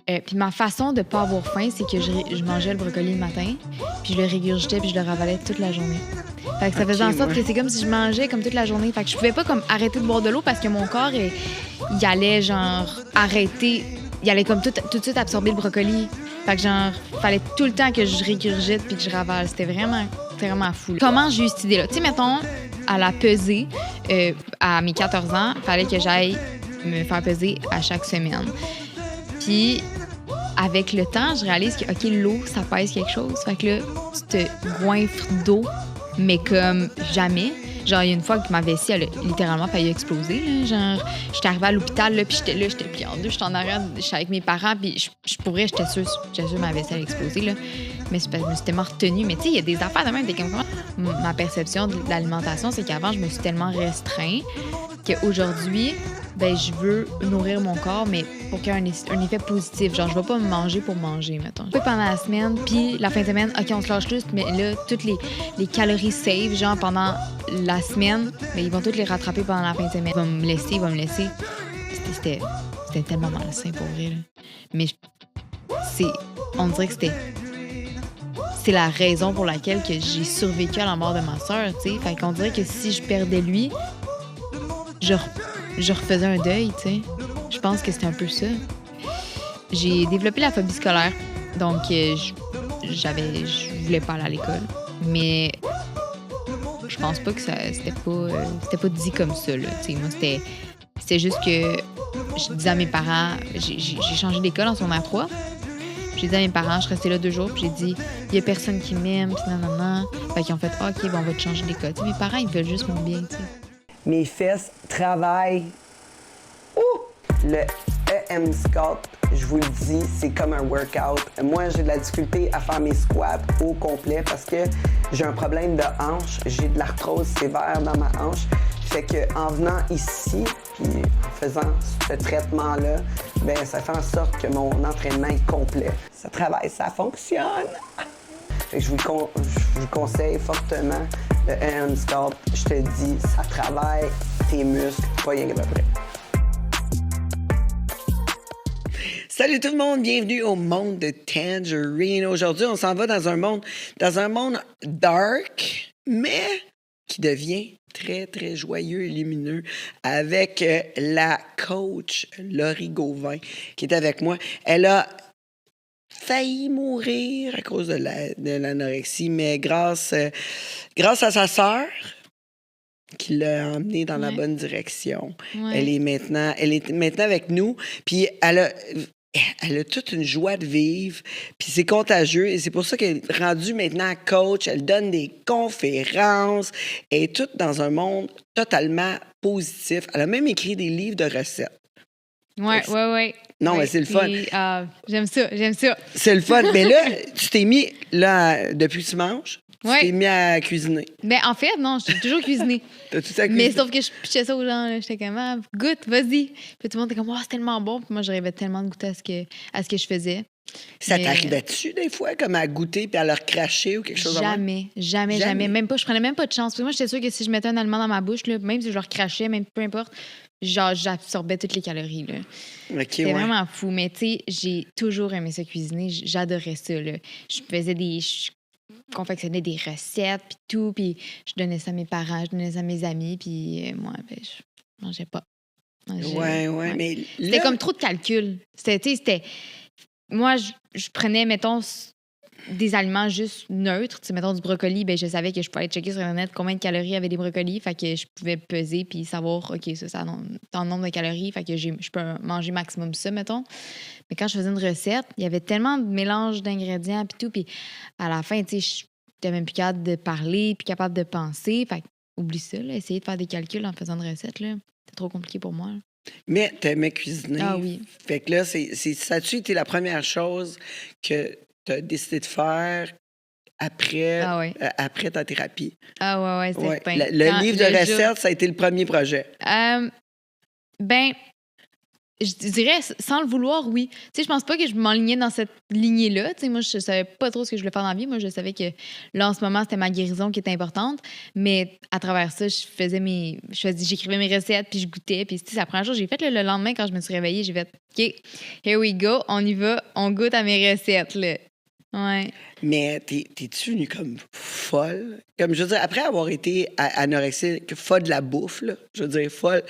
Puis ma façon de pas avoir faim, c'est que je mangeais le brocoli le matin, puis je le régurgitais, puis je le ravalais toute la journée. Fait que ça faisait en sorte que c'est comme si je mangeais comme toute la journée. Fait que je pouvais pas comme arrêter de boire de l'eau parce que mon corps, il allait genre arrêter. Il allait comme tout de suite absorber le brocoli. Fait que genre, fallait tout le temps que je régurgite puis que je ravale. C'était vraiment fou. Là. Comment j'ai eu cette idée-là? Tu sais, mettons, à la pesée, à mes 14 ans, fallait que j'aille me faire peser à chaque semaine. Puis, avec le temps, je réalise que, OK, l'eau, ça pèse quelque chose. Fait que là, tu te goinfres d'eau, mais comme jamais. Genre, il y a une fois que ma vessie, elle a littéralement failli exploser. Là. Genre, j'étais arrivée à l'hôpital, là, puis j'étais pliée en deux. J'étais en arrière, j'étais avec mes parents, puis je pourrais, j'étais sûre que ma vessie allait exploser, là. Mais je me suis tellement retenue. Mais tu sais, il y a des affaires de même. Ma perception de l'alimentation, c'est qu'avant, je me suis tellement restreint qu'aujourd'hui, ben je veux nourrir mon corps, mais pour qu'il y ait un effet positif. Genre, je vais pas me manger pour manger, mettons. Pendant la semaine, puis la fin de semaine, OK, on se lâche juste, mais là, toutes les calories save, genre, pendant la semaine, mais ils vont toutes les rattraper pendant la fin de semaine. Ils vont me laisser. C'était tellement malsain, pour vrai, là. Mais on dirait que c'est la raison pour laquelle que j'ai survécu à la mort de ma sœur, tu sais. Fait qu'on dirait que si je perdais lui, je refaisais un deuil, tu sais. Je pense que c'était un peu ça. J'ai développé la phobie scolaire, donc je voulais pas aller à l'école. Mais je pense pas que c'était pas dit comme ça, là. Tu sais, moi, c'était juste que je disais à mes parents, j'ai changé d'école en secondaire 3. J'ai dit à mes parents, je restais là 2 jours, puis j'ai dit, il y a personne qui m'aime, puis non. Fait qu'ils ont fait, OK, bon, on va te changer d'école. Tu sais, mes parents, ils veulent juste mon bien, tu sais. Mes fesses travaillent. Ouh! Le EM Sculpt, je vous le dis, c'est comme un workout. Moi, j'ai de la difficulté à faire mes squats au complet parce que j'ai un problème de hanche. J'ai de l'arthrose sévère dans ma hanche. Fait qu'en venant ici, puis en faisant ce traitement-là, ben ça fait en sorte que mon entraînement est complet. Ça travaille, ça fonctionne! Fait que je vous conseille fortement le EM Sculpt. Je te dis, ça travaille tes muscles, pas rien que de près. Salut tout le monde, bienvenue au monde de Tangerine. Aujourd'hui, on s'en va dans un monde dark, mais qui devient très, très joyeux et lumineux avec la coach Laurie Gauvin qui est avec moi. Elle a failli mourir à cause de l'anorexie, mais grâce à sa sœur qui l'a emmenée dans la bonne direction. Ouais. Elle est maintenant avec nous, puis elle a toute une joie de vivre, puis c'est contagieux, et c'est pour ça qu'elle est rendue maintenant coach. Elle donne des conférences, elle est toute dans un monde totalement positif. Elle a même écrit des livres de recettes. Ouais. Non, mais c'est le fun. J'aime ça. C'est le fun. Mais là, tu t'es mis, depuis que tu manges, tu t'es mis à cuisiner. Ben, en fait, non, j'ai toujours cuisiné. T'as tout à cuisiner. Mais sauf que je pichais ça aux gens, là. J'étais comme, goûte, vas-y. Puis tout le monde était comme, c'est tellement bon. Puis moi, je rêvais tellement de goûter à ce que je faisais. Ça t'arrivait-tu des fois, comme à goûter puis à leur cracher ou quelque chose comme ça? Jamais. Même pas, je prenais même pas de chance. Parce que moi, j'étais sûre que si je mettais un aliment dans ma bouche, là, même si je leur crachais, même peu importe, genre, j'absorbais toutes les calories, là. C'était vraiment fou. Mais tu sais, j'ai toujours aimé ça cuisiner. J'adorais ça, là. Je confectionnais des recettes, puis tout, puis je donnais ça à mes parents, je donnais ça à mes amis, puis moi, ben, je mangeais pas. Ouais, mais là... C'était comme trop de calcul. Moi, je prenais, mettons, des aliments juste neutres. Tu sais, mettons, du brocoli, ben je savais que je pouvais aller checker sur Internet combien de calories avaient des brocolis, fait que je pouvais peser puis savoir, OK, ça a tant de nombre de calories, fait que je peux manger maximum ça, mettons. Mais quand je faisais une recette, il y avait tellement de mélange d'ingrédients puis tout, puis à la fin, tu sais, j'étais même plus capable de parler, puis capable de penser, fait que oublie ça, là, essayer de faire des calculs en faisant une recette, là, c'est trop compliqué pour moi, là. Mais t'aimais cuisiner. Ah oui. Fait que là, ça a-tu été la première chose que t'as décidé de faire après ta thérapie? Ah ouais, c'est Le livre de recettes, ça a été le premier projet. Ben, Je dirais, sans le vouloir, oui. Tu sais, je pense pas que je m'enlignais dans cette lignée-là. Tu sais, moi, je savais pas trop ce que je voulais faire dans la vie. Moi, je savais que là, en ce moment, c'était ma guérison qui était importante. Mais à travers ça, j'écrivais mes recettes, puis je goûtais. Puis, tu sais, c'est la première chose que j'ai faite. Le lendemain, quand je me suis réveillée, j'ai fait OK, here we go, on y va, on goûte à mes recettes, là. Ouais. Mais t'es-tu venue comme folle? Comme, je veux dire, après avoir été anorexique, folle de la bouffe, là, je veux dire, folle,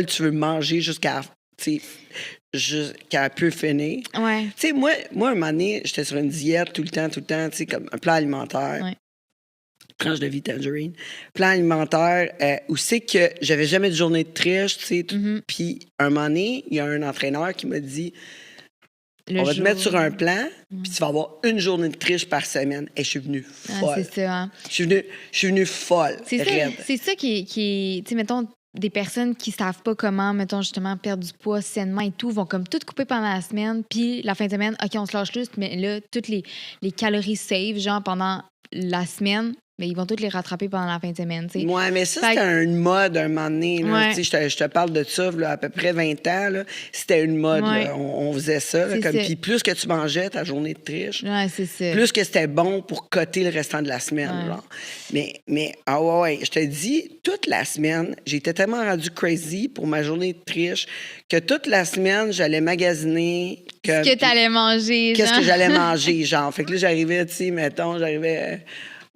tu veux manger jusqu'à peu finir. Ouais. Tu sais, moi, un moment donné, j'étais sur une diète tout le temps, tu sais, comme un plan alimentaire. Ouais. Tranche de vie tangerine. Plan alimentaire, où c'est que j'avais jamais de journée de triche, tu sais. Puis, un moment donné, il y a un entraîneur qui m'a dit... On va te mettre sur un plan, puis tu vas avoir une journée de triche par semaine. Et je suis venue folle. C'est ça, hein? Je suis venue folle. C'est ça qui tu sais, mettons, des personnes qui savent pas comment, mettons, justement, perdre du poids sainement et tout, vont comme tout couper pendant la semaine, puis la fin de semaine, OK, on se lâche juste, mais là, toutes les calories save, genre, pendant la semaine, mais ils vont toutes les rattraper pendant la fin de semaine, tu sais. Ouais, mais ça, c'était une mode un moment donné. Là. Ouais. Je te parle de ça, là, à peu près 20 ans. Là. C'était une mode. Ouais. Là. On faisait ça. Puis plus que tu mangeais ta journée de triche, c'est ça. Plus que c'était bon pour coter le restant de la semaine. Ouais. Genre. Mais je te dis, toute la semaine, j'étais tellement rendu crazy pour ma journée de triche que toute la semaine, j'allais magasiner. Qu'est-ce que t'allais manger, Qu'est-ce que j'allais manger, genre. Fait que là, j'arrivais, tu sais, mettons,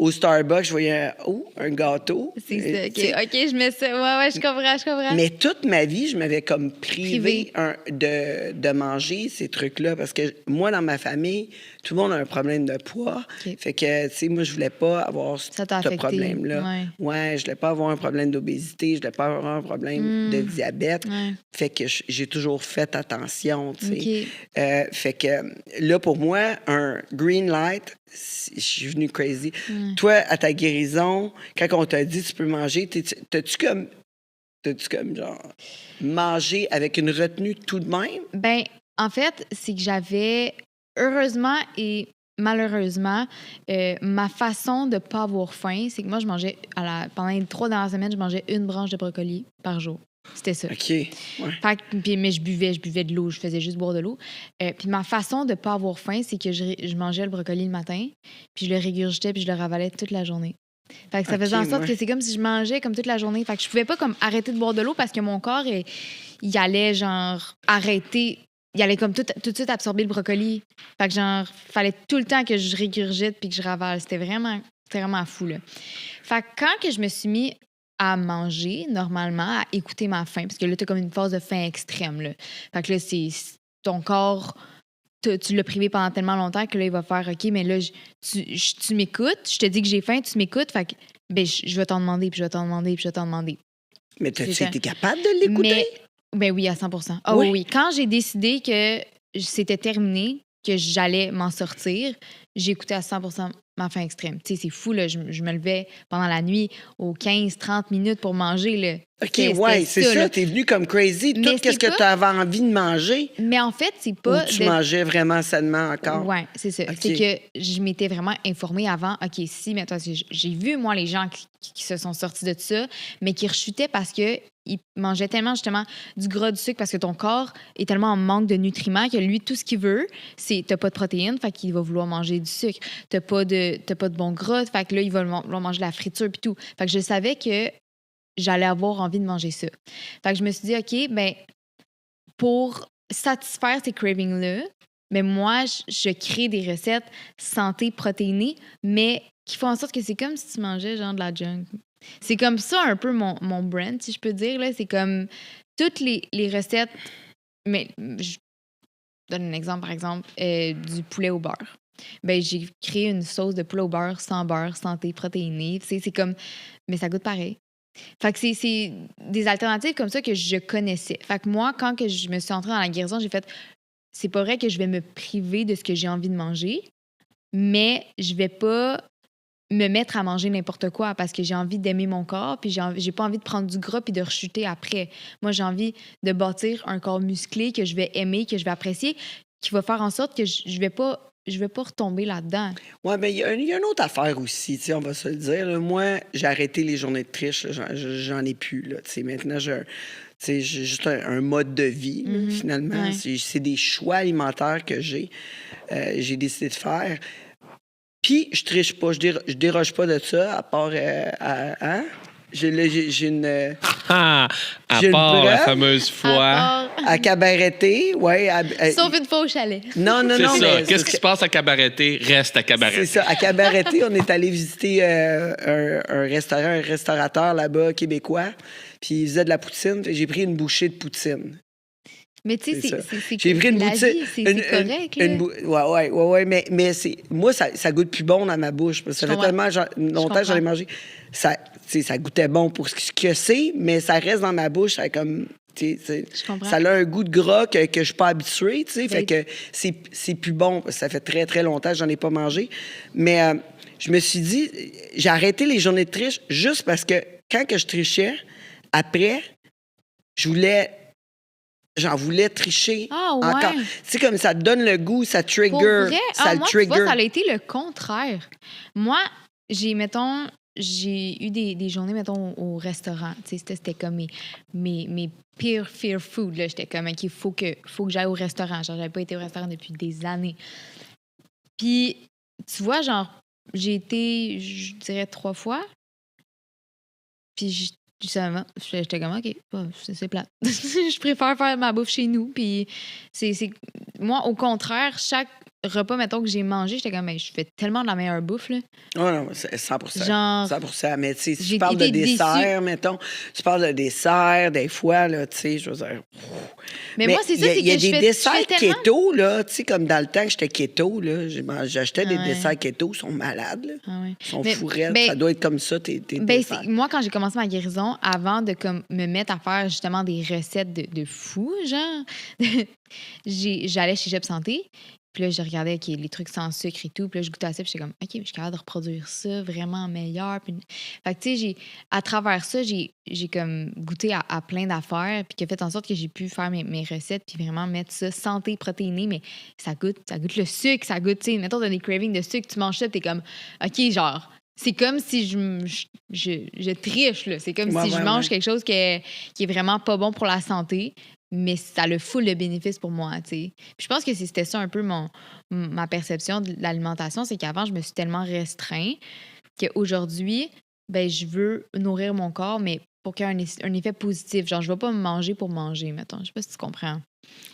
au Starbucks, je voyais un gâteau. C'est ça. OK, je mets ça. Ouais, je comprends. Mais toute ma vie, je m'avais comme privé de manger ces trucs-là parce que moi, dans ma famille, tout le monde a un problème de poids. Okay. Fait que, tu sais, moi, je voulais pas avoir ce problème-là. Ouais, je voulais pas avoir un problème d'obésité, je voulais pas avoir un problème de diabète. Ouais. Fait que j'ai toujours fait attention, tu sais. Okay. Fait que là, pour moi, un green light, je suis venue crazy. Toi, à ta guérison, quand on t'a dit tu peux manger, t'as-tu comme genre mangé avec une retenue tout de même? Ben, en fait, c'est que j'avais, heureusement et malheureusement, ma façon de pas avoir faim, c'est que moi, je mangeais, pendant les 3 dernières semaines, je mangeais une branche de brocoli par jour. C'était ça. OK. Ouais. Mais je buvais de l'eau. Je faisais juste boire de l'eau. Puis ma façon de pas avoir faim, c'est que je mangeais le brocoli le matin, puis je le régurgitais, puis je le ravalais toute la journée. Fait que ça faisait en sorte que c'est comme si je mangeais comme toute la journée. Fait que je pouvais pas comme arrêter de boire de l'eau parce que mon corps, il allait genre arrêter. Il allait comme tout de suite absorber le brocoli. Fait que genre, fallait tout le temps que je régurgite puis que je ravale. C'était vraiment fou, là. Fait que quand que je me suis mis à manger, normalement, à écouter ma faim, parce que là, t'as comme une phase de faim extrême, là. Fait que là, c'est ton corps, tu l'as privé pendant tellement longtemps que là, il va faire « OK, mais là, tu m'écoutes, je te dis que j'ai faim, tu m'écoutes, fait que ben, je vais t'en demander, puis je vais t'en demander, puis je vais t'en demander. » Mais t'as-tu été capable de l'écouter? Ben oui, à 100%. Ah oui. Quand j'ai décidé que c'était terminé, que j'allais m'en sortir, j'ai écouté à 100% ma faim extrême. Tu sais, c'est fou, là. Je me levais pendant la nuit aux 15-30 minutes pour manger, là. OK, ouais, c'est ça. T'es venu comme crazy. Tout qu'est-ce que tu avais envie de manger. Mais en fait, c'est pas... Ou tu mangeais vraiment sainement encore. Oui, c'est ça. Okay. C'est que je m'étais vraiment informée avant. OK, si, mais toi, j'ai vu, moi, les gens qui se sont sortis de ça, mais qui rechutaient parce que ils mangeaient tellement, justement, du gras, du sucre, parce que ton corps est tellement en manque de nutriments que lui, tout ce qu'il veut, c'est t'as pas de protéines, fait qu'il va vouloir manger du sucre. T'as pas de bon gras, fait que là, il va vouloir manger de la friture puis tout. Fait que je savais que j'allais avoir envie de manger ça. Fait que je me suis dit, OK, ben pour satisfaire ces cravings-là, mais moi, je crée des recettes santé protéinées, mais qui font en sorte que c'est comme si tu mangeais genre de la junk. C'est comme ça un peu mon brand, si je peux dire. Là. C'est comme toutes les recettes. Mais je donne un exemple, par exemple, du poulet au beurre. Ben, j'ai créé une sauce de poulet au beurre sans beurre, santé, protéinée. C'est comme... Mais ça goûte pareil. Fait que c'est des alternatives comme ça que je connaissais. Fait que moi, quand que je me suis entrée dans la guérison, j'ai fait... C'est pas vrai que je vais me priver de ce que j'ai envie de manger, mais je vais pas me mettre à manger n'importe quoi parce que j'ai envie d'aimer mon corps puis j'ai pas envie de prendre du gras puis de rechuter après. Moi, j'ai envie de bâtir un corps musclé que je vais aimer, que je vais apprécier, qui va faire en sorte que je vais pas retomber là-dedans. Oui, mais il y a une autre affaire aussi, on va se le dire. Là. Moi, j'ai arrêté les journées de triche. J'en ai plus. Là, maintenant, j'ai juste un mode de vie, finalement. Ouais. C'est des choix alimentaires que j'ai décidé de faire. Puis, je triche pas, je déroge pas de ça, à part hein? J'ai une... À j'ai une part la preuve. fameuse fois. À cabareter, oui. Sauf une fois au chalet. Non, C'est ça. mais... Qu'est-ce qui se passe à cabareter reste à cabareter. C'est ça. À cabareter, on est allé visiter un restaurateur là-bas, québécois. Puis il faisait de la poutine. J'ai pris une bouchée de poutine. Mais tu sais, J'ai pris une bouchée. C'est correct, là. Ouais. Mais moi, ça goûte plus bon dans ma bouche. Parce que ça fait tellement longtemps que j'en ai mangé. Ça goûtait bon pour ce que c'est, mais ça reste dans ma bouche. Ça comme. Ça a un goût de gras que je suis pas habituée, tu sais. Fait que c'est plus bon. Parce que ça fait très, très longtemps que j'en ai pas mangé. Mais je me suis dit, j'ai arrêté les journées de triche juste parce que quand que je trichais, après, j'en voulais tricher encore. Tu sais, comme ça te donne le goût, ça trigger. Pour vrai? Ça le moi, trigger. Tu vois, ça a été le contraire. Moi, j'ai eu des journées, mettons, au restaurant. Tu sais, c'était comme mes pire fear food. Là. J'étais comme, OK, faut que j'aille au restaurant. Genre, j'avais pas été au restaurant depuis des années. Puis, tu vois, genre, j'ai été, je dirais, 3 fois. Puis, j'étais comme, OK, c'est plate. Je préfère faire ma bouffe chez nous. Puis, moi, au contraire, chaque repas, mettons, que j'ai mangé, j'étais comme, je fais tellement de la meilleure bouffe, là. Oh non, c'est 100%. Genre, 100%. Mais tu sais, si tu parles de dessert, mettons, tu parles de dessert, des fois, là, tu sais, je veux dire... Mais moi, c'est ça, c'est que il y a des desserts tellement... keto, là, tu sais, comme dans le temps que j'étais keto, là, j'achetais des desserts keto, ils sont malades, là. Ils sont fourrettes, ça doit être comme ça, tes desserts. Moi, quand j'ai commencé ma guérison, avant de comme, me mettre à faire justement des recettes de fou, genre, j'allais chez Jeb Santé. Puis là, je regardais les trucs sans sucre et tout. Puis là, je goûtais à ça. Puis j'étais comme, OK, je suis capable de reproduire ça vraiment meilleur. Puis... Fait que, tu sais, à travers ça, j'ai comme goûté à plein d'affaires. Puis qui a fait en sorte que j'ai pu faire mes recettes. Puis vraiment mettre ça santé, protéiné. Mais ça goûte le sucre. Ça goûte, tu sais, mettons, t'as des cravings de sucre. Tu manges ça, t'es comme, OK, genre... C'est comme si je triche, là. C'est comme si je mange quelque chose qui est vraiment pas bon pour la santé, mais ça le full de bénéfices pour moi, tu sais. Je pense que c'était ça un peu ma perception de l'alimentation, c'est qu'avant, je me suis tellement restreint qu'aujourd'hui, je veux nourrir mon corps, mais pour qu'il y ait un effet positif. Genre, je ne vais pas me manger pour manger, mettons. Je sais pas si tu comprends.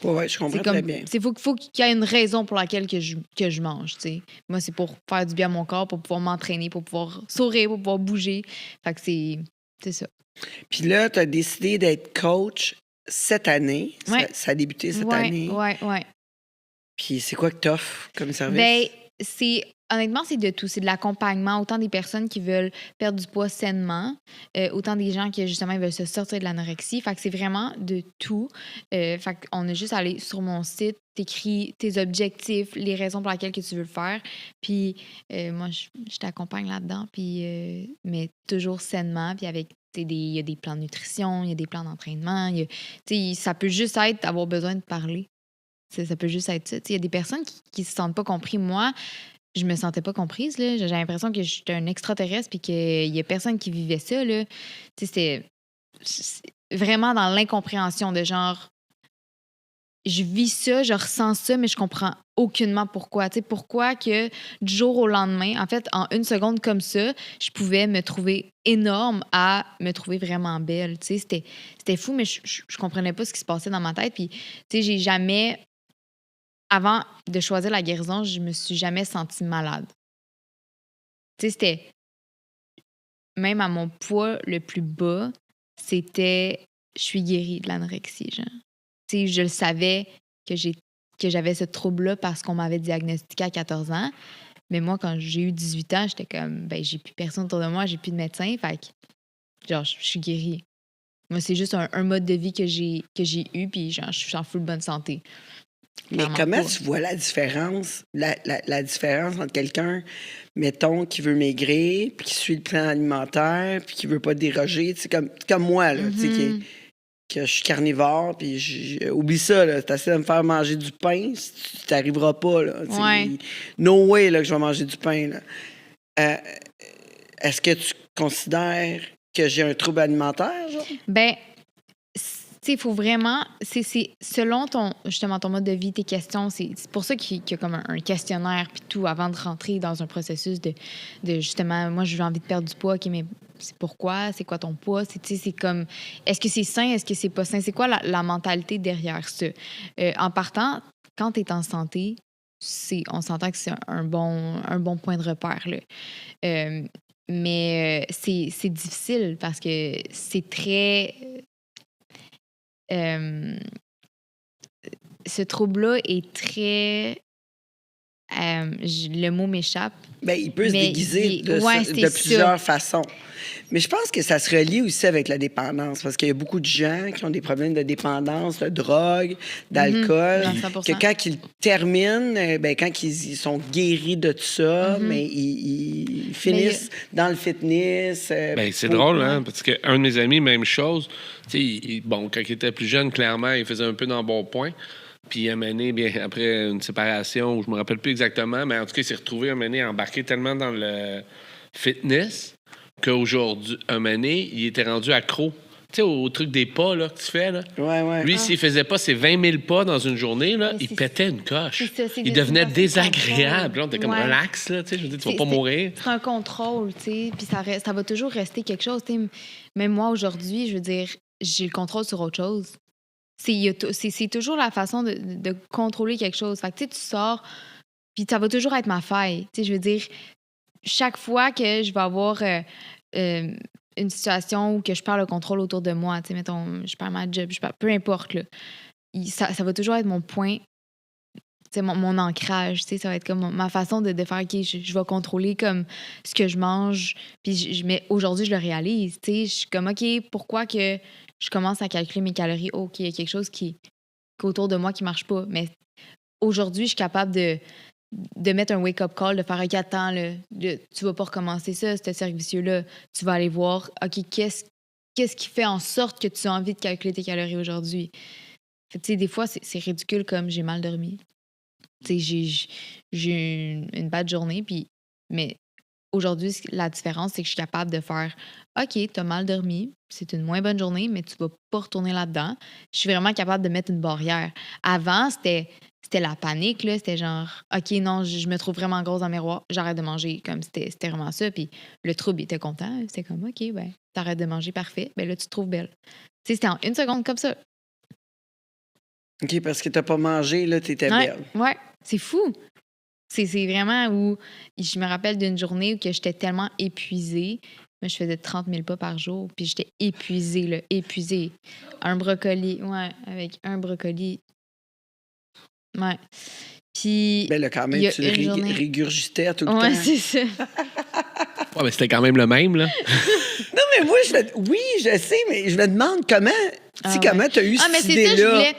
Oui, je comprends très bien. Il faut qu'il y ait une raison pour laquelle que je mange, tu sais. Moi, c'est pour faire du bien à mon corps, pour pouvoir m'entraîner, pour pouvoir sourire, pour pouvoir bouger. Fait que c'est ça. Puis là, tu as décidé d'être coach cette année. Ouais. Ça a débuté cette année. Oui. Puis c'est quoi que tu offres comme service? Honnêtement, c'est de tout. C'est de l'accompagnement, autant des personnes qui veulent perdre du poids sainement, autant des gens qui, justement, ils veulent se sortir de l'anorexie. Fait que c'est vraiment de tout. Fait qu'on a juste à aller sur mon site, t'écris tes objectifs, les raisons pour lesquelles que tu veux le faire. Puis moi, je t'accompagne là-dedans, puis mais toujours sainement, puis avec... Il y a des plans de nutrition, il y a des plans d'entraînement. Ça peut juste être d'avoir besoin de parler. Ça peut juste être ça. Il y a des personnes qui se sentent pas compris. Moi, je me sentais pas comprise. Là. J'ai l'impression que j'étais un extraterrestre puis qu'il y a personne qui vivait ça. Là. C'est vraiment dans l'incompréhension de genre... Je vis ça, je ressens ça, mais je comprends aucunement pourquoi. Tu sais, pourquoi que du jour au lendemain, en fait, en une seconde comme ça, je pouvais me trouver énorme à me trouver vraiment belle. Tu sais, c'était fou, mais je comprenais pas ce qui se passait dans ma tête. Puis, tu sais, j'ai jamais... Avant de choisir la guérison, je me suis jamais sentie malade. Tu sais, c'était... Même à mon poids le plus bas, c'était... Je suis guérie de l'anorexie, genre. Tu sais, je le savais que j'avais ce trouble-là parce qu'on m'avait diagnostiqué à 14 ans. Mais moi, quand j'ai eu 18 ans, j'étais comme, j'ai plus personne autour de moi, j'ai plus de médecin. Fait que, genre, je suis guérie. Moi, c'est juste un mode de vie que j'ai eu, puis genre, je suis en full bonne santé. Mais comment tu vois la différence, la différence entre quelqu'un, mettons, qui veut maigrir, puis qui suit le plan alimentaire, puis qui veut pas déroger, tu sais, comme moi, là, tu sais, que je suis carnivore, puis oublie ça, là, t'essaies de me faire manger du pain, tu t'arriveras pas, là. No way, là, que je vais manger du pain, là. Est-ce que tu considères que j'ai un trouble alimentaire, genre? sais, il faut vraiment... C'est selon justement ton mode de vie, tes questions, c'est pour ça qu'il y a comme un questionnaire puis tout avant de rentrer dans un processus de justement, moi, j'ai envie de perdre du poids, OK, mais c'est pourquoi? C'est quoi ton poids? C'est comme... Est-ce que c'est sain? Est-ce que c'est pas sain? C'est quoi la mentalité derrière ça? En partant, quand tu es en santé, on s'entend que c'est un bon point de repère, là. Mais c'est difficile parce que c'est très... ce trouble-là est très... le mot m'échappe. Bien, il peut se déguiser de plusieurs façons. Mais je pense que ça se relie aussi avec la dépendance, parce qu'il y a beaucoup de gens qui ont des problèmes de dépendance, de drogue, d'alcool, que quand ils terminent, quand ils sont guéris de tout ça, mais ils finissent dans le fitness. C'est drôle, hein, parce qu'un de mes amis, même chose, quand il était plus jeune, clairement, il faisait un peu d'embonpoint. Puis un moment donné, bien après une séparation, je me rappelle plus exactement, mais en tout cas, il s'est retrouvé un moment donné embarqué tellement dans le fitness qu'aujourd'hui, un moment donné, il était rendu accro. Tu sais, au truc des pas là, que tu fais. Là. Ouais. Lui, s'il faisait pas ses 20 000 pas dans une journée, là, il pétait une coche. Il devenait désagréable. Là, on était comme relax, là, tu sais, je veux dire, tu vas pas mourir. C'est un contrôle, tu sais, puis ça va toujours rester quelque chose. Même moi, aujourd'hui, je veux dire, j'ai le contrôle sur autre chose. C'est toujours la façon de contrôler quelque chose. Fait que tu sors, puis ça va toujours être ma faille. Je veux dire, chaque fois que je vais avoir une situation où que je perds le contrôle autour de moi, mettons, je perds ma job, peu importe, là, ça va toujours être mon point, mon ancrage. Ça va être comme ma façon de faire, OK, je vais contrôler comme ce que je mange. Puis mais aujourd'hui, je le réalise. Je suis comme, OK, pourquoi que je commence à calculer mes calories? OK, il y a quelque chose qui autour de moi qui marche pas. Mais aujourd'hui, je suis capable de mettre un wake-up call, de faire un 4 ans, tu vas pas recommencer ça, ce cercle vicieux-là. Tu vas aller voir, OK, qu'est-ce qui fait en sorte que tu as envie de calculer tes calories aujourd'hui? Des fois, c'est ridicule comme j'ai mal dormi. J'ai une bad journée, mais aujourd'hui, la différence, c'est que je suis capable de faire OK, t'as mal dormi, c'est une moins bonne journée, mais tu vas pas retourner là-dedans. Je suis vraiment capable de mettre une barrière. Avant, c'était la panique, là. C'était genre OK, non, je me trouve vraiment grosse dans le miroir, j'arrête de manger. Comme c'était vraiment ça. Puis le trouble, il était content. C'était comme OK, t'arrêtes de manger, parfait. Ben là, tu te trouves belle. C'était en 1 seconde comme ça. OK, parce que t'as pas mangé, là, t'étais belle. Ouais, c'est fou. C'est vraiment où je me rappelle d'une journée où que j'étais tellement épuisée. Moi, je faisais 30 000 pas par jour, puis j'étais épuisée, là, épuisée. Un brocoli, avec un brocoli. Ouais. Puis. Ben là, quand même, tu le régurgitais tout le temps. Ouais, c'est ça. Ouais, mais c'était quand même le même, là. Non, mais moi, je sais, mais je me demande comment t'as eu cette idée-là.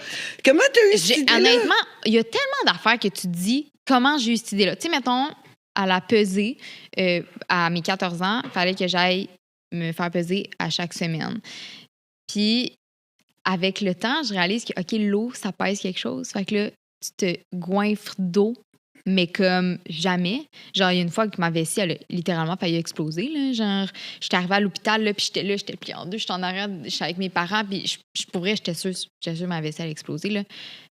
Comment t'as eu cette idée-là? Honnêtement, il y a tellement d'affaires que tu te dis comment j'ai eu cette idée-là. Tu sais, mettons, à la pesée, à mes 14 ans, il fallait que j'aille me faire peser à chaque semaine. Puis, avec le temps, je réalise que, OK, l'eau, ça pèse quelque chose. Fait que là, tu te goinfres d'eau, mais comme jamais. Genre, il y a une fois que ma vessie, elle a littéralement failli exploser. Là. Genre, j'étais arrivée à l'hôpital, là, puis j'étais pliée en deux, j'étais en arrière, j'étais avec mes parents, puis je pourrais, j'étais sûre que ma vessie allait exploser, là.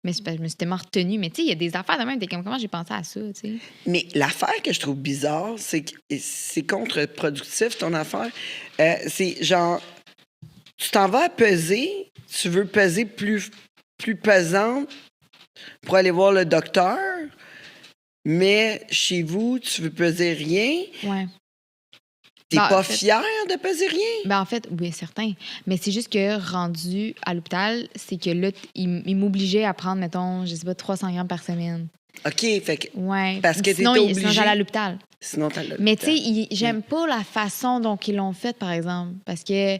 Mais je me suis tellement retenue. Mais tu sais, il y a des affaires de même, t'es comme, comment j'ai pensé à ça, tu sais? Mais l'affaire que je trouve bizarre, c'est que c'est contre-productif, ton affaire. C'est genre, tu t'en vas à peser, tu veux peser plus pesante pour aller voir le docteur, mais chez vous, tu veux peser rien. Ouais. T'es pas fière de peser rien? En fait, oui, certain. Mais c'est juste que rendu à l'hôpital, c'est que là, il m'obligeait à prendre, mettons, je sais pas, 300 grammes par semaine. OK, fait que... Ouais. Parce que t'étais obligée. Sinon, j'allais à l'hôpital. Sinon, t'allais à l'hôpital. Mais tu sais, j'aime pas la façon dont ils l'ont fait, par exemple. Parce que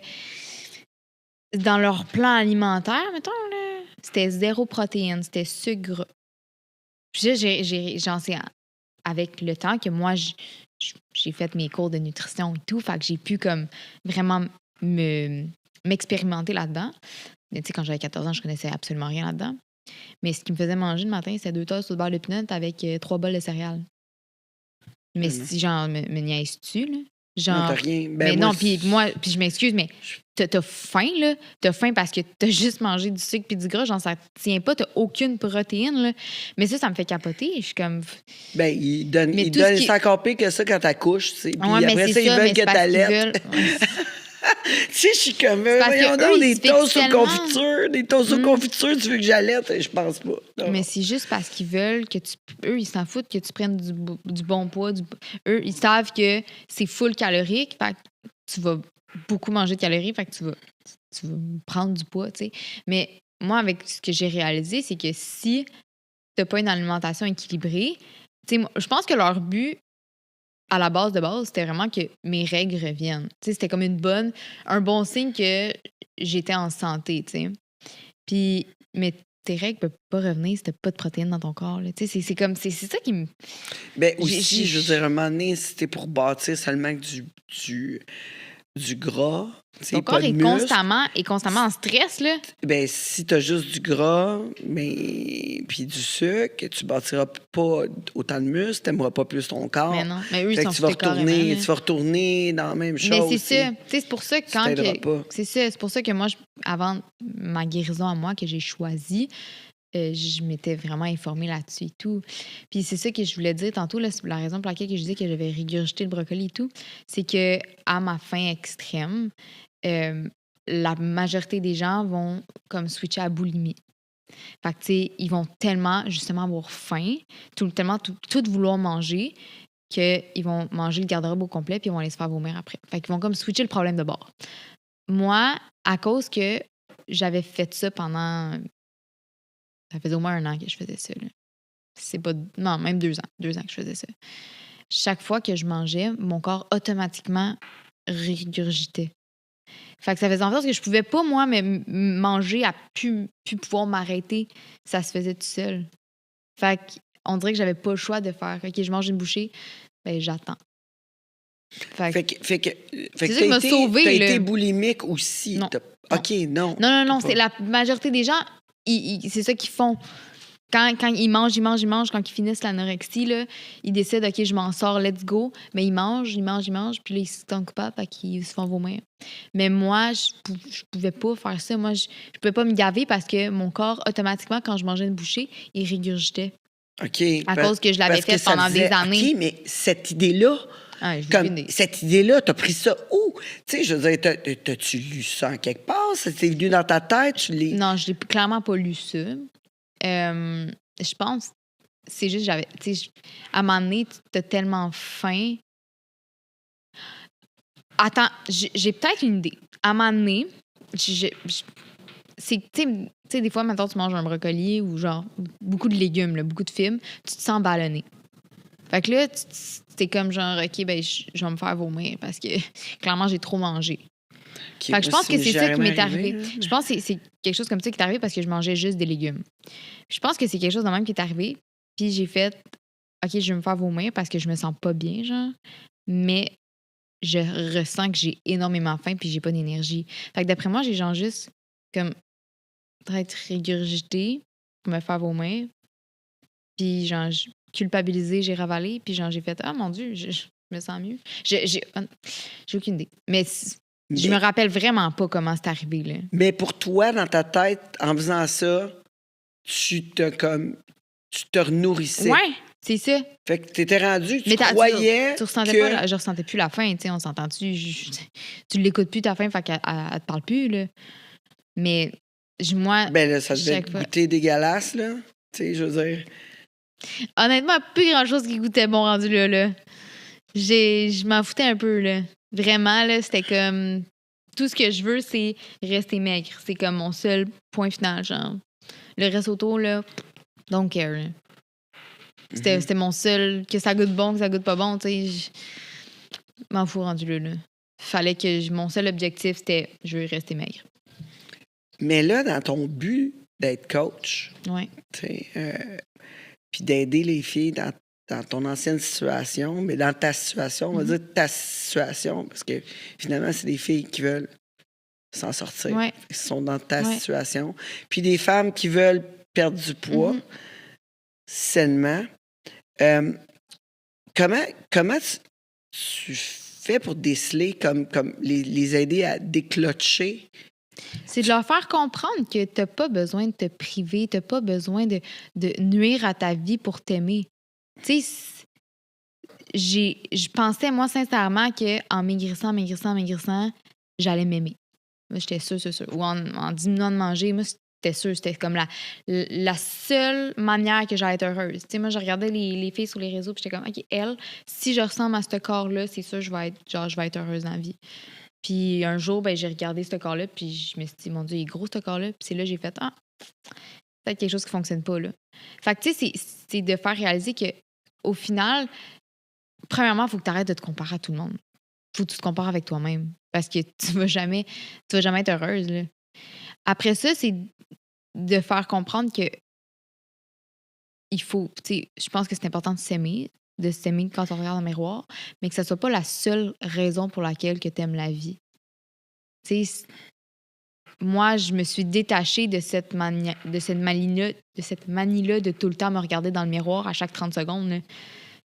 dans leur plan alimentaire, mettons, là, c'était 0 protéines, c'était sucre gras. Puis là, j'en sais avec le temps que moi, j'ai fait mes cours de nutrition et tout, fait que j'ai pu comme vraiment m'expérimenter là-dedans. Mais tu sais, quand j'avais 14 ans, je connaissais absolument rien là-dedans. Mais ce qui me faisait manger le matin, c'était 2 tasses de beurre de peanut avec 3 bols de céréales. Mais si genre me niaises-tu, là? Genre, non, t'as rien. Mais non, puis je m'excuse, mais t'as faim, là. T'as faim parce que t'as juste mangé du sucre puis du gras. Genre, ça tient pas, t'as aucune protéine, là. Mais ça me fait capoter. Je suis comme... Ben, ils donnent c'est encore pire que ça quand t'accouches, tu sais. Puis après ça, ils veulent que t'allaites. Tu sais, je suis comme, voyons donc, des toasts aux confitures, tu veux que j'allaite? Je pense pas. Non. Mais c'est juste parce qu'ils veulent que eux, ils s'en foutent que tu prennes du bon poids. Eux, ils savent que c'est full calorique, fait que tu vas beaucoup manger de calories, fait que tu vas prendre du poids, tu sais. Mais moi, avec ce que j'ai réalisé, c'est que si t'as pas une alimentation équilibrée, tu sais, je pense que leur but, à la base, c'était vraiment que mes règles reviennent. Tu sais, c'était comme un bon signe que j'étais en santé, tu sais. Puis, mais tes règles peuvent pas revenir si t'as pas de protéines dans ton corps, là. Tu sais, c'est ça qui me... Ben aussi, je veux dire, à un moment donné, si t'es pour bâtir seulement du gras, ton corps est constamment en stress, là. Ben, si t'as juste du gras, puis du sucre, tu bâtiras pas autant de muscles, t'aimeras pas plus ton corps. Mais non, mais eux, ils sont tu vas retourner dans la même chose. Mais c'est ça. Tu sais, c'est pour ça que c'est ça. C'est pour ça que moi, avant ma guérison à moi, que j'ai choisi, je m'étais vraiment informée là-dessus et tout. Puis c'est ça que je voulais dire tantôt, là, la raison pour laquelle je disais que j'avais régurgité le brocoli et tout, c'est que à ma faim extrême, la majorité des gens vont comme switcher à boulimie. Fait que, tu sais, ils vont tellement, justement, avoir faim, tellement tout vouloir manger, qu'ils vont manger le garde-robe au complet puis ils vont aller se faire vomir après. Fait qu'ils vont comme switcher le problème de bord. Moi, à cause que j'avais fait ça pendant... Ça faisait au moins 1 an que je faisais ça, là. C'est pas... Non, même 2 ans. 2 ans que je faisais ça. Chaque fois que je mangeais, mon corps automatiquement régurgitait. Fait que ça faisait en sorte que je pouvais pas, moi, manger à plus pouvoir m'arrêter. Ça se faisait tout seul. Fait qu'on dirait que j'avais pas le choix de faire « OK, je mange une bouchée. » Ben, j'attends. Fait que c'est ça qui m'a sauvée. T'as été boulimique aussi. Non. OK, non. Non. C'est la majorité des gens, c'est ça qu'ils font. Quand ils mangent, quand ils finissent l'anorexie, là, ils décident, OK, je m'en sors, let's go. Mais ils mangent, puis là, ils se sentent coupables, fait qu'ils se font vomir. Mais moi, je pouvais pas faire ça. Moi, je pouvais pas me gaver parce que mon corps, automatiquement, quand je mangeais une bouchée, il régurgitait. OK. À cause que je l'avais fait pendant des années. OK, mais cette idée-là, cette idée-là, t'as pris ça où? Tu sais, je veux dire, t'as-tu lu ça en quelque part? C'est venu dans ta tête? Non, je l'ai clairement pas lu ça. Je pense, c'est juste, à un moment donné, t'as tellement faim. Attends, j'ai peut-être une idée. À un moment donné, c'est, tu sais, des fois, maintenant, tu manges un brocoli ou genre beaucoup de légumes, là, beaucoup de fibres, tu te sens ballonné. Fait que là, t'es comme genre, OK, ben, je vais me faire vomir parce que clairement, j'ai trop mangé. Fait que je pense que c'est ça qui m'est arrivé. Je pense que c'est quelque chose comme ça qui est arrivé parce que je mangeais juste des légumes. Je pense que c'est quelque chose de même qui est arrivé. Puis j'ai fait, OK, je vais me faire vomir parce que je me sens pas bien, genre. Mais je ressens que j'ai énormément faim puis j'ai pas d'énergie. Fait que d'après moi, j'ai genre juste comme être régurgité pour me faire vomir. Puis genre, culpabilisé, j'ai ravalé. Puis genre, j'ai fait, ah mon Dieu, je me sens mieux. J'ai aucune idée. Mais je me rappelle vraiment pas comment c'est arrivé, là. Mais pour toi, dans ta tête, en faisant ça, tu te renourrissais. Ouais, c'est ça. Fait que t'étais rendu, tu croyais tu ressentais pas, je ressentais plus la faim, tu sais, on s'entend-tu? Tu l'écoutes plus ta faim, fait qu'elle te parle plus, là. Mais moi... Ben là, ça devait goûter dégueulasse, là. Tu sais, je veux dire... Honnêtement, plus grand-chose qui goûtait bon rendu là. Je m'en foutais un peu, là. Vraiment, là, c'était comme... Tout ce que je veux, c'est rester maigre. C'est comme mon seul point final, genre. Le reste autour, là, don't care, là. C'était mon seul... Que ça goûte bon, que ça goûte pas bon, tu sais. Je m'en fous rendu là. Fallait que... Mon seul objectif, c'était je veux rester maigre. Mais là, dans ton but d'être coach... Ouais. Tu sais... puis d'aider les filles dans ton ancienne situation, mais dans ta situation, on va dire ta situation, parce que finalement, c'est des filles qui veulent s'en sortir. Ouais. Ils sont dans ta situation. Puis des femmes qui veulent perdre du poids sainement. Comment tu fais pour déceler, comme les aider à déclocher? C'est de leur faire comprendre que t'as pas besoin de te priver, t'as pas besoin de nuire à ta vie pour t'aimer. Tu sais, je pensais, moi, sincèrement, qu'en maigrissant, j'allais m'aimer. Moi, j'étais sûre, c'est sûr. Ou en diminuant de manger, moi, c'était sûr. C'était comme la seule manière que j'allais être heureuse. Tu sais, moi, je regardais les filles sur les réseaux, puis j'étais comme, OK, elle, si je ressemble à ce corps-là, c'est sûr, je vais être heureuse dans la vie. Puis un jour, ben, j'ai regardé ce corps-là, puis je me suis dit, mon Dieu, il est gros, ce corps-là. Puis c'est là que j'ai fait, peut-être quelque chose qui fonctionne pas, là. Fait que, tu sais, c'est de faire réaliser que au final, premièrement, il faut que tu arrêtes de te comparer à tout le monde. Il faut que tu te compares avec toi-même. Parce que tu vas jamais être heureuse, là. Après ça, c'est de faire comprendre que il faut, tu sais, je pense que c'est important de s'aimer quand on regarde dans le miroir, mais que ça soit pas la seule raison pour laquelle que tu aimes la vie. Tu sais, moi, je me suis détachée de cette manie-là de tout le temps me regarder dans le miroir à chaque 30 secondes. Là.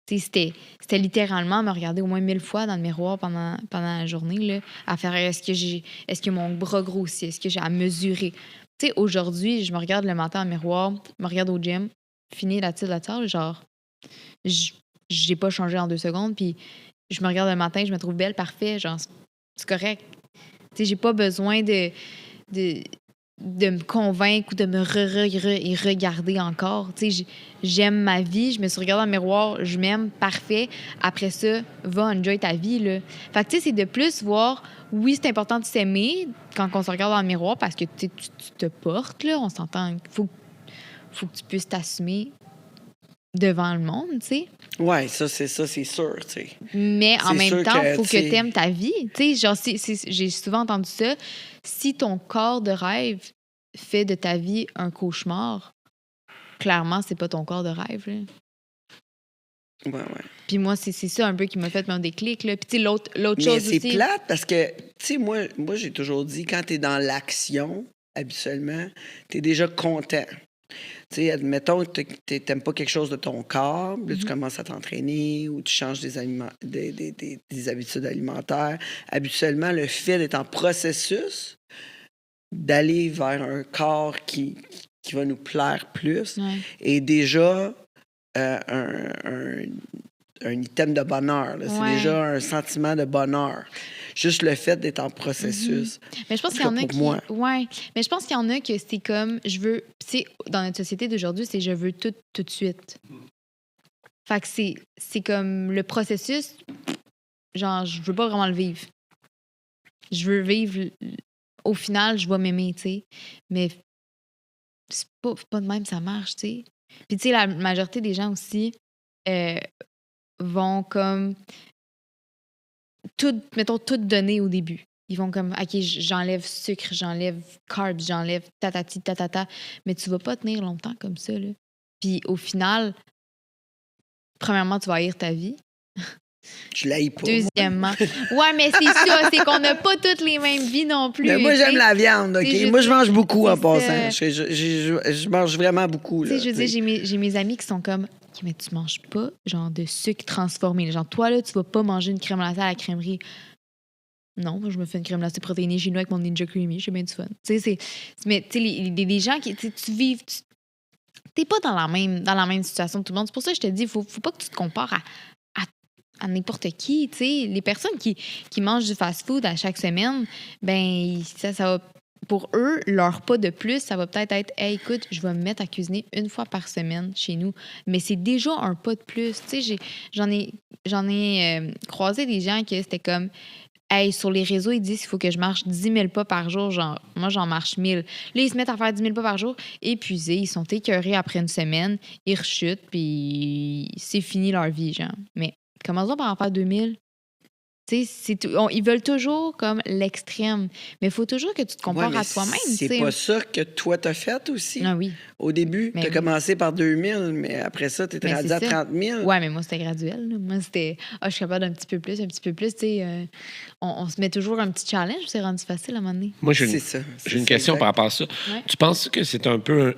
C'était littéralement me regarder au moins 1000 fois dans le miroir pendant la journée, là, à faire est-ce que mon bras grossit, est-ce que j'ai à mesurer. Tu sais, aujourd'hui, je me regarde le matin dans le miroir, je me regarde au gym, fini la table, genre, j'ai pas changé en 2 secondes, puis je me regarde le matin, je me trouve belle, parfait, genre, c'est correct. Tu sais, j'ai pas besoin de me convaincre ou de me regarder encore. Tu sais, j'aime ma vie, je me suis regardée dans le miroir, je m'aime, parfait. Après ça, va enjoy ta vie, là. Fait que, tu sais, c'est de plus voir, oui, c'est important de s'aimer quand on se regarde dans le miroir parce que tu te portes, là, on s'entend. Faut que tu puisses t'assumer devant le monde, tu sais. Ouais, ça, c'est sûr, tu sais. Mais en même temps, il faut que tu aimes ta vie. Tu sais, genre, j'ai souvent entendu ça. Si ton corps de rêve fait de ta vie un cauchemar, clairement, c'est pas ton corps de rêve, là. Ouais. Puis moi, c'est ça un peu qui m'a fait mon déclic, là. Puis tu sais, l'autre chose aussi... Mais c'est plate parce que, tu sais, moi, j'ai toujours dit, quand t'es dans l'action, habituellement, t'es déjà content. Tu sais, admettons que tu n'aimes pas quelque chose de ton corps, là, tu commences à t'entraîner ou tu changes des habitudes alimentaires. Habituellement, le fait d'être en processus, d'aller vers un corps qui va nous plaire plus, est déjà un item de bonheur. Là. C'est déjà un sentiment de bonheur. Juste le fait d'être en processus. Mais je pense qu'il y en a qui... Ouais. Mais je pense qu'il y en a que c'est comme, je veux... Tu sais, dans notre société d'aujourd'hui, c'est je veux tout de suite. Fait que c'est comme le processus, genre, je veux pas vraiment le vivre. Je veux vivre... Au final, je vais m'aimer, tu sais. Mais c'est pas de même, ça marche, tu sais. Puis, tu sais, la majorité des gens aussi vont comme... tout donner au début. Ils vont comme, OK, j'enlève sucre, j'enlève carbs, j'enlève tatati, tatata. Mais tu vas pas tenir longtemps comme ça, là. Puis au final, premièrement, tu vas haïr ta vie. Je l'haïs pas. Deuxièmement. Ouais, mais c'est ça, c'est qu'on n'a pas toutes les mêmes vies non plus. Mais moi, j'aime la viande, OK? Moi, je mange beaucoup en passant. Je mange vraiment beaucoup, là. Tu sais, je veux dire, j'ai mes amis qui sont comme, OK, mais tu manges pas, genre, de sucre transformé. Genre, toi, là, tu vas pas manger une crème glacée à la crèmerie. Non, moi, je me fais une crème glacée protéinée chez nous avec mon Ninja Creamy. J'ai bien du fun. Tu sais, mais tu sais, les gens qui, tu vives... T'es pas dans la même situation que tout le monde. C'est pour ça que je te dis, faut pas que tu te compares à n'importe qui, tu sais. Les personnes qui mangent du fast-food à chaque semaine, ben ça va... Pour eux, leur pas de plus, ça va peut-être être « Hey, écoute, je vais me mettre à cuisiner 1 fois par semaine chez nous. » Mais c'est déjà un pas de plus. Tu sais, j'en ai croisé des gens que c'était comme « Hey, sur les réseaux, ils disent qu'il faut que je marche 10 000 pas par jour. » Genre, moi, j'en marche 1000. Là, ils se mettent à faire 10 000 pas par jour, épuisés, ils sont écœurés après une semaine, ils rechutent, puis c'est fini leur vie, genre. Mais commençons par en faire 2000. Tu sais, ils veulent toujours comme l'extrême. Mais il faut toujours que tu te compares à toi-même. C'est pas ça que toi t'as fait aussi? Ah oui. Au début, tu as commencé par 2000, mais après ça, tu étais rendu à 30 000. Oui, mais moi, c'était graduel. Là. Moi, c'était, je suis capable d'un petit peu plus. Tu sais, on se met toujours un petit challenge, c'est rendu facile à un moment donné. Moi, j'ai une question par rapport à ça. Ouais. Tu penses que c'est un peu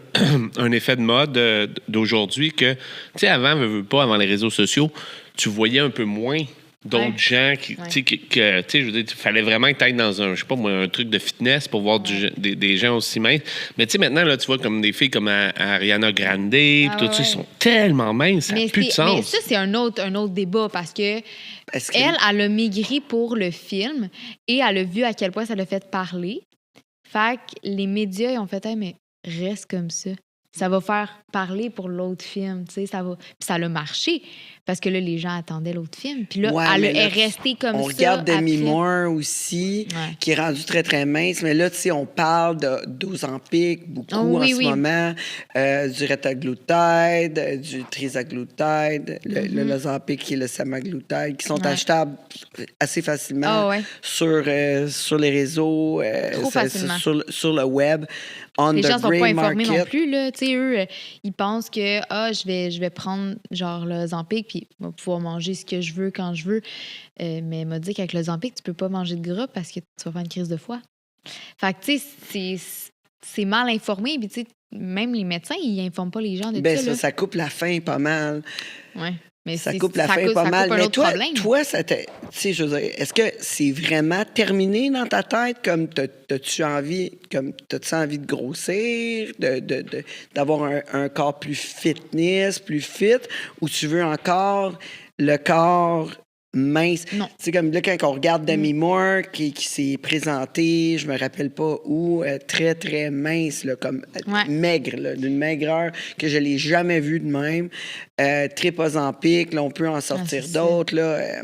un effet de mode d'aujourd'hui que, tu sais, avant les réseaux sociaux, tu voyais un peu moins d'autres gens qui, tu sais, je veux dire, il fallait vraiment que tu ailles dans un, je sais pas moi, un truc de fitness pour voir des gens aussi minces. Mais tu sais, maintenant, là, tu vois comme des filles comme Ariana Grande, tout ça, ils sont tellement minces, ça n'a plus de sens. Mais ça, c'est un autre débat parce que elle a maigri pour le film et elle a vu à quel point ça l'a fait parler. Fait que les médias, ils ont fait, hey, mais reste comme ça. Ça va faire parler pour l'autre film, tu sais, ça va. Puis ça a marché, parce que là, les gens attendaient l'autre film. Puis là, elle est restée comme ça. On regarde Demi Moore aussi, qui est rendue très, très mince. Mais là, tu sais, on parle d'Ozempic beaucoup en ce moment, du retaglutide, du trisaglutide, le Ozempic qui est le semaglutide, qui sont achetables assez facilement sur les réseaux, sur le web. Les gens ne sont pas informés non plus, là. Tu sais, eux, ils pensent que je vais prendre genre le Ozempic puis je vais pouvoir manger ce que je veux quand je veux. Mais elle m'a dit qu'avec le Ozempic, tu peux pas manger de gras parce que tu vas faire une crise de foie. Fait que, tu sais, c'est mal informé. Puis, tu sais, même les médecins, ils n'informent pas les gens de ça. Ça coupe la faim pas mal. Oui. Mais ça coupe la faim pas mal. Mais toi, je veux dire, est-ce que c'est vraiment terminé dans ta tête? Comme t'as-tu envie de grossir, d'avoir un corps plus fitness, plus fit, ou tu veux encore le corps mince? Non. C'est comme là, quand on regarde Demi Moore qui s'est présentée, je me rappelle pas où, très, très mince, là, comme maigre, là, d'une maigreur que je l'ai jamais vue de même. Trip Ozempic, là, on peut en sortir d'autres, là.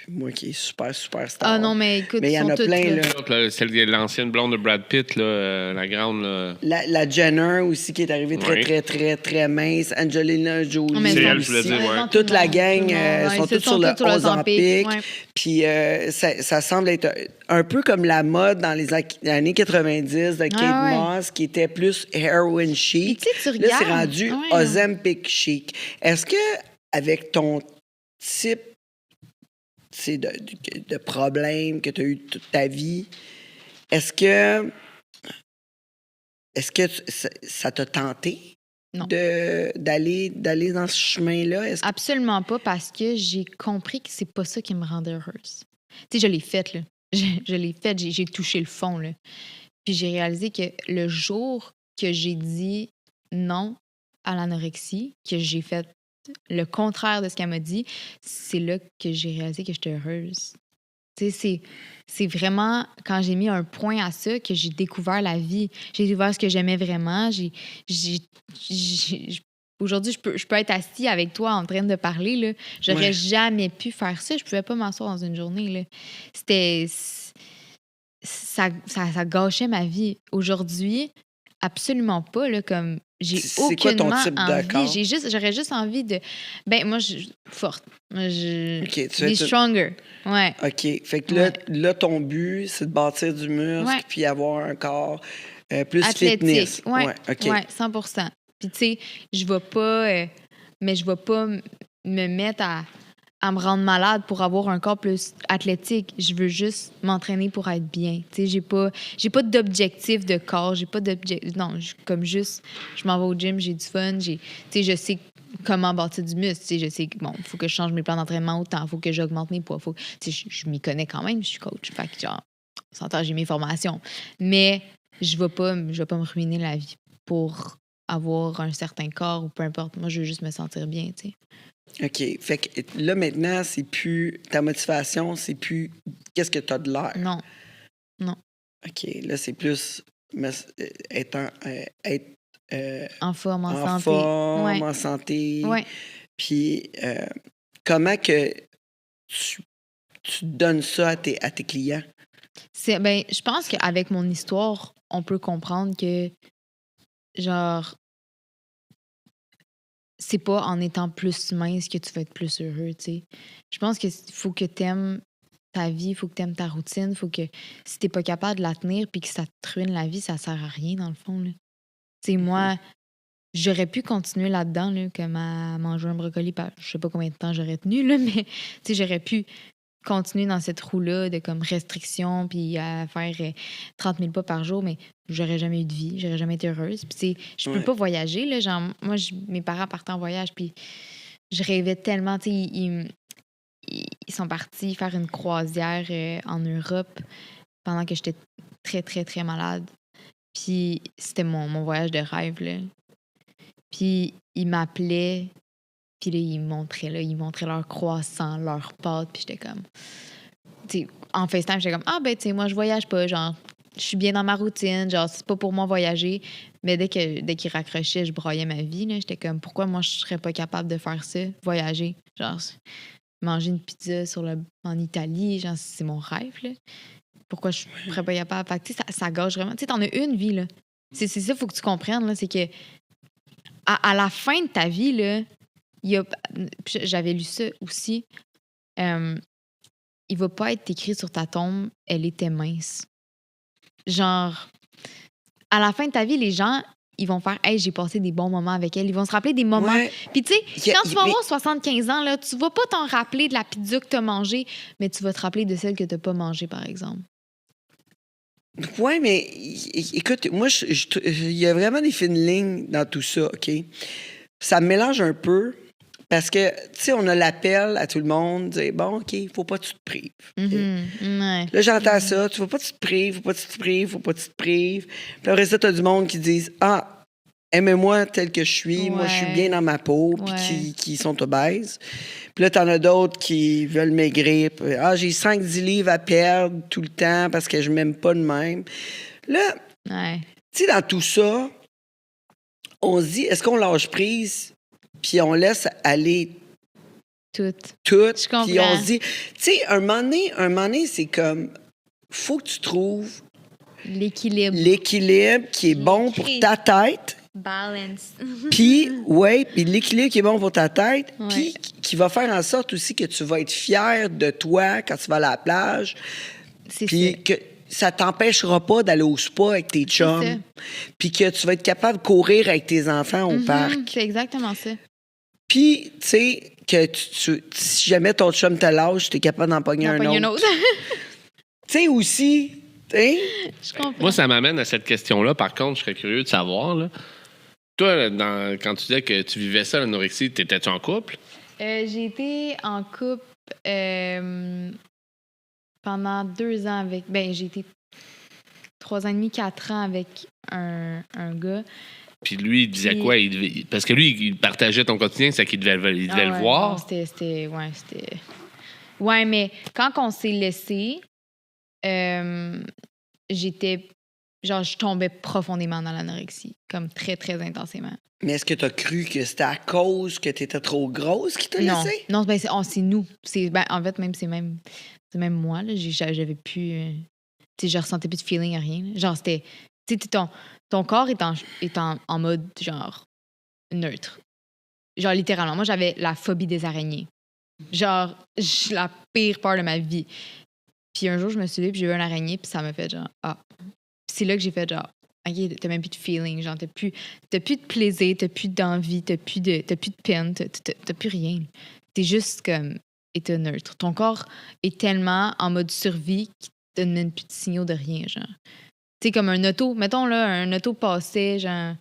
Moi qui est super, super star. Ah non, mais écoute, mais il y en a plein, là. Celle de l'ancienne blonde de Brad Pitt, là, la grande, là. La Jenner aussi, qui est arrivée très, très, très, très mince. Angelina Jolie. C'est elle, je voulais dire, Toute la gang sont toutes sur le Ozempic. Puis ça semble être un peu comme la mode dans les années 90 de Kate Moss, qui était plus heroin chic. Là, c'est rendu Ozempic chic. Est-ce que, avec ton type de problèmes que tu as eu toute ta vie, est-ce que ça t'a tenté d'aller dans ce chemin-là? Absolument pas, parce que j'ai compris que c'est pas ça qui me rendait heureuse. Tu sais, je l'ai faite, là. Je l'ai faite, j'ai touché le fond, là. Puis j'ai réalisé que le jour que j'ai dit non à l'anorexie, que j'ai fait le contraire de ce qu'elle m'a dit, c'est là que j'ai réalisé que j'étais heureuse. Tu sais, c'est vraiment quand j'ai mis un point à ça que j'ai découvert la vie. J'ai découvert ce que j'aimais vraiment. Aujourd'hui, je peux être assis avec toi en train de parler, là. J'aurais jamais pu faire ça. Je pouvais pas m'asseoir dans une journée, là. Ça gâchait ma vie. Aujourd'hui, absolument pas, là, comme j'ai aucunement c'est quoi ton type de corps? J'aurais juste envie de... moi, forte. Moi, be stronger. Ouais. OK. Fait que là, ton but, c'est de bâtir du muscle puis avoir un corps plus athlétique. Fitness. Ouais. OK. Ouais, 100%. Puis, tu sais, je vais pas... mais je vais pas me mettre à me rendre malade pour avoir un corps plus athlétique. Je veux juste m'entraîner pour être bien. Tu sais, j'ai pas d'objectif de corps, j'ai pas d'objectif... Non, comme juste, je m'en vais au gym, j'ai du fun, tu sais, je sais comment bâtir du muscle, tu sais, je sais que, bon, il faut que je change mes plans d'entraînement autant, il faut que j'augmente mes poids, tu sais, je m'y connais quand même, je suis coach, fait que, genre, on s'entend, j'ai mes formations. Mais je vais pas me ruiner la vie pour avoir un certain corps ou peu importe. Moi, je veux juste me sentir bien, tu sais. OK. Fait que là, maintenant, c'est plus ta motivation, c'est plus qu'est-ce que tu as de l'air. Non. OK. Là, c'est plus être en forme, en santé. Ouais. Puis, comment que tu donnes ça à tes clients? Je pense qu'avec mon histoire, on peut comprendre que, genre, c'est pas en étant plus mince que tu vas être plus heureux, tu sais. Je pense qu'il faut que t'aimes ta vie, il faut que t'aimes ta routine, il faut que si t'es pas capable de la tenir puis que ça te ruine la vie, ça sert à rien, dans le fond, là. Tu sais, moi, j'aurais pu continuer là-dedans, là, comme à manger un brocoli, je sais pas combien de temps j'aurais tenu, là, mais, tu sais, j'aurais pu continuer dans cette roue-là de comme restriction puis à faire 30 000 pas par jour, mais j'aurais jamais eu de vie, j'aurais jamais été heureuse. Puis, tu sais, je peux pas voyager, là. Genre, moi, mes parents partaient en voyage, puis je rêvais tellement, tu sais, ils sont partis faire une croisière en Europe pendant que j'étais très, très, très malade. Puis c'était mon voyage de rêve, là. Puis ils m'appelaient, puis là, ils montraient leurs croissants, leurs pâtes, puis j'étais comme... Tu sais, en FaceTime, j'étais comme, ben, tu sais, moi, je voyage pas, genre, je suis bien dans ma routine, genre, c'est pas pour moi voyager. Mais dès qu'ils raccrochaient, je broyais ma vie, là. J'étais comme, pourquoi moi, je serais pas capable de faire ça, voyager? Genre, manger une pizza en Italie, genre, c'est mon rêve, là. Pourquoi je serais pas capable? Fait que, tu sais, ça gâche vraiment. Tu sais, t'en as une vie, là. C'est ça, il faut que tu comprennes, là, c'est que à la fin de ta vie, là, j'avais lu ça aussi, il va pas être écrit sur ta tombe « Elle était mince ». Genre, à la fin de ta vie, les gens, ils vont faire « Hey, j'ai passé des bons moments avec elle ». Ils vont se rappeler des moments. Ouais. Puis tu sais, quand tu vas avoir 75 ans, là, tu vas pas t'en rappeler de la pizza que t'as mangée, mais tu vas te rappeler de celle que t'as pas mangée, par exemple. Oui, mais écoute, moi, il y a vraiment des fines lignes dans tout ça, OK? Ça me mélange un peu parce que, tu sais, on a l'appel à tout le monde, dire, bon, OK, faut pas que tu te prives. Ouais. Là, j'entends ça, tu faut pas que tu te prives, faut pas que tu te prives, faut pas que tu te prives. Puis après ça, t'as du monde qui disent, aimez-moi tel que je suis, moi, je suis bien dans ma peau, puis qui sont obèses. Puis là, t'en as d'autres qui veulent maigrir. Puis, j'ai 5-10 livres à perdre tout le temps parce que je m'aime pas de même. Là, tu sais, dans tout ça, on se dit, est-ce qu'on lâche prise, puis on laisse aller tout, puis on se dit, tu sais, un moment donné, c'est comme, faut que tu trouves l'équilibre qui est bon pour ta tête. Balance. Puis l'équilibre qui est bon pour ta tête, puis qui va faire en sorte aussi que tu vas être fier de toi quand tu vas à la plage. Puis que ça t'empêchera pas d'aller au spa avec tes chums. Puis que tu vas être capable de courir avec tes enfants au parc. C'est exactement ça. Puis, tu sais, que si jamais ton chum te lâche, t'es capable d'en pogner un autre. Tu sais, aussi... Je comprends. Moi, ça m'amène à cette question-là. Par contre, je serais curieux de savoir, là, toi, quand tu disais que tu vivais ça, l'anorexie, t'étais-tu en couple? J'ai été en couple pendant 2 ans avec... Ben, j'ai été 3 ans et demi, 4 ans avec un gars. Puis lui, il disait quoi? Parce que lui, il partageait ton quotidien, c'est qu'il devait le voir. Non, c'était... Ouais, mais quand on s'est laissé, j'étais... Genre, je tombais profondément dans l'anorexie, comme très, très intensément. Mais est-ce que tu as cru que c'était à cause que tu étais trop grosse qui t'a laissé? Non, ben, c'est nous. En fait, c'est même moi. Là, j'avais plus... tu sais, je ressentais plus de feeling à rien. Là. Genre, c'était... Tu sais, ton corps est en mode, genre, neutre. Genre, littéralement. Moi, j'avais la phobie des araignées. Genre, la pire peur de ma vie. Puis un jour, je me suis levée, puis j'ai vu une araignée, puis ça m'a fait genre, c'est là que j'ai fait genre, OK, t'as même plus de feeling, genre, t'as plus de plaisir, t'as plus d'envie, t'as plus de peine, t'as plus rien. T'es juste comme, t'es neutre. Ton corps est tellement en mode survie qu'il te donne plus de signaux de rien, genre. Tu sais, comme un auto, mettons là, un auto passait, genre,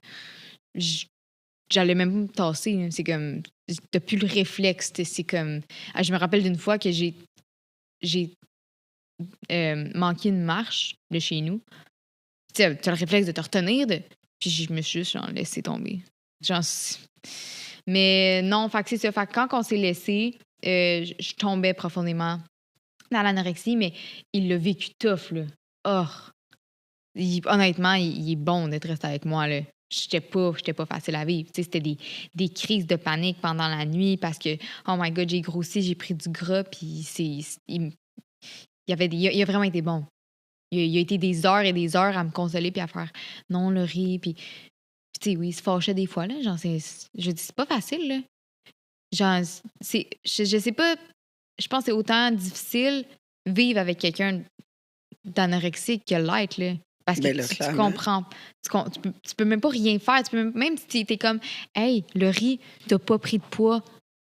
j'allais même me tasser, là. C'est comme, t'as plus le réflexe, c'est comme, je me rappelle d'une fois que j'ai manqué une marche de chez nous. Tu as le réflexe de te retenir, puis je me suis juste laissé tomber. Genre, mais non, fait que c'est ça. Fait que quand on s'est laissé, je tombais profondément dans l'anorexie, mais il l'a vécu tough, là. Honnêtement, il est bon d'être resté avec moi, là. J'étais pas facile à vivre. Tu sais, c'était des crises de panique pendant la nuit parce que, oh my God, j'ai grossi, j'ai pris du gras, puis il a vraiment été bon. Il a été des heures et des heures à me consoler puis à faire non, Laurie. Puis tu sais, oui, il se fâchait des fois, là. Genre, je dis, c'est pas facile, là. Genre, je sais pas, je pense que c'est autant difficile vivre avec quelqu'un d'anorexique que l'être, là. Parce que tu comprends. Tu peux même pas rien faire. Même si t'es comme, hey, Laurie, t'as pas pris de poids.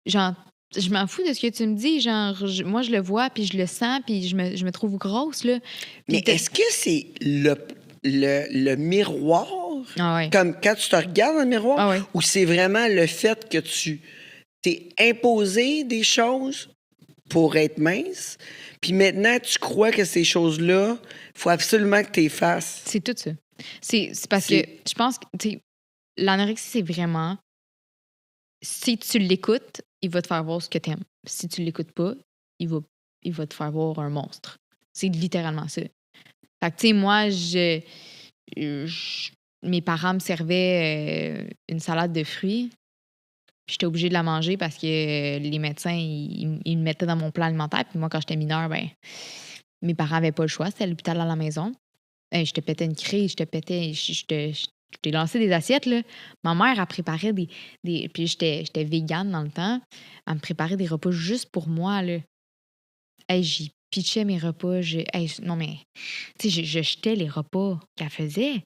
Genre, je m'en fous de ce que tu me dis. Genre, moi, je le vois, puis je le sens, puis je me trouve grosse, là. Mais est-ce que c'est le miroir? Ah ouais. Comme quand tu te regardes dans le miroir? Ah ouais. Ou c'est vraiment le fait que tu t'es imposé des choses pour être mince, puis maintenant, tu crois que ces choses-là, il faut absolument que tu les fasses. C'est tout ça. C'est parce que je pense que l'anorexie, c'est vraiment... Si tu l'écoutes, il va te faire voir ce que t'aimes. Si tu l'écoutes pas, il va te faire voir un monstre. C'est littéralement ça. Fait que, tu sais, moi, mes parents me servaient une salade de fruits. Puis j'étais obligée de la manger parce que les médecins, ils me mettaient dans mon plan alimentaire. Puis moi, quand j'étais mineure, mes parents n'avaient pas le choix. C'était l'hôpital à la maison. Je te pétais une crise, je t'ai lancé des assiettes, là. Ma mère, elle préparait des puis j'étais végane dans le temps. Elle me préparait des repas juste pour moi, là. J'y pitchais mes repas. Non, mais, tu sais, je jetais les repas qu'elle faisait.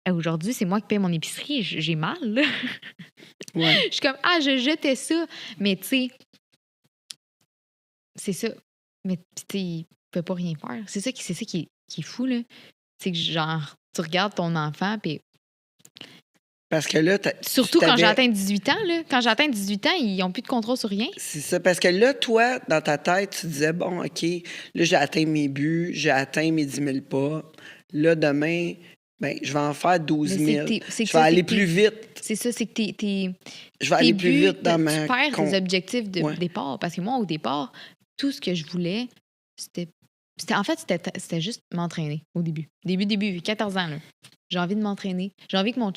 Aujourd'hui, c'est moi qui paye mon épicerie. J'ai mal, là. Ouais. Je suis comme, je jetais ça. Mais, tu sais, c'est ça. Mais, tu sais, il peut pas rien faire. C'est ça qui est fou, là. C'est que, genre, tu regardes ton enfant, puis... Parce que là, surtout quand j'ai atteint 18 ans, là. Quand j'ai atteint 18 ans, ils n'ont plus de contrôle sur rien. C'est ça. Parce que là, toi, dans ta tête, tu disais, bon, OK, là, j'ai atteint mes buts, j'ai atteint mes 10 000 pas. Là, demain... je vais en faire 12 000. Je vais aller plus vite. C'est ça, c'est que je vais aller plus vite dans ma... Tu perds tes objectifs de départ. Parce que moi, au départ, tout ce que je voulais, c'était juste m'entraîner au début. Début, 14 ans, là. J'ai envie de m'entraîner. J'ai envie que mon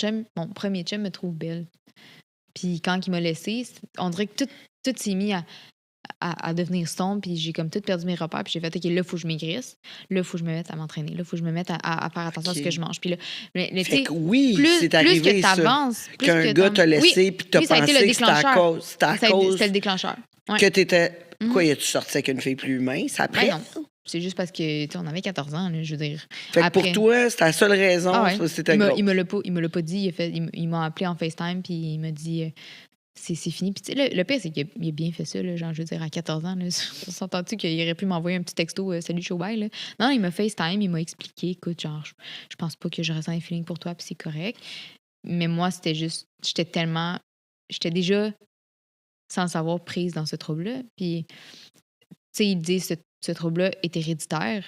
premier chum me trouve belle. Puis quand il m'a laissée, on dirait que tout s'est mis à devenir sombre, puis j'ai comme tout perdu mes repères, puis j'ai fait, OK, là, il faut que je maigrisse, là, il faut que je me mette à m'entraîner, là, il faut que je me mette à faire attention à ce que je mange. Puis là, fait que oui, c'est arrivé, plus que t'avances, plus qu'un gars t'a laissé, puis t'as pensé que c'était à cause. C'était le déclencheur. Ouais. Que t'étais... Quoi, tu sortais avec une fille plus mince après? Non. C'est juste parce que, on avait 14 ans, là, je veux dire. Fait que pour toi, c'était la seule raison, c'était gros. Il me l'a pas dit. Il m'a appelé en FaceTime, puis il m'a dit... C'est fini. Puis, tu sais, le pire, c'est qu'il a bien fait ça, là, genre, je veux dire, à 14 ans. Là, on s'entend-tu qu'il aurait pu m'envoyer un petit texto Salut, show bye, là. Non, il m'a FaceTime, il m'a expliqué, écoute, genre, je pense pas que je ressens un feeling pour toi, puis c'est correct. Mais moi, c'était juste, j'étais déjà, sans le savoir, prise dans ce trouble-là. Puis, tu sais, il dit ce trouble-là est héréditaire.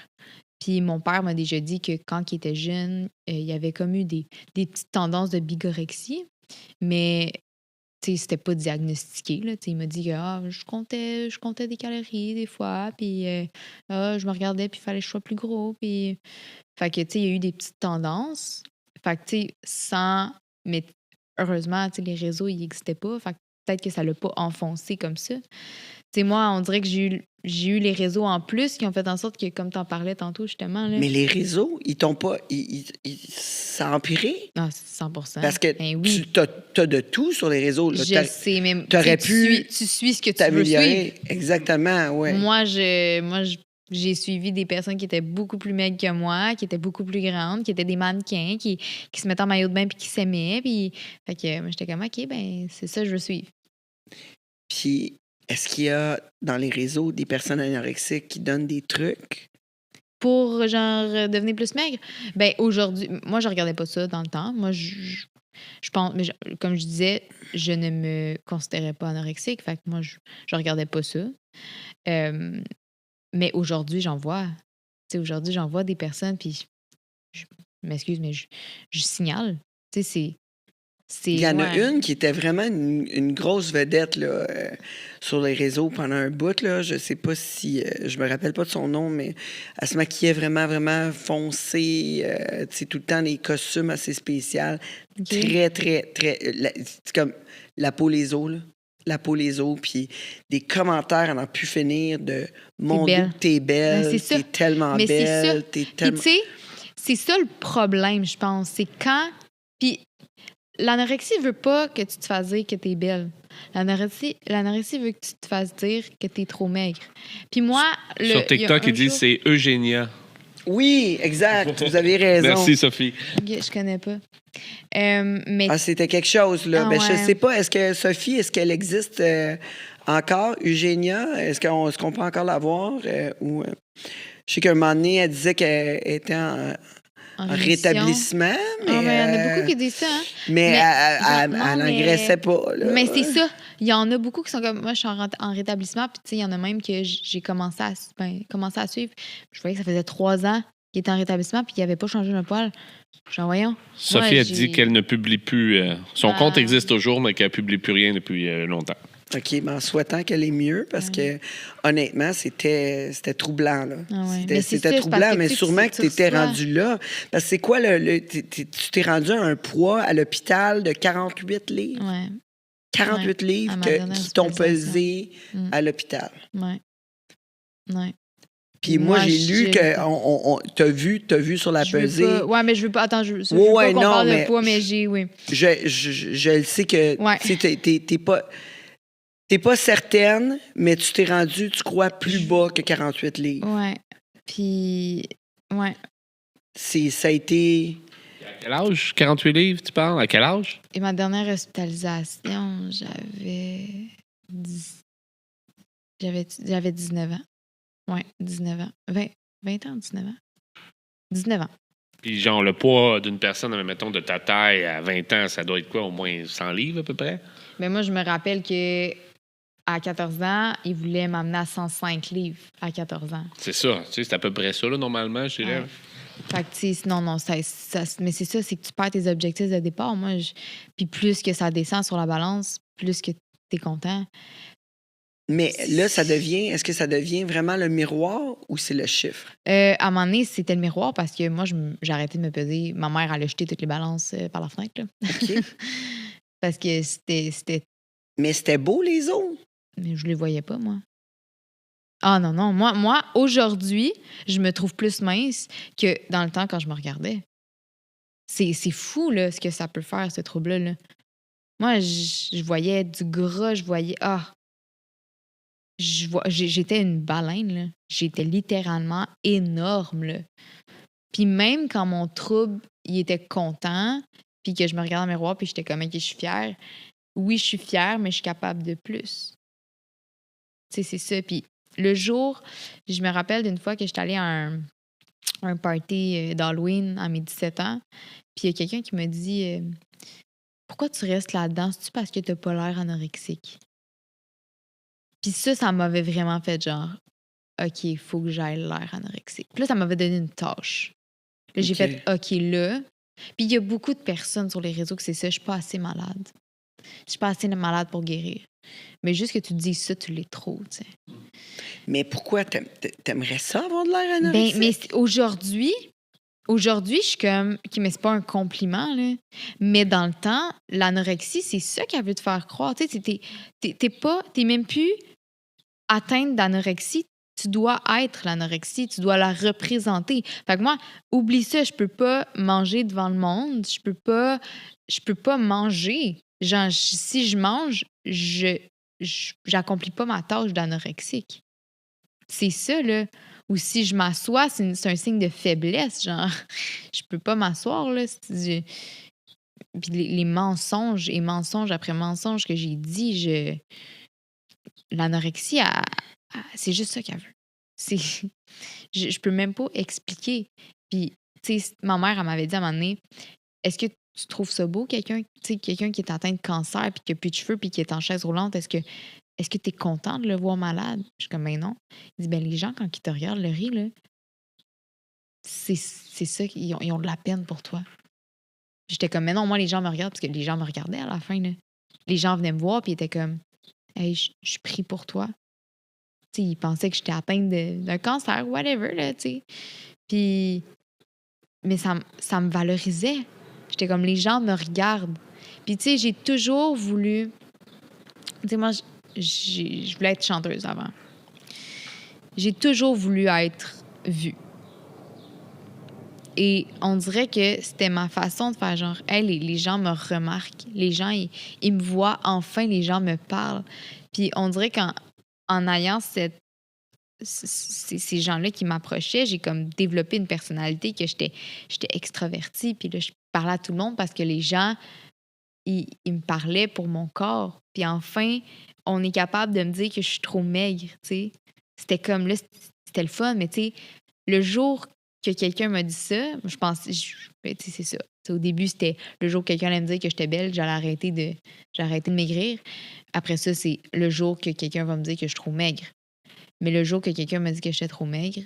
Puis mon père m'a déjà dit que quand il était jeune, il avait comme eu des petites tendances de bigorexie, mais c'était pas diagnostiqué. Là. Il m'a dit que je comptais des calories des fois, puis je me regardais, puis il fallait que je sois plus gros. Puis... Fait que, il y a eu des petites tendances. Fait que, mais heureusement, les réseaux, ils n'existaient pas. Fait que peut-être que ça l'a pas enfoncé comme ça. Moi, on dirait que j'ai eu les réseaux en plus qui ont fait en sorte que, comme tu en parlais tantôt, justement... Là, mais les réseaux, ils t'ont pas... ça a empiré? Ah, 100%. Parce que oui. tu as de tout sur les réseaux. Là. Je sais, mais tu suis ce que tu veux suivre. Exactement, oui. Moi, j'ai suivi des personnes qui étaient beaucoup plus maigres que moi, qui étaient beaucoup plus grandes, qui étaient des mannequins, qui se mettaient en maillot de bain puis qui s'aimaient. Puis... Fait que moi, j'étais comme, OK, ben c'est ça, je veux suivre. Puis... Est-ce qu'il y a dans les réseaux des personnes anorexiques qui donnent des trucs? Pour, genre, devenir plus maigre? Ben aujourd'hui, moi, je regardais pas ça dans le temps. Moi, je pense, mais comme je disais, je ne me considérais pas anorexique. Fait que moi, je regardais pas ça. Mais aujourd'hui, j'en vois. Aujourd'hui, j'en vois des personnes, puis je m'excuse, mais je signale. Il y en a une qui était vraiment une grosse vedette là, sur les réseaux pendant un bout. Là. Je sais pas si... je me rappelle pas de son nom, mais elle se maquillait vraiment, vraiment foncée. Tout le temps, des costumes assez spéciaux. Okay. Très, très, très... c'est comme la peau les os, là. La peau les os, puis des commentaires à n'en plus finir de « Mon Dieu, t'es belle, t'es tellement belle, t'es tellement... » Tu sais, c'est ça le problème, je pense. C'est quand... Puis l'anorexie veut pas que tu te fasses dire que t'es belle. L'anorexie veut que tu te fasses dire que t'es trop maigre. Puis moi... Sur TikTok, ils disent c'est Eugénia. Oui, exact. Vous avez raison. Merci, Sophie. Je connais pas. Mais... c'était quelque chose, là. Je sais pas. Est-ce que Sophie, est-ce qu'elle existe encore, Eugénia? Est-ce qu'on peut encore la voir? Je sais qu'à un moment donné, elle disait qu'elle était en rétablissement. Mais il y en a beaucoup qui disent ça. Hein? Mais elle n'engraissait pas. Là. Mais c'est ça. il y en a beaucoup qui sont comme moi, je suis en rétablissement, puis tu sais, il y en a même que j'ai commencé à suivre. Je voyais que ça faisait 3 ans qu'il était en rétablissement, puis qu'il n'avait pas changé de poil. Genre, voyons. Sophie a dit qu'elle ne publie plus. Son compte existe toujours, mais qu'elle ne publie plus rien depuis longtemps. OK, mais en souhaitant qu'elle ait mieux, parce que honnêtement, c'était troublant. Là. C'était troublant, mais sûrement que tu étais rendu là. Parce que c'est quoi tu t'es rendu à un poids à l'hôpital de 48 livres? Ouais. 48 livres qui t'ont pesé à l'hôpital. Oui. Ouais. Puis moi, j'ai lu que t'as vu sur la pesée. Oui, mais je veux pas. Attends, je veux pas qu'on parle de poids, mais oui. Je le sais que t'es pas certaine, mais tu t'es rendue, tu crois, plus bas que 48 livres. Oui. Puis, ouais. Ça a été... À quel âge? 48 livres, tu parles? À quel âge? Et ma dernière hospitalisation, j'avais 19 ans. Oui, 19 ans. 20 ans, 19 ans. 19 ans. Puis genre, le poids d'une personne, mettons, de ta taille à 20 ans, ça doit être quoi, au moins 100 livres à peu près? Mais moi, je me rappelle que à 14 ans, il voulait m'amener à 105 livres à 14 ans. C'est ça. Tu sais, c'est à peu près ça, là, normalement, je dirais. Ouais. Fait que, tu sais, non, mais c'est ça, c'est que tu perds tes objectifs de départ. Moi, puis plus que ça descend sur la balance, plus que t'es content. Mais là, est-ce que ça devient vraiment le miroir ou c'est le chiffre? À un moment donné, c'était le miroir parce que moi, j'ai arrêté de me peser. Ma mère, elle a jeté toutes les balances par la fenêtre. Là. OK. Parce que c'était... Mais c'était beau, les os. Mais je les voyais pas, moi. Ah non. Moi, aujourd'hui, je me trouve plus mince que dans le temps quand je me regardais. C'est fou, là, ce que ça peut faire, ce trouble-là. Là. Moi, je voyais du gras, je voyais... J'étais une baleine, là. J'étais littéralement énorme, là. Puis même quand mon trouble, il était content, puis que je me regardais dans le miroir, puis j'étais comme, OK, je suis fière. Oui, je suis fière, mais je suis capable de plus. Tu sais, c'est ça. Puis le jour, je me rappelle d'une fois que j'étais allée à un party d'Halloween à mes 17 ans, puis il y a quelqu'un qui me dit pourquoi tu restes là-dedans? C'est-tu parce que t'as pas l'air anorexique? Puis ça m'avait vraiment fait genre, OK, il faut que j'aille l'air anorexique. Puis là, ça m'avait donné une tâche. Là, j'ai fait, OK, là. Puis il y a beaucoup de personnes sur les réseaux que c'est ça, je suis pas assez malade. Je suis pas assez malade pour guérir. Mais juste que tu dis ça, tu l'es trop, tu sais. Mais pourquoi t'aimerais ça avoir de l'air anorexique? Mais aujourd'hui, je suis comme, OK, mais c'est pas un compliment, là. Mais dans le temps, l'anorexie, c'est ça qu'elle veut te faire croire. Tu sais, t'es même plus atteinte d'anorexie. Tu dois être l'anorexie, tu dois la représenter. Fait que moi, oublie ça, je peux pas manger devant le monde, je peux pas manger. Genre, si je mange, j'accomplis pas ma tâche d'anorexique. C'est ça, là. Ou si je m'assois, c'est un signe de faiblesse. Genre, je peux pas m'asseoir, là. Puis les mensonges et mensonges après mensonges que j'ai dit, l'anorexie, c'est juste ça qu'elle veut. Je peux même pas expliquer. Puis, tu sais, ma mère, elle m'avait dit à un moment donné, est-ce que tu trouves ça beau, quelqu'un qui est atteint de cancer, puis qui n'a plus de cheveux, puis qui est en chaise roulante? Est-ce que tu es content de le voir malade? Je suis comme, ben non. Il dit, les gens, quand ils te regardent, le riz, là, c'est ça, ils ont de la peine pour toi. J'étais comme, mais non, moi, les gens me regardent, parce que les gens me regardaient à la fin, là. Les gens venaient me voir, puis ils étaient comme, hey, je prie pour toi. Tu sais, ils pensaient que j'étais atteinte d'un cancer, whatever, là, tu sais. Puis, mais ça me valorisait. J'étais comme, les gens me regardent. Puis, tu sais, j'ai toujours voulu... Tu sais, moi, je voulais être chanteuse avant. J'ai toujours voulu être vue. Et on dirait que c'était ma façon de faire genre, hey, les gens me remarquent. Les gens, ils me voient. Enfin, les gens me parlent. Puis on dirait qu'en ayant ces gens-là qui m'approchaient, j'ai comme développé une personnalité que j'étais extravertie. Puis là, je parlais à tout le monde parce que les gens, ils me parlaient pour mon corps. Puis enfin, on est capable de me dire que je suis trop maigre, tu sais. C'était comme, là, c'était le fun, mais tu sais, le jour que quelqu'un m'a dit ça, je pense, tu sais, c'est ça. Au début, c'était le jour que quelqu'un allait me dire que j'étais belle, j'allais arrêter de maigrir. Après ça, c'est le jour que quelqu'un va me dire que je suis trop maigre. Mais le jour que quelqu'un m'a dit que j'étais trop maigre,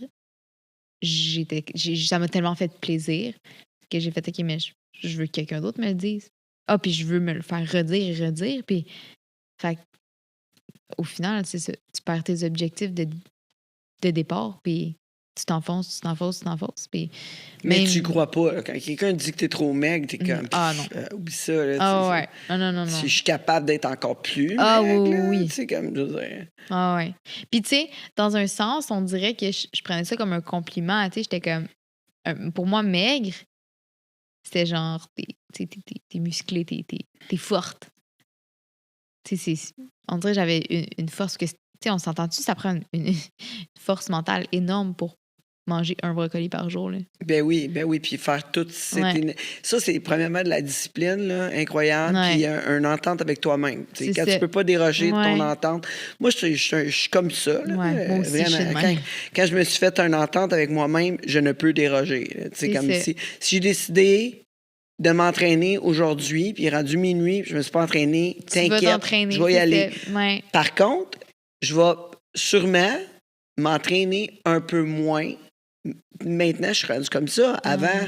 ça m'a tellement fait plaisir que j'ai fait OK, mais je veux que quelqu'un d'autre me le dise. Puis je veux me le faire redire. Puis, fait au final, c'est ça. Tu perds tes objectifs de départ, puis tu t'enfonces. Puis mais tu crois pas. Là, quand quelqu'un dit que t'es trop maigre, t'es comme... non. Oublie ça. Là, ouais. Non. Si je suis capable d'être encore plus maigre, oui. Tu sais, comme je veux dire... ouais. Puis tu sais, dans un sens, on dirait que je prenais ça comme un compliment. Tu sais, j'étais comme... pour moi, maigre, c'était genre... T'es musclée, t'es forte. Tu sais, on dirait que j'avais une force que... Tu sais, on s'entend-tu, ça prend une force mentale énorme pour manger un brocoli par jour. Là. Ben oui, puis faire tout... Ça, c'est premièrement de la discipline, là, incroyable, puis une entente avec toi-même. Quand tu peux pas déroger de ton entente... Moi, je suis comme ça. Là, moi aussi, vraiment. Quand je me suis fait une entente avec moi-même, je ne peux déroger. Comme si j'ai décidé de m'entraîner aujourd'hui, puis il est rendu minuit, puis je me suis pas entraîné, t'inquiète, je vais y aller. Ouais. Par contre, je vais sûrement m'entraîner un peu moins. Maintenant, je suis rendu comme ça. Avant,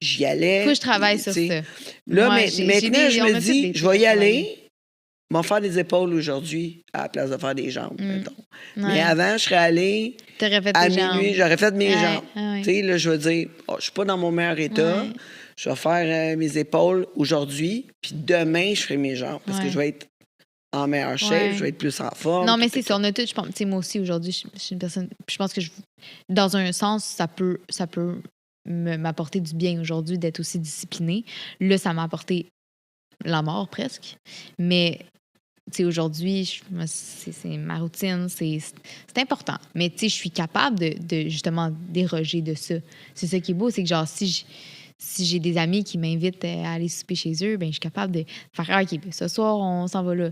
j'y allais. Faut que je travaille sur ça. Là, maintenant, je me dis, je vais y aller. Je vais faire des épaules aujourd'hui à la place de faire des jambes, mettons. Mais avant, je serais allé à minuit, j'aurais fait mes jambes. Tu sais, là, je vais dire, je suis pas dans mon meilleur état. Je vais faire mes épaules aujourd'hui, puis demain, je ferai mes jambes. Parce que je vais être en meilleure shape, je vais être plus en forme. Non, mais c'est ça. On a tout, je pense, moi aussi, aujourd'hui, je suis une personne... Je pense que, dans un sens, ça peut m'apporter du bien aujourd'hui d'être aussi disciplinée. Là, ça m'a apporté la mort, presque. Mais, tu sais, aujourd'hui, c'est ma routine, c'est important. Mais, tu sais, je suis capable de justement déroger de ça. C'est ça qui est beau, c'est que, genre, si j'ai des amis qui m'invitent à aller souper chez eux, ben je suis capable de faire OK, ce soir, on s'en va là.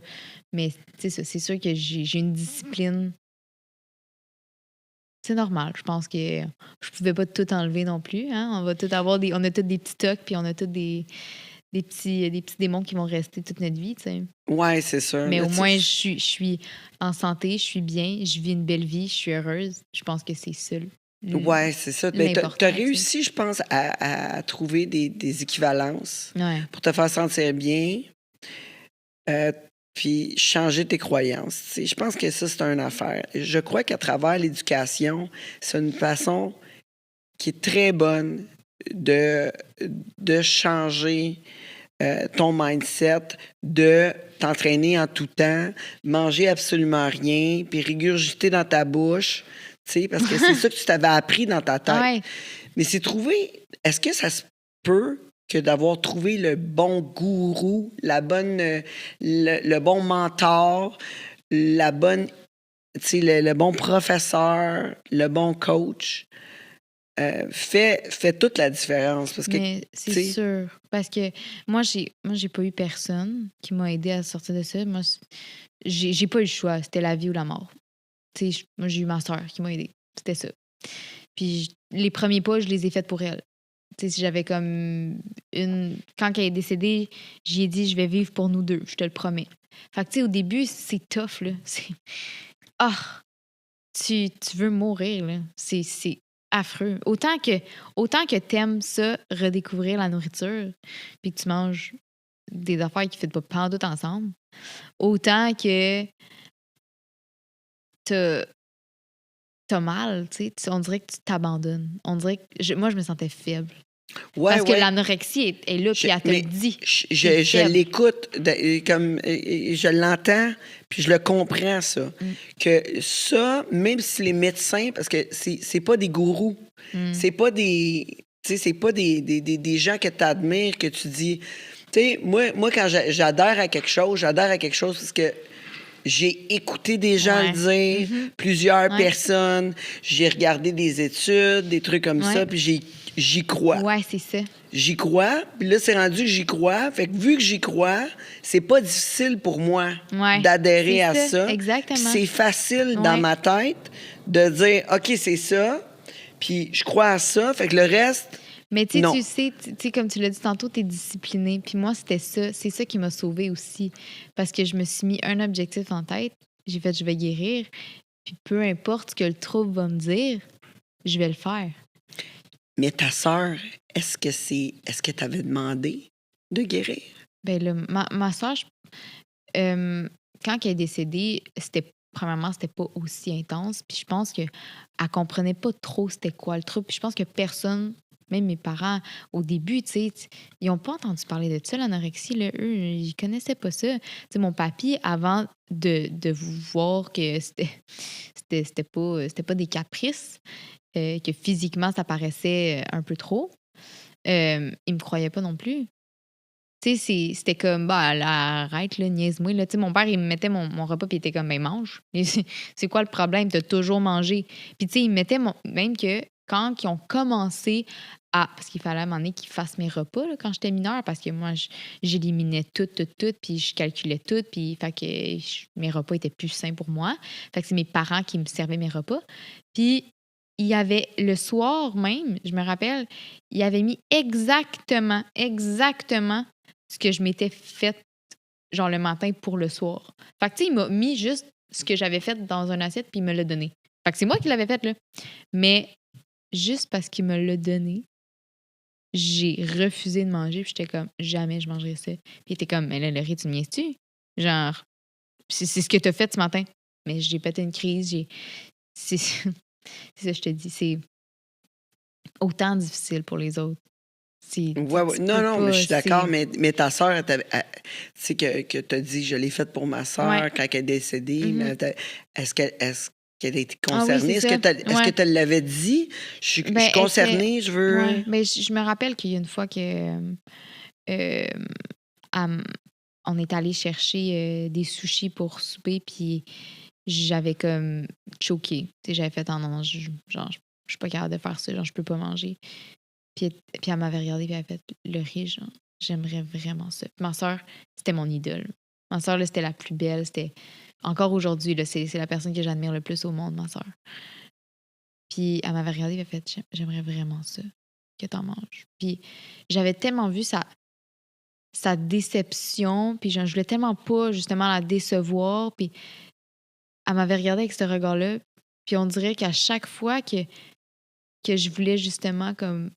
Mais c'est sûr que j'ai une discipline. C'est normal. Je pense que je pouvais pas tout enlever non plus. Hein? On va tout avoir on a tous des petits tocs, puis on a tous des petits démons qui vont rester toute notre vie. T'sais. Ouais, c'est sûr. Mais au moins, je suis en santé, je suis bien, je vis une belle vie, je suis heureuse. Je pense que c'est ça. Oui, c'est ça. Tu as réussi, je pense, à trouver des équivalences pour te faire sentir bien, puis changer tes croyances. T'sais. Je pense que ça, c'est une affaire. Je crois qu'à travers l'éducation, c'est une façon qui est très bonne de changer ton mindset, de t'entraîner en tout temps, manger absolument rien, puis régurgiter dans ta bouche. Parce que c'est ça que tu t'avais appris dans ta tête. Ouais. Mais c'est trouver... Est-ce que ça se peut que d'avoir trouvé le bon gourou, le bon mentor, le bon professeur, le bon coach, fait toute la différence? Parce que, mais c'est sûr. Parce que moi, j'ai pas eu personne qui m'a aidé à sortir de ça. Moi, j'ai pas eu le choix. C'était la vie ou la mort. Moi, j'ai eu ma soeur qui m'a aidée. C'était ça. Puis les premiers pas, je les ai faits pour elle. Si j'avais comme quand elle est décédée, j'y ai dit, je vais vivre pour nous deux, je te le promets. Fait que, au début, c'est tough, là. Tu veux mourir, là. C'est affreux. Autant que t'aimes ça, redécouvrir la nourriture, puis que tu manges des affaires qui ne font pas pantoute ensemble, autant que t'as mal, tu sais, on dirait que tu t'abandonnes. On dirait que moi, je me sentais faible. Parce que l'anorexie est là, puis elle te le dit. Je l'écoute, comme je l'entends, puis je le comprends, ça. Que ça, même si les médecins, parce que c'est pas des gourous, c'est pas des... Tu sais, c'est pas des gens que tu admires, que tu dis... Tu sais, moi, quand j'adhère à quelque chose parce que j'ai écouté des gens le dire, plusieurs personnes, j'ai regardé des études, des trucs comme ça, puis j'y crois. Ouais, c'est ça. J'y crois, puis là, c'est rendu que j'y crois. Fait que vu que j'y crois, c'est pas difficile pour moi d'adhérer à ça. Exactement. C'est facile dans ma tête de dire, OK, c'est ça, puis je crois à ça, fait que le reste... Mais tu sais, comme tu l'as dit tantôt, t'es discipliné. Puis moi, c'était ça. C'est ça qui m'a sauvée aussi. Parce que je me suis mis un objectif en tête. J'ai fait, je vais guérir. Puis peu importe ce que le trouble va me dire, je vais le faire. Mais ta sœur, est-ce que tu avais demandé de guérir? Ben là, ma sœur, quand elle est décédée, premièrement, c'était pas aussi intense. Puis je pense qu'elle comprenait pas trop c'était quoi le trouble. Puis je pense que personne, même mes parents, au début, tu sais, ils n'ont pas entendu parler de ça, l'anorexie. Là. Eux, ils connaissaient pas ça. Tu sais, mon papy, avant de vous voir que c'était pas des caprices, que physiquement, ça paraissait un peu trop, ils me croyaient pas non plus. Tu sais, c'était comme, bah, là, arrête, là, niaise-moi. Là. Tu sais, mon père, il me mettait mon repas, puis il était comme, ben, mange. C'est quoi le problème? T'as toujours mangé. Puis, tu sais, il me mettait même que quand ils ont commencé parce qu'il fallait à un moment donné qu'ils fassent mes repas, là, quand j'étais mineure, parce que moi, j'éliminais tout, puis je calculais tout, puis fait que mes repas étaient plus sains pour moi. Fait que c'est mes parents qui me servaient mes repas. Puis, il y avait, le soir même, je me rappelle, il avait mis exactement ce que je m'étais fait, genre le matin pour le soir. Fait que, tu sais, il m'a mis juste ce que j'avais fait dans une assiette, puis il me l'a donné. Fait que c'est moi qui l'avais fait, là. Mais juste parce qu'il me l'a donné, j'ai refusé de manger, puis j'étais comme, jamais je mangerais ça. Puis il était comme, mais là, Laurie, tu me niaises-tu? Genre, c'est ce que t'as fait ce matin. Mais j'ai pété une crise, c'est ça, je te dis, c'est autant difficile pour les autres. Ouais. Non, mais je suis d'accord, mais ta sœur, tu sais que tu as dit, je l'ai faite pour ma sœur quand elle est décédée. Mais est-ce qu'elle a été concernée? Est-ce que tu l'avais dit? Je suis concernée, je veux... Ouais. Mais je me rappelle qu'il y a une fois que on est allé chercher des sushis pour souper, puis j'avais comme choqué. J'avais fait, non, genre, je suis pas capable de faire ça, genre, je peux pas manger. Puis elle m'avait regardé, puis elle avait fait, Laurie, genre, j'aimerais vraiment ça. Puis ma sœur, c'était mon idole. Ma sœur, là, c'était la plus belle. C'était encore aujourd'hui, là, c'est la personne que j'admire le plus au monde, ma sœur. Puis elle m'avait regardé, puis elle avait fait, j'aimerais vraiment ça, que t'en manges. Puis j'avais tellement vu sa déception, puis je voulais tellement pas, justement, la décevoir. Puis elle m'avait regardé avec ce regard-là, puis on dirait qu'à chaque fois que je voulais, justement, comme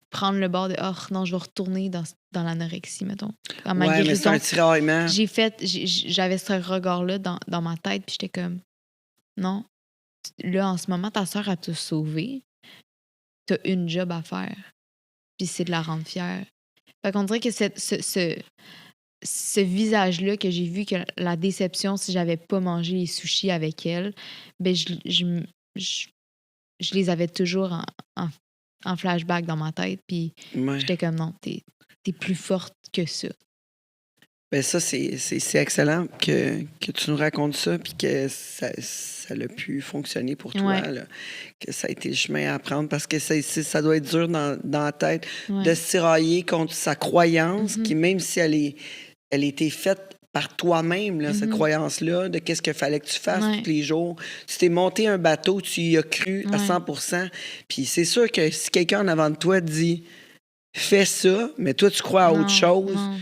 prendre le bord de « Oh non, je vais retourner dans l'anorexie, mettons. » Ouais, mais c'est un tiraillement. J'avais ce regard-là dans ma tête, puis j'étais comme « Non, là, en ce moment, ta sœur, elle t'a sauvé. T'as une job à faire. Puis c'est de la rendre fière. » Fait qu'on dirait que ce visage-là que j'ai vu, que la déception si j'avais pas mangé les sushis avec elle, ben je les avais toujours en flashback dans ma tête, puis j'étais comme, non, t'es plus forte que ça. Ben ça, c'est excellent que tu nous racontes ça, puis que ça a pu fonctionner pour toi, là, que ça a été le chemin à prendre, parce que ça doit être dur dans la tête de se tirailler contre sa croyance, qui, même si elle était faite par toi-même, là, cette croyance-là, de qu'est-ce qu'il fallait que tu fasses tous les jours. Tu t'es monté un bateau, tu y as cru à 100%. Puis c'est sûr que si quelqu'un en avant de toi dit « fais ça », mais toi, tu crois à autre chose. Non,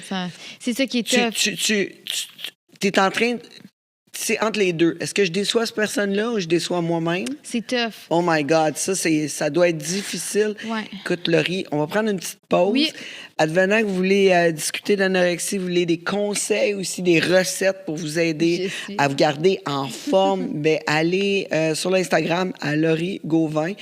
c'est ça qui est tough. Tu es en train... C'est entre les deux. Est-ce que je déçois cette personne-là ou je déçois moi-même? C'est tough. Oh my God, ça doit être difficile. Ouais. Écoute, Laurie, on va prendre une petite pause. Oui. Advenant que vous voulez discuter d'anorexie, vous voulez des conseils aussi, des recettes pour vous aider à vous garder en forme, ben allez sur l'Instagram à Laurie Gauvin.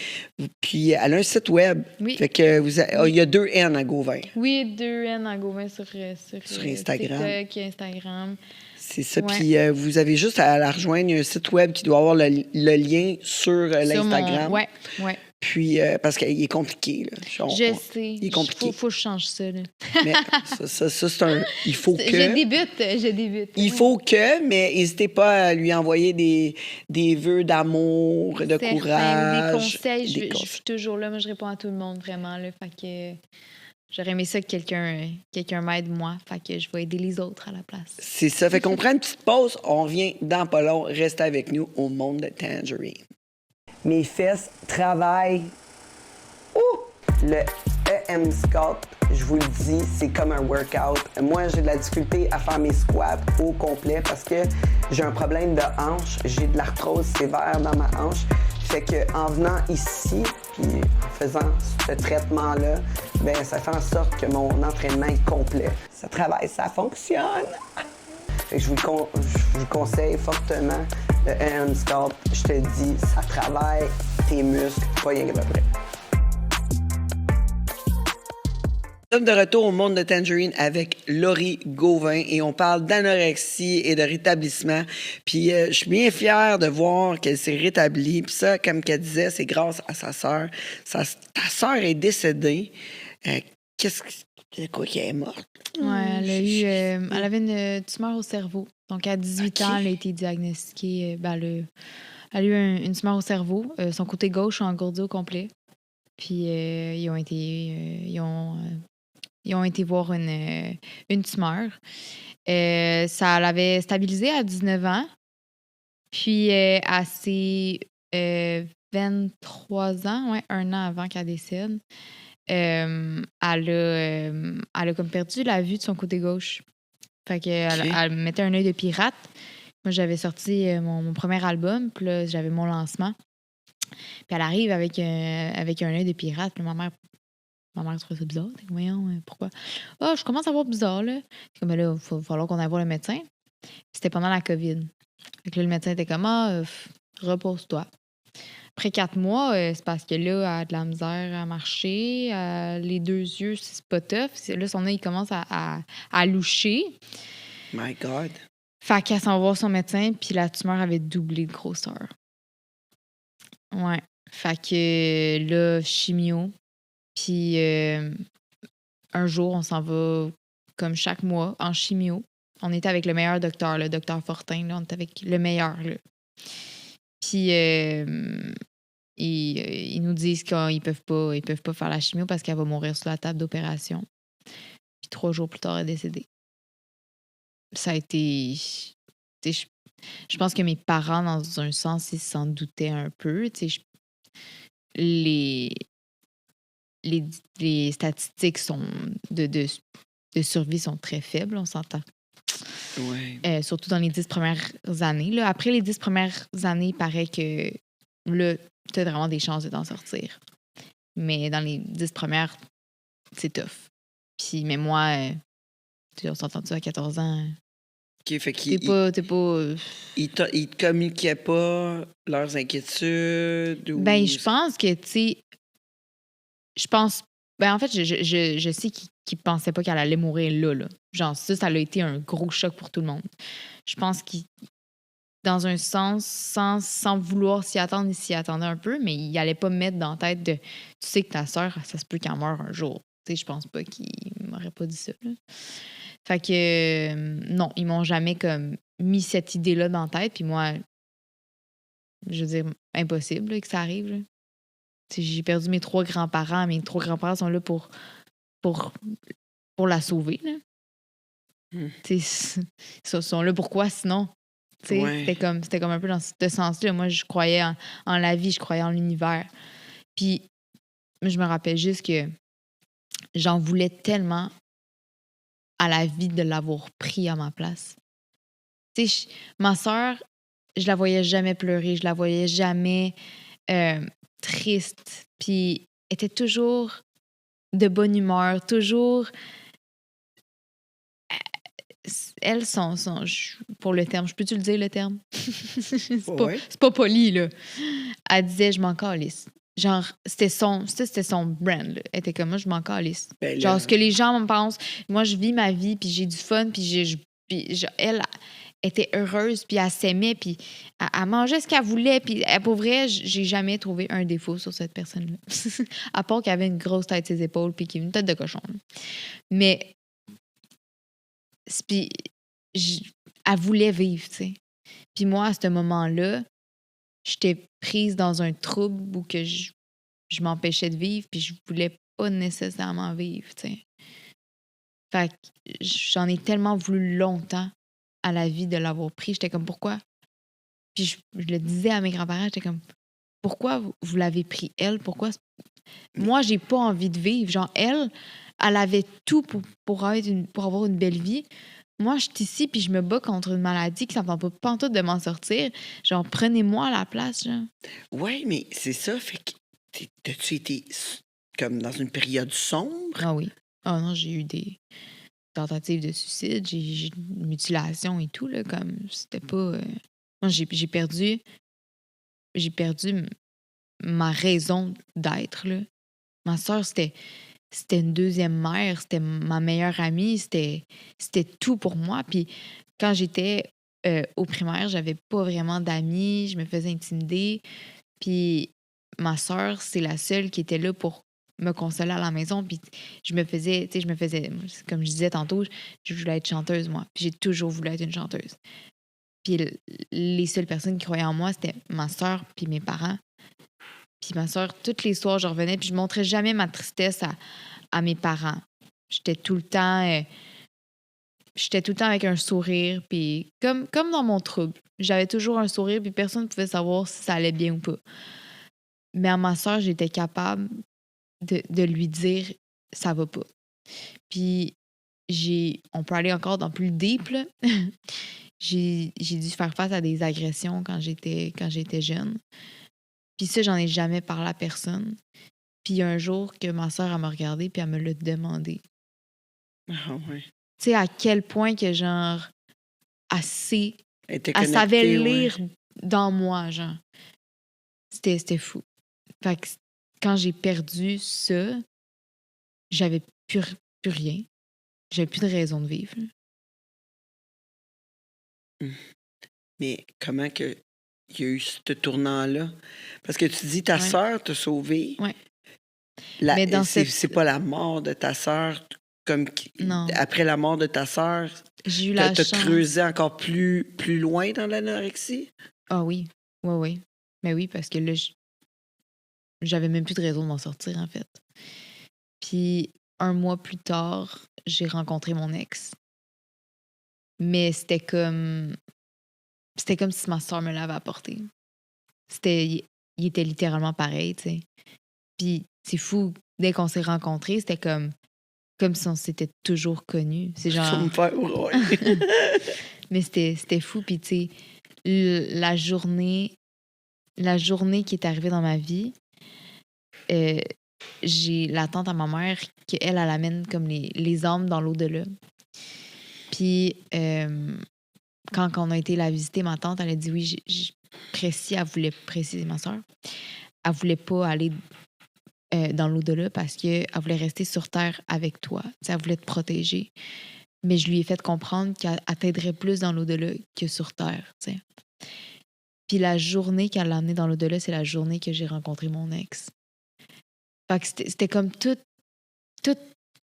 Puis elle a un site web. Oui. Fait que il y a 2 N à Gauvin. Oui, 2 N à Gauvin sur Instagram. TikTok et Instagram. C'est ça. Puis vous avez juste à la rejoindre. Il y a un site web qui doit avoir le lien sur l'Instagram. Ouais. Puis, parce qu'il est compliqué. Là. Je sais. Il est compliqué. Faut que je change ça. Là. Mais ça c'est un... Il faut que... Je débute. Il faut que, mais n'hésitez pas à lui envoyer des vœux d'amour, de courage. Des conseils. Je suis toujours là. Moi, je réponds à tout le monde, vraiment. Là, fait que... J'aurais aimé ça que quelqu'un m'aide, moi. Fait que je vais aider les autres à la place. C'est ça. Fait qu'on prend une petite pause. On revient dans pas long. Restez avec nous au monde de Tangerine. Mes fesses travaillent. Le EM Scout, je vous le dis, c'est comme un workout. Moi, j'ai de la difficulté à faire mes squats au complet parce que j'ai un problème de hanche. J'ai de l'arthrose sévère dans ma hanche. Fait qu'en venant ici, puis en faisant ce traitement-là, ben ça fait en sorte que mon entraînement est complet. Ça travaille, ça fonctionne! Fait que je vous conseille fortement le EM Scout. Je te dis, ça travaille tes muscles, pas rien que de près. Nous sommes de retour au monde de Tangerine avec Laurie Gauvin et on parle d'anorexie et de rétablissement. Puis je suis bien fière de voir qu'elle s'est rétablie. Puis ça, comme qu'elle disait, c'est grâce à sa sœur. Ta sœur est décédée. C'est quoi qu'elle est morte? Ouais, elle avait une tumeur au cerveau. Donc à 18 ans, elle a été diagnostiquée. Elle a eu une tumeur au cerveau. Son côté gauche a engourdi au complet. Puis ils ont été voir une tumeur. Ça l'avait stabilisée à 19 ans. Puis à ses 23 ans, un an avant qu'elle décède, elle a comme perdu la vue de son côté gauche. Fait qu'elle elle mettait un œil de pirate. Moi, j'avais sorti mon premier album, puis là, j'avais mon lancement. Puis elle arrive avec un œil de pirate. Puis ma mère trouvait ça bizarre. Voyons, pourquoi? Ah, je commence à voir bizarre, là. Comme, là, il va falloir qu'on aille voir le médecin. C'était pendant la COVID. Fait que là, le médecin était comme, repose-toi. Après 4 mois, c'est parce que là, elle a de la misère à marcher. Les 2 yeux, c'est pas tough. Là, son œil, il commence à loucher. My God. Fait qu'elle s'en va voir son médecin, puis la tumeur avait doublé de grosseur. Ouais. Fait que là, chimio. Puis un jour, on s'en va, comme chaque mois, en chimio. On était avec le meilleur docteur, le docteur Fortin. Là, on était avec le meilleur. Là. Puis ils nous disent qu'ils peuvent pas faire la chimio parce qu'elle va mourir sur la table d'opération. Puis 3 jours plus tard, elle est décédée. Ça a été... Je pense que mes parents, dans un sens, ils s'en doutaient un peu. Les statistiques de survie sont très faibles, on s'entend. Ouais. Surtout dans les 10 premières années. Là. Après les 10 premières années, il paraît que là, tu as vraiment des chances de t'en sortir. Mais dans les 10 premières, c'est tough. Puis, mais moi, on s'entend-tu à 14 ans? OK, fait t'es pas... Ils te communiquaient pas leurs inquiétudes? Ou... Ben, je pense que, tu sais... en fait, je sais qu'ils pensaient pas qu'elle allait mourir là. Genre, ça a été un gros choc pour tout le monde. Je pense qu'ils, dans un sens, sans vouloir s'y attendre, ils s'y attendaient un peu, mais ils allaient pas mettre dans la tête de... Tu sais que ta sœur, ça se peut qu'elle meure un jour. Tu sais, je pense pas qu'ils m'auraient pas dit ça, là. Fait que, non, ils m'ont jamais comme mis cette idée-là dans la tête. Puis moi, je veux dire, impossible là, que ça arrive. Là. J'ai perdu mes 3 grands-parents. Mes 3 grands-parents sont là pour la sauver. Là. Ils sont là pourquoi sinon? Ouais. C'était comme un peu dans ce sens-là. Moi, je croyais en la vie, je croyais en l'univers. Puis, je me rappelle juste que j'en voulais tellement à la vie de l'avoir pris à ma place. Ma sœur, je la voyais jamais pleurer, je la voyais jamais triste. Puis, elle était toujours de bonne humeur, toujours... Elles sont pour le terme, je peux-tu le dire, le terme? c'est pas poli, là. Elle disait, je m'en calisse. Genre, c'était son brand, là. Elle était comme moi, je m'en calisse. Ben, genre, ce que les gens me pensent, moi, je vis ma vie, puis j'ai du fun, puis elle était heureuse, puis elle s'aimait, puis elle mangeait ce qu'elle voulait, puis pour vrai, j'ai jamais trouvé un défaut sur cette personne-là. À part qu'elle avait une grosse tête sur ses épaules, puis qu'il avait une tête de cochon. Là. Mais... Puis, elle voulait vivre, tu sais. Puis moi, à ce moment-là, j'étais prise dans un trouble où que je m'empêchais de vivre, puis je voulais pas nécessairement vivre, tu sais. Fait que j'en ai tellement voulu longtemps à la vie de l'avoir pris. J'étais comme, pourquoi? Puis je le disais à mes grands-parents, j'étais comme, pourquoi vous l'avez pris, elle? Pourquoi Moi, j'ai pas envie de vivre. Genre, elle avait tout pour avoir une belle vie. Moi, je suis ici puis je me bats contre une maladie que ça me tente pas pantoute de m'en sortir. Genre, prenez-moi à la place, genre. Oui, mais c'est ça. Fait que t'as-tu été comme dans une période sombre? Ah oui. Ah non, j'ai eu des tentatives de suicide, j'ai une mutilation et tout, là, comme c'était pas... Moi, j'ai perdu ma raison d'être, là. Ma sœur, c'était une deuxième mère, c'était ma meilleure amie, c'était tout pour moi. Puis quand j'étais au primaire, j'avais pas vraiment d'amis, je me faisais intimider. Puis ma sœur, c'est la seule qui était là pour me consoler à la maison. Puis je me faisais, comme je disais tantôt, je voulais être chanteuse, moi. Puis j'ai toujours voulu être une chanteuse. Puis les seules personnes qui croyaient en moi, c'était ma sœur puis mes parents. Puis ma sœur, tous les soirs, je revenais, puis je montrais jamais ma tristesse à mes parents. J'étais tout le temps avec un sourire, puis comme dans mon trouble. J'avais toujours un sourire, puis personne ne pouvait savoir si ça allait bien ou pas. Mais à ma sœur, j'étais capable de lui dire « ça va pas ». Puis on peut aller encore dans plus deep, là. J'ai dû faire face à des agressions quand j'étais jeune. Puis ça, j'en ai jamais parlé à personne. Puis il y a un jour que ma sœur, elle m'a regardée puis elle me l'a demandé. Ah ouais. Tu sais, à quel point que, genre, elle connectée, savait lire dans moi, genre. C'était fou. Fait que quand j'ai perdu ça, j'avais plus rien. J'avais plus de raison de vivre. Mais comment que il y a eu ce tournant-là? Parce que tu dis ta sœur t'a sauvée. Oui. Mais c'est pas la mort de ta sœur comme non. Après la mort de ta sœur, j'ai eu la chance. T'as creusé encore plus loin dans l'anorexie? Ah oui. Oui. Mais oui, parce que là, j'avais même plus de raison de m'en sortir, en fait. Puis 1 mois plus tard, j'ai rencontré mon ex. Mais c'était comme si ma soeur me l'avait apporté. Il était littéralement pareil, tu sais. Puis c'est fou, dès qu'on s'est rencontrés, c'était comme si on s'était toujours connus. C'est genre... me faire ouais. Mais c'était fou, puis tu sais, la journée qui est arrivée dans ma vie, j'ai la tante à ma mère qu'elle amène comme les âmes dans l'au-delà. Puis quand on a été la visiter, ma tante, elle a dit oui, elle voulait préciser ma soeur. Elle voulait pas aller dans l'au-delà parce qu'elle voulait rester sur Terre avec toi. T'sais, elle voulait te protéger. Mais je lui ai fait comprendre qu'elle t'aiderait plus dans l'au-delà que sur Terre. T'sais. Puis la journée qu'elle l'a amenée dans l'au-delà, c'est la journée que j'ai rencontré mon ex. Fait que c'était comme tout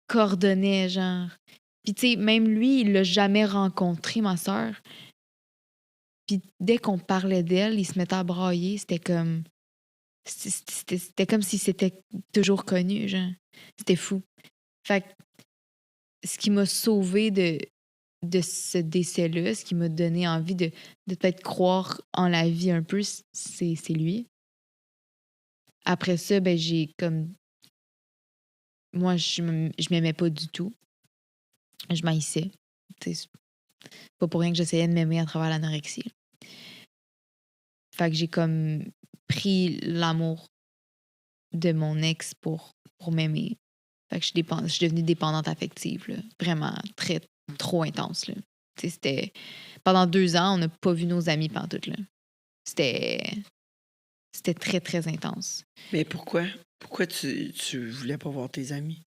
coordonné, genre. Puis tu sais, même lui, il l'a jamais rencontré, ma sœur. Puis dès qu'on parlait d'elle, il se mettait à brailler. C'était comme si c'était toujours connu, genre. C'était fou. Fait que ce qui m'a sauvée de ce décès-là, ce qui m'a donné envie de peut-être croire en la vie un peu, c'est lui. Après ça, ben j'ai comme... Moi, je m'aimais pas du tout. Je m'haïssais. C'est pas pour rien que j'essayais de m'aimer à travers l'anorexie. Fait que j'ai comme pris l'amour de mon ex pour m'aimer. Fait que je suis devenue dépendante affective, là. Vraiment trop intense, là. C'était... Pendant 2 ans, on n'a pas vu nos amis pantoute, là. C'était très, très intense. Mais pourquoi? Pourquoi tu voulais pas voir tes amis?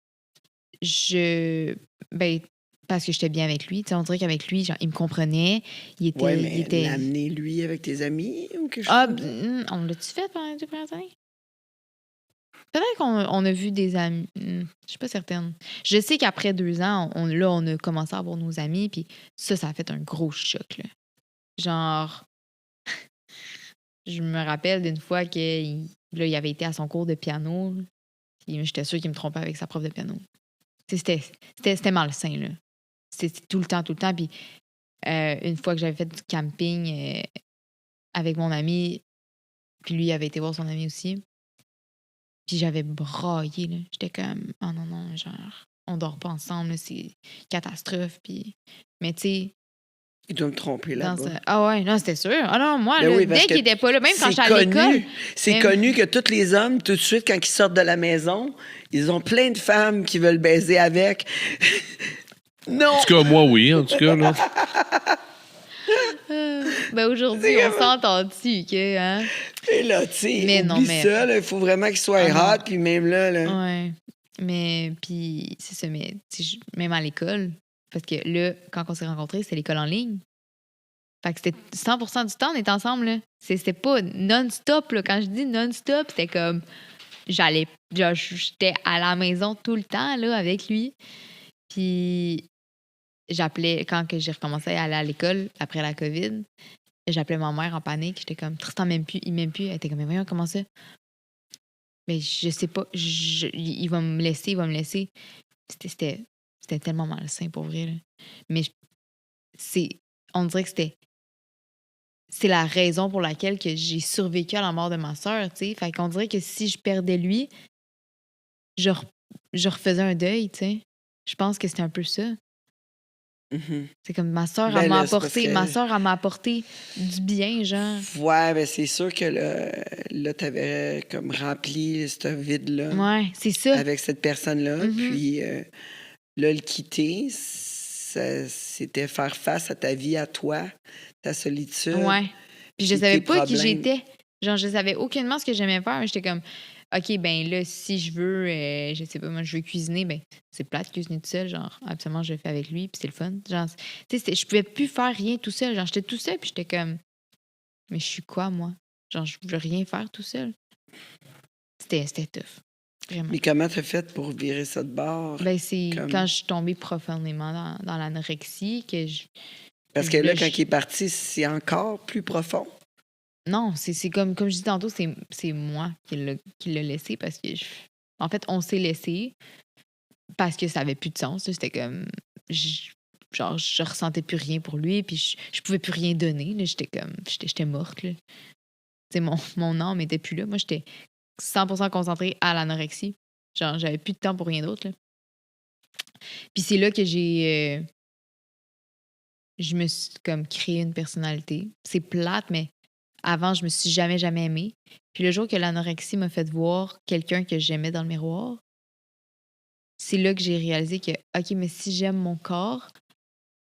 Parce que j'étais bien avec lui. T'sais, on dirait qu'avec lui, genre, il me comprenait. Il était... l'amener, lui, avec tes amis ou quelque chose? On l'a-tu fait pendant les 2 premières années? Peut-être qu'on a vu des amis. Je suis pas certaine. Je sais qu'après 2 ans, on a commencé à avoir nos amis, puis ça a fait un gros choc, là. Genre... Je me rappelle d'une fois qu'il avait été à son cours de piano, puis j'étais sûre qu'il me trompait avec sa prof de piano. C'était malsain, là. C'était tout le temps. Puis une fois que j'avais fait du camping avec mon ami, puis lui avait été voir son ami aussi, Puis j'avais braillé, là. J'étais comme, oh non, genre, on dort pas ensemble, là, c'est catastrophe. Puis... Mais tu sais... Il doit me tromper là-bas. Ah ouais, non, c'était sûr. Ah non, moi, Ben là, oui, dès qu'il était pas là, même quand j'étais à l'école... C'est connu que tous les hommes, tout de suite, quand ils sortent de la maison, ils ont plein de femmes qui veulent baiser avec. Non! En tout cas, moi, oui, en tout cas, là. Ben aujourd'hui, on s'entend-tu, OK, hein? Et là, tu sais, oublie ça, il faut vraiment qu'il soit hot, puis même là... Ouais, mais, puis c'est ça, mais même à l'école, parce que là, quand on s'est rencontrés, c'était l'école en ligne. Fait que c'était 100% du temps, on était ensemble, là. C'était pas non-stop, là. Quand je dis non-stop, c'était comme... J'étais à la maison tout le temps, là, avec lui. Puis j'appelais, quand que j'ai recommencé à aller à l'école, après la COVID, j'appelais ma mère en panique. J'étais comme, Tristan m'aime plus, il m'aime plus. Elle était comme, mais voyons, comment ça? Mais je sais pas, il va me laisser. C'était tellement malsain, pour vrai, là. Mais on dirait que c'est la raison pour laquelle que j'ai survécu à la mort de ma sœur, tu sais. Fait qu'on dirait que si je perdais lui, je refaisais un deuil, tu sais. Je pense que c'était un peu ça. Mm-hmm. C'est comme ma sœur, elle m'a apporté du bien, genre. Ouais, ben c'est sûr que là t'avais comme rempli ce vide-là. Ouais, c'est ça. Avec cette personne-là. Mm-hmm. Puis là, le quitter, c'était faire face à ta vie, à toi, ta solitude. Ouais. Puis je savais pas qui j'étais. Genre, je savais aucunement ce que j'aimais faire. J'étais comme, OK, ben là, si je veux, je sais pas, moi, je veux cuisiner, ben c'est plate de cuisiner tout seul. Genre, absolument, je le fais avec lui, puis c'est le fun. Genre, tu sais, je pouvais plus faire rien tout seul. Genre, j'étais tout seul, puis j'étais comme, mais je suis quoi, moi? Genre, je veux rien faire tout seul. C'était tough. Vraiment. Mais comment t'as fait pour virer ça de bord? Ben, c'est quand je suis tombée profondément dans l'anorexie que je... Parce que là, quand il est parti, c'est encore plus profond. Non, c'est comme je disais tantôt, c'est moi qui l'a laissé parce que, en fait, on s'est laissé parce que ça avait plus de sens. C'était comme, genre, je ressentais plus rien pour lui, puis je pouvais plus rien donner. Là, j'étais morte. Là. Mon âme était plus là. Moi, j'étais 100% concentrée à l'anorexie. Genre, j'avais plus de temps pour rien d'autre. Là. Puis c'est là que je me suis comme créé une personnalité. C'est plate, mais avant, je me suis jamais aimée. Puis le jour que l'anorexie m'a fait voir quelqu'un que j'aimais dans le miroir, c'est là que j'ai réalisé que, OK, mais si j'aime mon corps,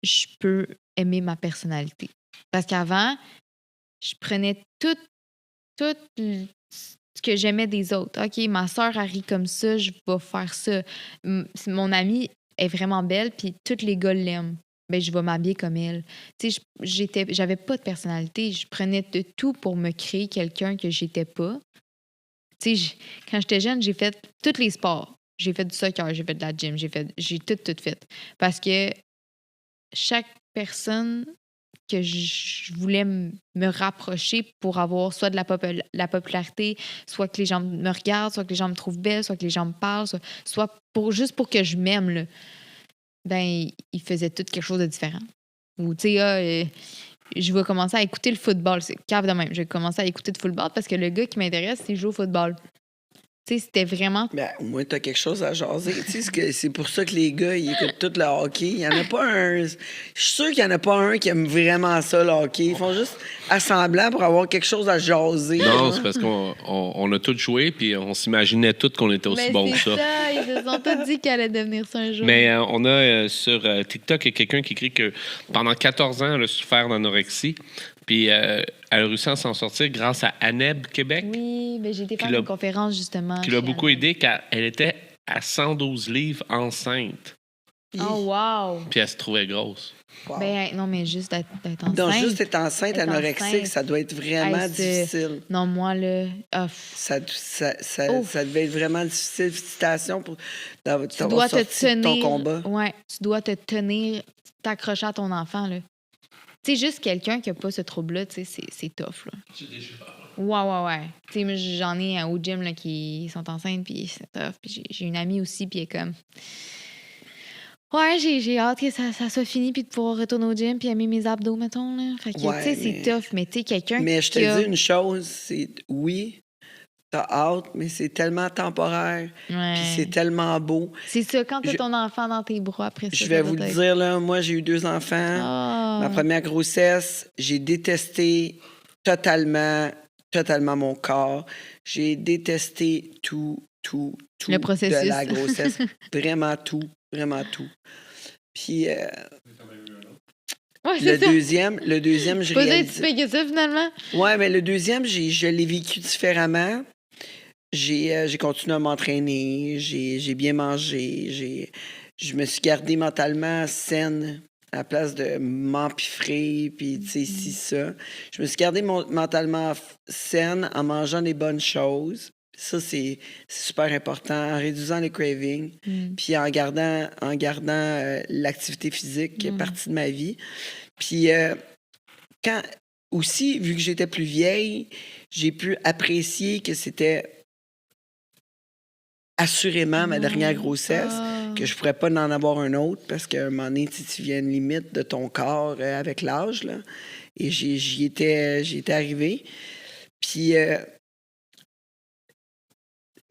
je peux aimer ma personnalité. Parce qu'avant, je prenais tout ce que j'aimais des autres. OK, ma sœur, elle rit comme ça, je vais faire ça. Mon amie est vraiment belle, puis tous les gars l'aiment. Ben, je vais m'habiller comme elle. Tu sais, j'avais pas de personnalité. Je prenais de tout pour me créer quelqu'un que j'étais pas. Tu sais, quand j'étais jeune, j'ai fait tous les sports. J'ai fait du soccer, j'ai fait de la gym, j'ai tout fait. Parce que chaque personne que je voulais me rapprocher pour avoir soit de la popularité, soit que les gens me regardent, soit que les gens me trouvent belle, soit que les gens me parlent, soit juste pour que je m'aime, là. Ben, il faisait tout quelque chose de différent. Ou, tu sais, je vais commencer à écouter le football. C'est cave de même. Je vais commencer à écouter le football parce que le gars qui m'intéresse, c'est joue au football. Tu sais, c'était vraiment... Ben, au moins, t'as quelque chose à jaser. Tu sais, c'est pour ça que les gars, ils écoutent tout le hockey. Il y en a pas un... Je suis sûr qu'il y en a pas un qui aime vraiment ça, le hockey. Ils font juste assemblant pour avoir quelque chose à jaser. Non, c'est parce qu'on a tous joué, puis on s'imaginait tous qu'on était aussi bons que ça. Ils se sont tous dit qu'elle allait devenir ça un jour. Mais on a sur TikTok, il y a quelqu'un qui écrit que pendant 14 ans, elle a souffert d'anorexie. Puis elle a réussi à s'en sortir grâce à ANEB Québec. Oui, mais j'ai été faire une conférence, justement. Qui l'a beaucoup aidé, car elle était à 112 livres enceinte. Oh, wow! Puis elle se trouvait grosse. Wow. Ben, non, mais juste d'être enceinte. Donc, juste être enceinte anorexique, ça doit être vraiment difficile. Non, moi, là... Ça devait être vraiment difficile. Félicitations pour d'avoir sorti de ton combat. Ouais, tu dois te tenir, t'accrocher à ton enfant, là. Tu sais, juste quelqu'un qui n'a pas ce trouble-là, tu sais, c'est tough, là. C'est déjà... Ouais. Tu sais, j'en ai au gym, là, qui sont enceintes, puis c'est tough. Puis j'ai une amie aussi, puis elle est comme... Ouais, j'ai hâte que ça soit fini, puis de pouvoir retourner au gym, puis aimer mes abdos, mettons, là. Fait que, tu sais, c'est tough, mais tu sais, quelqu'un Mais je te dis une chose, c'est... Oui, t'as hâte, mais c'est tellement temporaire. Ouais. Puis c'est tellement beau. C'est ça, quand t'as ton enfant dans tes bras après ça. Je vais vous le dire, là, moi, j'ai eu 2 enfants. Oh. Ma première grossesse, j'ai détesté totalement mon corps. J'ai détesté tout le processus de la grossesse. Vraiment tout. Puis ouais, le deuxième, je pas réalise... si pire que ça, finalement. Ouais, mais le deuxième, je l'ai vécu différemment. J'ai continué à m'entraîner, j'ai bien mangé, je me suis gardée mentalement saine à la place de m'empiffrer, puis tu sais, ci, ça. Je me suis gardée mentalement saine en mangeant des bonnes choses. Ça, c'est super important, en réduisant les cravings, puis en gardant l'activité physique qui est partie de ma vie. Puis quand aussi, vu que j'étais plus vieille, j'ai pu apprécier que c'était assurément ma dernière grossesse, que je ne pourrais pas en avoir un autre parce qu'à un moment donné, tu viens à une limite de ton corps avec l'âge, là. Et j'y étais arrivée. Puis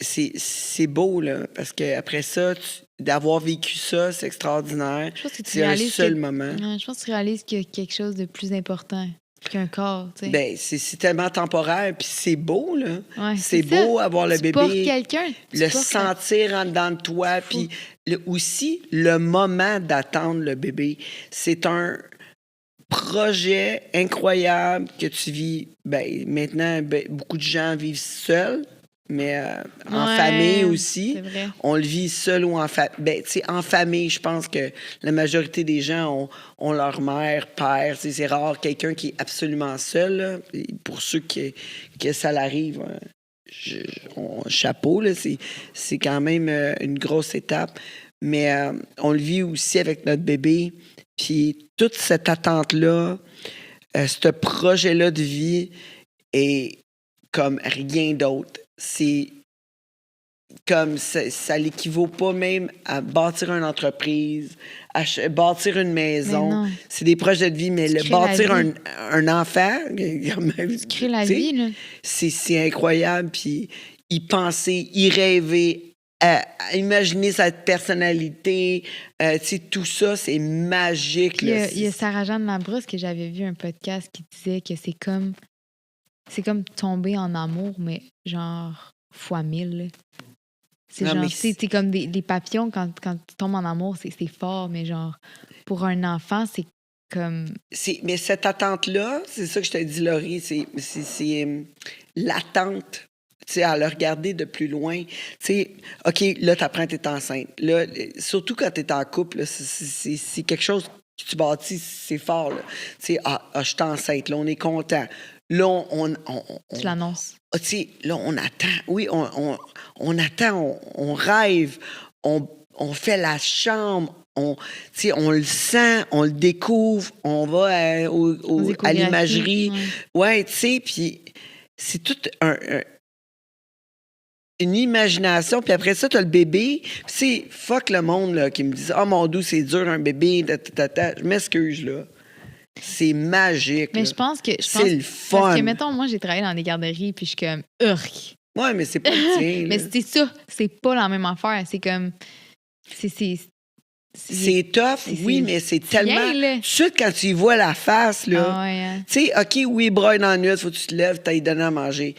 c'est beau, là, parce qu'après ça, d'avoir vécu ça, c'est extraordinaire. C'est un seul moment. Je pense que tu réalises qu'il y a quelque chose de plus important qu'un corps, tu sais. Ben, c'est tellement temporaire, puis c'est beau, là. Ouais, c'est beau avoir le bébé. Portes quelqu'un. Le sentir en dedans de toi, puis aussi le moment d'attendre le bébé. C'est un projet incroyable que tu vis. Ben, maintenant, beaucoup de gens vivent seuls, mais en famille aussi. C'est vrai. On le vit seul ou en famille. Ben, tu sais, en famille, je pense que la majorité des gens ont leur mère, père. T'sais, c'est rare quelqu'un qui est absolument seul. Là. Pour ceux que ça l'arrive, chapeau, là, c'est quand même une grosse étape. Mais on le vit aussi avec notre bébé. Puis toute cette attente-là, ce projet-là de vie est comme rien d'autre. C'est comme ça l'équivaut pas même à bâtir une entreprise, à bâtir une maison. C'est des projets de vie, mais le bâtir un enfant... Tu crées la vie, là. C'est incroyable, puis y penser, y rêver, à imaginer sa personnalité, tout ça, c'est magique. Il y a Sarah-Jeanne Labrousse que j'avais vu un podcast qui disait que c'est comme tomber en amour, mais genre fois 1000. Là. C'est comme des papillons quand tu tombes en amour, c'est fort, mais genre pour un enfant, c'est comme... Mais cette attente-là, c'est ça que je te dis, Laurie, c'est l'attente. Tu sais, à le regarder de plus loin. Tu sais, OK, là, t'apprends que t'es enceinte. Là, surtout quand t'es en couple, là, c'est quelque chose que tu bâtis, c'est fort. Là. Tu sais, je suis enceinte, là, on est content. Là, tu l'annonces. Tu sais, là, on attend. Oui, on attend, on rêve, on fait la chambre, on le sent, on le découvre, on va à l'imagerie. Ouais, tu sais, puis c'est tout une imagination, puis après ça, t'as le bébé. C'est fuck le monde là, qui me dit « Ah, mon doux, c'est dur, un bébé. » Je m'excuse, là. C'est magique. Mais je pense que... c'est le fun. Parce que, mettons, moi, j'ai travaillé dans des garderies, puis je suis comme « Urk! » Ouais, mais c'est pas le tien. Mais c'est ça. C'est pas la même affaire. C'est comme... C'est tough, oui, mais c'est tellement... Tout de suite, quand tu y vois la face, là... Ah ouais, hein. Tu sais, OK, oui, broye dans la nuit, faut que tu te lèves, t'as donné à manger.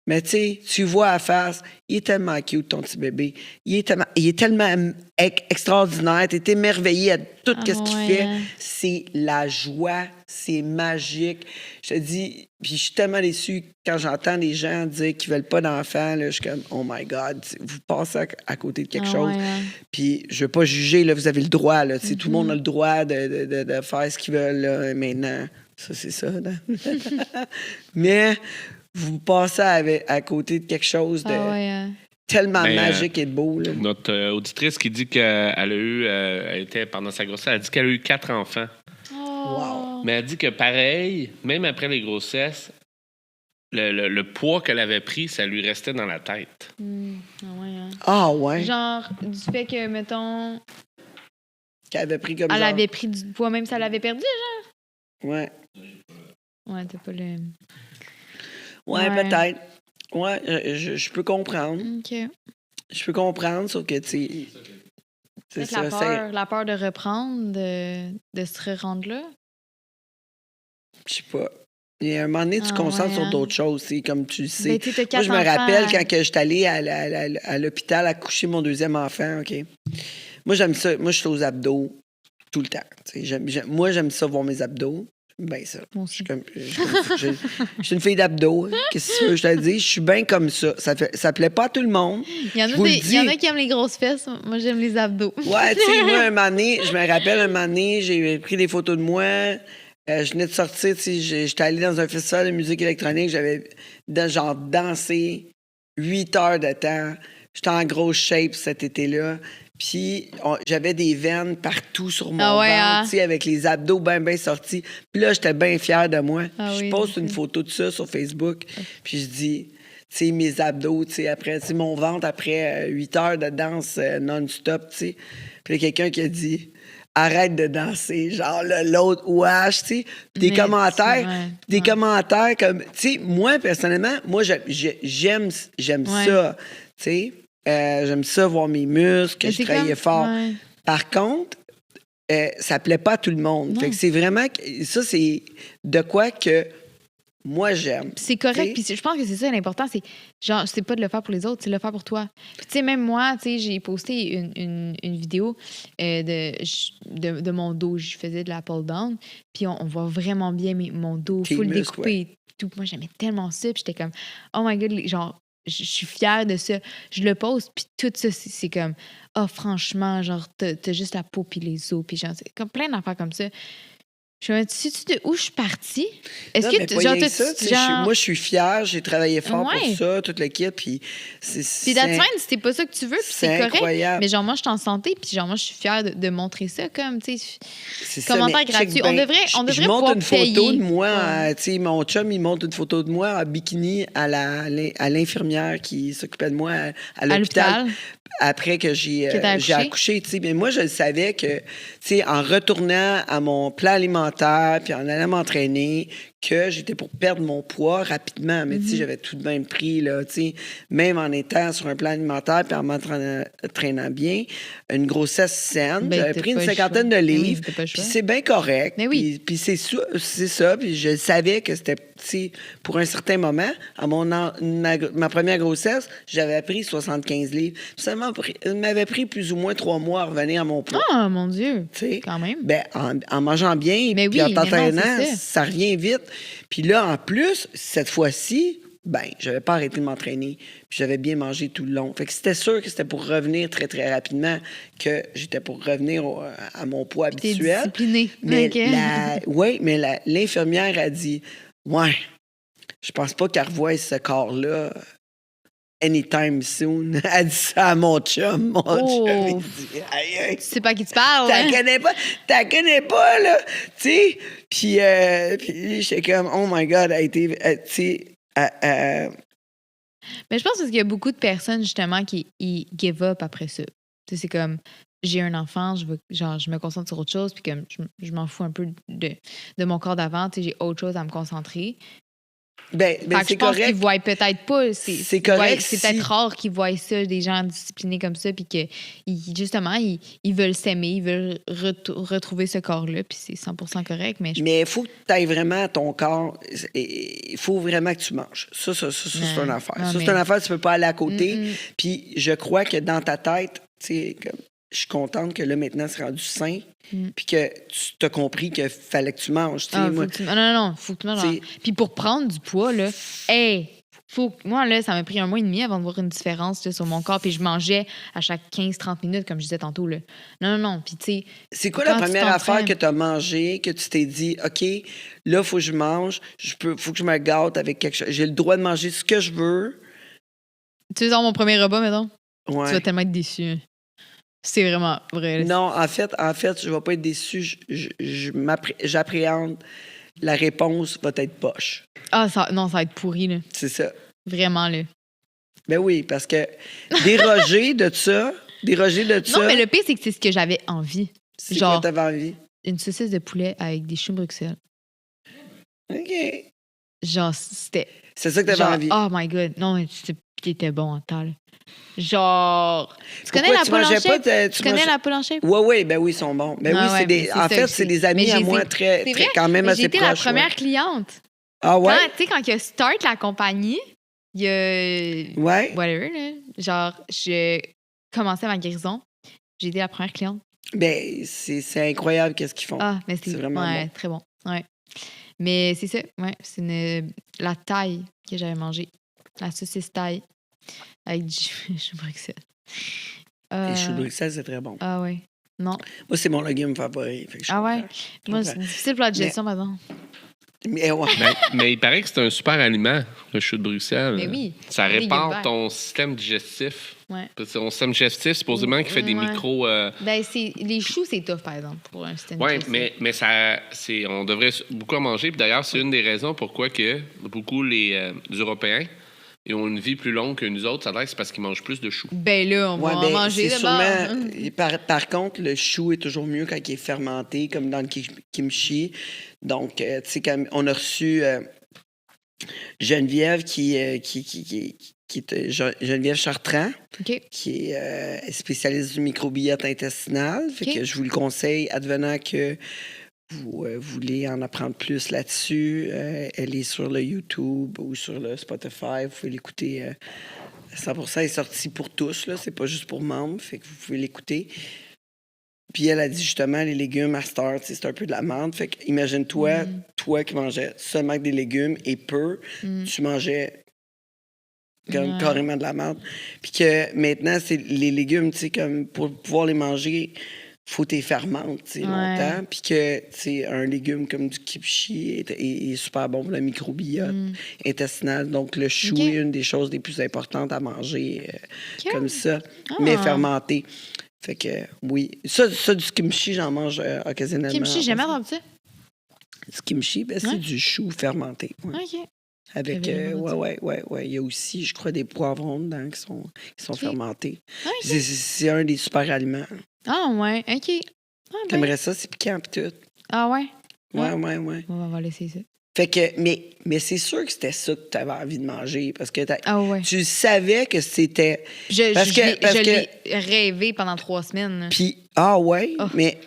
Mais tu sais, tu vois la face, il est tellement cute, ton petit bébé. Il est tellement extraordinaire. T'es émerveillé à tout ce qu'il fait. C'est la joie, c'est magique. Je te dis, puis je suis tellement déçue quand j'entends des gens dire qu'ils veulent pas d'enfants. Là, je suis comme, oh my God, vous passez à côté de quelque chose. Puis je veux pas juger, là, vous avez le droit. Là, tout le monde a le droit de faire ce qu'ils veulent là, maintenant. Ça, c'est ça. Là. Mais... vous passez à côté de quelque chose de tellement magique et de beau. Là. Notre auditrice qui dit qu'elle a eu, elle était pendant sa grossesse, elle a dit qu'elle a eu 4 enfants. Wow. Mais elle dit que pareil, même après les grossesses, le poids qu'elle avait pris, ça lui restait dans la tête. Ah ouais? Genre, du fait que, mettons... Qu'elle avait pris comme elle avait pris du poids, même si elle avait perdu, genre? Ouais. Ouais, t'as pas le... Ouais, peut-être. Ouais, je peux comprendre. OK. Je peux comprendre, sauf que, tu sais... C'est ça, la peur de reprendre, de se rendre là. Je sais pas. Et à un moment donné, tu te concentres sur d'autres choses, comme tu le sais. Ben, moi, je me rappelle quand je suis allée à l'hôpital accoucher mon deuxième enfant, OK? Moi, j'aime ça. Moi, je suis aux abdos tout le temps. Moi, j'aime ça voir mes abdos. Ben ça. Je suis une fille d'abdos. Qu'est-ce que je te dis? Je suis bien comme ça. Ça plaît pas à tout le monde. Il y en a qui aiment les grosses fesses. Moi, j'aime les abdos. Ouais, tu sais, moi, un moment donné, je me rappelle un moment donné, j'ai pris des photos de moi. Je venais de sortir, tu sais, j'étais allé dans un festival de musique électronique. J'avais dansé 8 heures de temps. J'étais en grosse shape cet été-là. Puis j'avais des veines partout sur mon ventre, tu sais, avec les abdos bien sortis. Puis là, j'étais bien fière de moi. Je poste une photo de ça sur Facebook. Puis je dis, tu sais, mes abdos, tu sais, après, tu sais, mon ventre après 8 heures de danse non-stop, tu sais. Puis il y a quelqu'un qui a dit... Arrête de danser, genre l'autre wesh, tu sais. Des commentaires comme, tu sais, moi, personnellement, moi, j'aime ça, tu sais. J'aime ça, voir mes muscles, que je travaillais fort. Ouais. Par contre, ça plaît pas à tout le monde. Fait que c'est vraiment... Ça, c'est de quoi que moi, j'aime. C'est correct. Puis je pense que c'est ça l'important. C'est genre, c'est pas de le faire pour les autres, c'est de le faire pour toi. Puis tu sais, même moi, tu sais, j'ai posté une vidéo de mon dos. Je faisais de la pull down. Puis on voit vraiment bien mon dos full découpé. Ouais. Tout. Moi, j'aimais tellement ça. Puis j'étais comme, oh my God, genre, je suis fière de ça. Je le poste. Puis tout ça, c'est comme, oh, franchement, genre, t'as juste la peau puis les os. Puis genre, c'est comme plein d'affaires comme ça. Sais-tu de où je suis partie? Est-ce que moi, je suis fière, j'ai travaillé fort pour ça, toute l'équipe, puis c'est... Puis that's fine, si c'est pas ça que tu veux, puis c'est correct. Incroyable. Mais genre, moi, je suis en santé, puis genre, moi, je suis fière de montrer ça, comme, tu sais, commentaire gratuit. On devrait je monte une photo de moi, tu sais, mon chum, il monte une photo de moi en bikini à l'infirmière qui s'occupait de moi à l'hôpital. Après que j'ai accouché, tu sais. Mais moi, je le savais que, tu sais, en retournant à mon plan alimentaire puis en allant m'entraîner, que j'étais pour perdre mon poids rapidement. Mais tu sais, j'avais tout de même pris, là, tu sais, même en étant sur un plan alimentaire puis en m'entraînant bien, une grossesse saine. J'avais pris une cinquantaine de livres. Puis c'est bien correct. Mais oui. Puis c'est ça. Puis je savais que c'était, tu sais, pour un certain moment, à ma première grossesse, j'avais pris 75 livres. Ça m'avait pris plus ou moins 3 mois à revenir à mon poids. Ah, mon Dieu! Tu sais, quand même. Ben, en mangeant bien, puis en t'entraînant, ça revient vite. Puis là, en plus, cette fois-ci, ben, j'avais pas arrêté de m'entraîner, puis j'avais bien mangé tout le long. Fait que c'était sûr que c'était pour revenir très, très rapidement, que j'étais pour revenir à mon poids habituel. T'es discipliné. Mais l'infirmière a dit, ouais, je pense pas qu'elle revoie ce corps-là anytime soon. Elle dit ça à mon chum. Mon chum, il dit, aïe. Tu sais pas à qui tu parles. T'as connais pas, là. Tu sais. Puis j'étais comme, oh my God, elle a été, tu sais. Mais je pense qu'il y a beaucoup de personnes, justement, qui give up après ça. Tu sais, c'est comme, j'ai un enfant, je me concentre sur autre chose, puis comme, je m'en fous un peu de mon corps d'avant. Tu sais, j'ai autre chose à me concentrer. Ben c'est correct. Je pense qu'ils voient peut-être pas. C'est correct. C'est peut-être rare qu'ils voient ça, des gens disciplinés comme ça, puis que justement, ils veulent s'aimer, ils veulent retrouver ce corps-là, puis c'est 100% correct. Mais il faut que tu ailles vraiment à ton corps. Il faut vraiment que tu manges. Ça c'est une affaire. C'est une affaire, tu peux pas aller à côté. Puis je crois que dans ta tête, tu sais, comme. Je suis contente que là, maintenant, c'est rendu sain, puis que tu t'as compris qu'il fallait que tu manges. Non, faut que tu manges. Puis pour prendre du poids, là, moi, là, ça m'a pris 1 mois et demi avant de voir une différence là, sur mon corps, puis je mangeais à chaque 15-30 minutes, comme je disais tantôt. Là. Non, puis tu sais... C'est quoi la première affaire que tu as mangée, que tu t'es dit, OK, là, il faut que je mange, faut que je me gâte avec quelque chose. J'ai le droit de manger ce que je veux. Tu veux dire mon premier repas, mettons? Ouais. Tu vas tellement être déçu. C'est vraiment vrai. Non, en fait, je vais pas être déçu. J'appréhende. La réponse va être poche. Ah, ça va être pourri, là. C'est ça. Vraiment, là. Ben oui, parce que déroger de ça... Non, mais le pire, c'est que c'est ce que j'avais envie. C'est quoi t'avais envie? Une saucisse de poulet avec des choux Bruxelles. OK. Genre, c'était... C'est ça que t'avais envie. Oh my God. Non, mais t'étais bon en temps, là. Genre... Tu connais la poule en shape? Tu connais la poule en shape? Oui, ben oui, ils sont bons. Ben oui, c'est des amis à moi très quand même assez proches. J'ai été la première cliente. Ah ouais? Tu sais, quand il y a Start, la compagnie, il y a... Ouais. Whatever, là. Genre, j'ai commencé ma guérison. J'ai été la première cliente. Ben, c'est incroyable qu'est-ce qu'ils font. Ah, mais c'est vraiment bon. Très bon. Ouais. Mais c'est ça, ouais. C'est la taille que j'avais mangée. La saucisse taille avec du chou Bruxelles. Les choux Bruxelles, c'est très bon. Ah ouais. Non. Moi, c'est mon légume favori. Ah ouais? Moi, c'est difficile pour la digestion, par exemple. Mais il paraît que c'est un super aliment, le chou de Bruxelles. Mais oui. Ça répare ton système digestif. Ouais. Ton système digestif, supposément, qui fait des micros... Ben, les choux, c'est tough, par exemple, pour un système digestif. Oui, mais on devrait beaucoup en manger. Puis d'ailleurs, c'est une des raisons pourquoi que beaucoup les Européens ils ont une vie plus longue que nous autres. Ça a l'air que c'est parce qu'ils mangent plus de choux. Ben là, on va en manger d'abord. Par contre, le chou est toujours mieux quand il est fermenté, comme dans le kimchi. Donc, tu sais, quand on a reçu Geneviève qui est Geneviève Chartrand, qui est spécialiste du microbiote intestinal. Fait que je vous le conseille, advenant que vous voulez en apprendre plus là-dessus. Elle est sur le YouTube ou sur le Spotify. Vous pouvez l'écouter 100%. Elle est sortie pour tous, là. C'est pas juste pour membres. Fait que vous pouvez l'écouter. Puis elle a dit justement, les légumes à Start, c'est un peu de la merde. Fait que imagine-toi, toi qui mangeais seulement des légumes et peu, tu mangeais comme carrément de la merde. Puis que maintenant, c'est les légumes, tu sais, comme pour pouvoir les manger, faut t'es fermentes, tu sais, longtemps. Puis que, tu sais, un légume comme du kimchi est super bon pour le microbiote intestinal. Donc, le chou est une des choses les plus importantes à manger comme ça, mais fermenté. Fait que, oui. Ça du kimchi, j'en mange occasionnellement. Kimchi, j'ai jamais entendu ça. Du kimchi, ben, c'est du chou fermenté. Ouais. OK. Avec, ouais. Il y a aussi, je crois, des poivrons dedans qui sont fermentés. Okay. C'est un des super aliments. Ah, ouais, OK. T'aimerais ça, c'est piquant pis tout. Ah, ouais? Ouais. On va laisser ça. Fait que, mais c'est sûr que c'était ça que tu avais envie de manger parce que tu savais que c'était. Je l'ai rêvé pendant 3 semaines. Puis,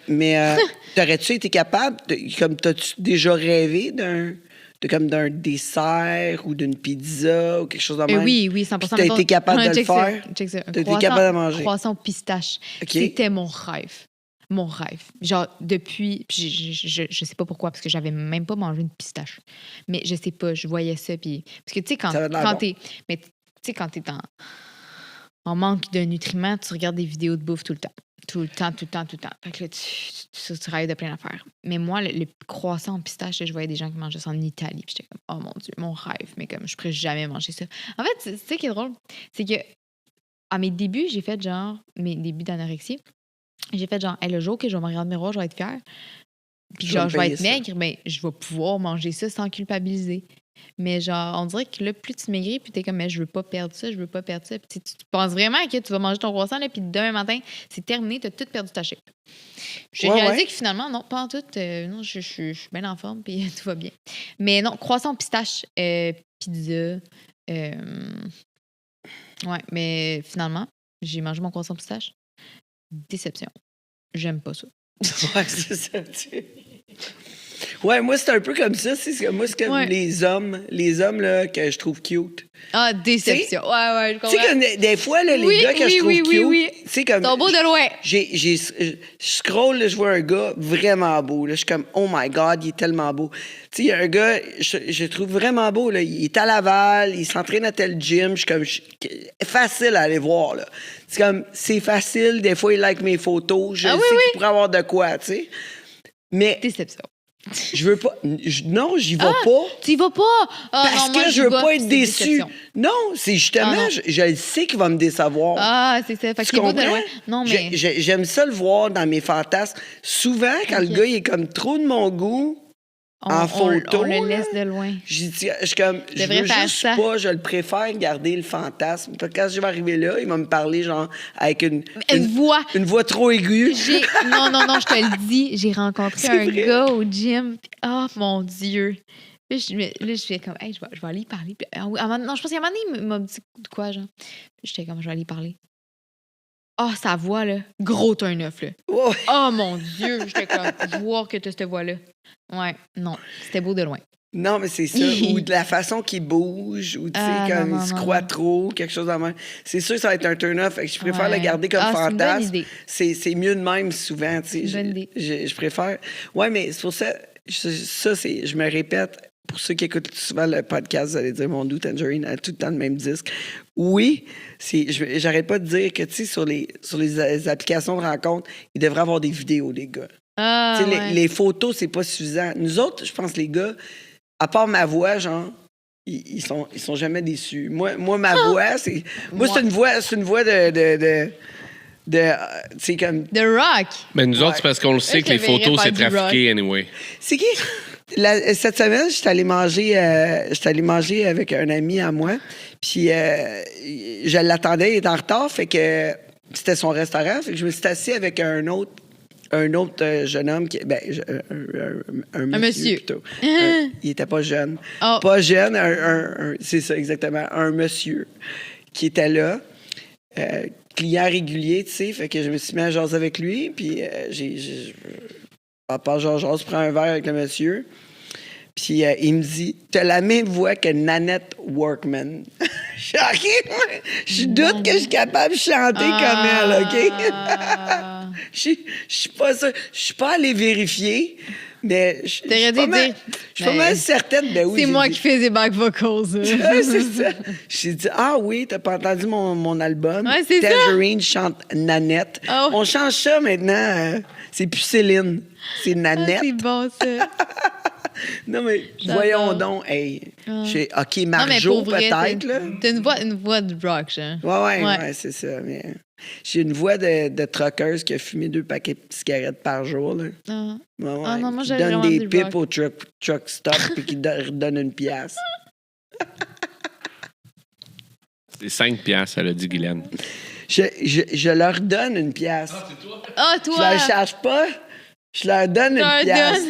mais t'aurais-tu été capable, comme t'as-tu déjà rêvé d'un dessert ou d'une pizza ou quelque chose de même? Oui, 100%. T'as été capable de le faire? Check ça. T'as été capable de manger? Croissant au pistache. Okay. C'était mon rêve. Mon rêve. Genre, depuis... Je sais pas pourquoi, parce que j'avais même pas mangé une pistache. Mais je sais pas, je voyais ça, puis... Parce que, tu sais, quand t'es... Mais tu sais, quand t'es en manque de nutriments, tu regardes des vidéos de bouffe tout le temps. Tout le temps. Fait que là, tu rêves de plein d'affaires. Mais moi, le croissant en pistache, je voyais des gens qui mangeaient ça en Italie. Puis j'étais comme, oh mon Dieu, mon rêve. Mais comme, je pourrais jamais manger ça. En fait, tu sais ce qui est drôle? C'est que, à mes débuts, j'ai fait genre... Mes débuts d'anorexie, j'ai fait genre, le jour que je vais me regarder dans le miroir, je vais être fière. Puis genre, je vais être maigre, mais je vais pouvoir manger ça sans culpabiliser. Mais genre, on dirait que là, plus tu maigris, puis t'es comme, mais je veux pas perdre ça. Puis tu penses vraiment que tu vas manger ton croissant, là, puis demain matin, c'est terminé, t'as tout perdu ta shape. J'ai réalisé que finalement, non, pas en tout. Non, je suis bien en forme, puis tout va bien. Mais non, croissant, pistache, pizza. Ouais, mais finalement, j'ai mangé mon croissant pistache. Déception. J'aime pas ça. Ouais, c'est ça. Ouais, moi, c'est un peu comme ça. Moi, c'est comme les hommes là, que je trouve cute. Ah, déception. Ouais, je comprends. Tu sais, comme des fois, là, les gars que je trouve cute, c'est comme... Ils sont beaux de loin. Je scroll, là, je vois un gars vraiment beau. Là, je suis comme, oh my God, il est tellement beau. Tu sais, il y a un gars, je le trouve vraiment beau. Là. Il est à Laval, il s'entraîne à tel gym. Je suis comme, facile à aller voir. Là. C'est comme, c'est facile. Des fois, il like mes photos. Je sais qu'il pourrait avoir de quoi, tu sais. Mais... Déception. Je veux pas. Non, j'y vais pas. Tu y vas pas? Parce que je veux pas être déçu. Non, c'est justement, je sais qu'il va me décevoir. Ah, c'est ça. Fait que non, mais... J'aime ça le voir dans mes fantasmes. Souvent, quand le gars il est comme trop de mon goût, en photo. On le laisse de loin. Je veux juste pas, je le préfère garder le fantasme. Quand je vais arriver là, il va me parler genre avec une voix. Une voix trop aiguë. Non, je te le dis, j'ai rencontré un gars au gym. Oh mon Dieu. Là, je fais comme, hey, je vais aller y parler. Puis, non, je pense qu'à un moment donné, il m'a dit de quoi, genre. J'étais comme, je vais aller y parler. Ah, oh, sa voix, là. Gros turn-off, là. Oh, mon Dieu. J'étais comme, voir que tu as cette voix-là. Ouais, non. C'était beau de loin. Non, mais c'est ça. Ou de la façon qu'il bouge, ou tu sais, comme il se croit trop, quelque chose de même. C'est sûr que ça va être un turn-off. Je préfère le garder comme fantasme. C'est mieux de même souvent, tu sais. Je préfère. Ouais, mais c'est pour ça. Je me répète. Pour ceux qui écoutent souvent le podcast, vous allez dire mon doux Tangerine a tout le temps le même disque. Oui, j'arrête pas de dire que, tu sais, sur les applications de rencontres, il devrait y avoir des vidéos, les gars. Les photos, c'est pas suffisant. Nous autres, je pense, les gars, à part ma voix, genre, ils sont jamais déçus. Moi ma voix, c'est une voix de tu sais, comme... De rock! Mais nous autres, c'est parce qu'on le sait que les photos, c'est trafiqué, anyway. C'est qui? Cette semaine, j'étais allé manger avec un ami à moi, puis je l'attendais, il était en retard, fait que c'était son restaurant, fait que je me suis assis avec un autre jeune homme, un monsieur. Plutôt. Il était pas jeune. Oh. Pas jeune, c'est ça exactement, un monsieur qui était là, client régulier, tu sais, fait que je me suis mis à jaser avec lui, puis papa Georges prend un verre avec le monsieur, puis il me dit « T'as la même voix que Nanette Workman. » Je doute que je suis capable de chanter comme elle, OK? Je suis pas sûre. Je suis pas allée vérifier, mais je suis pas mal certaine. Ben oui, c'est moi qui fais des back vocals. C'est ça. J'ai dit, ah oui, t'as pas entendu mon album? Ouais, c'est Tangerine chante Nanette. Oh. On change ça maintenant. C'est plus Céline. C'est Nanette. C'est bon, ça. Non, mais voyons donc. Hey, OK, Marjo, peut-être. T'as une voix de rock, genre. Ouais, c'est ça. Mais j'ai une voix de truckeuse qui a fumé 2 paquets de cigarettes par jour. Là. Non, moi, qui donne des pipes au truck stop et qui redonne une pièce. C'est 5 piastres, elle a dit Guylaine. Je leur donne une pièce. Ah, c'est toi? Ah, toi! Je leur charge pas. Je leur donne une pièce.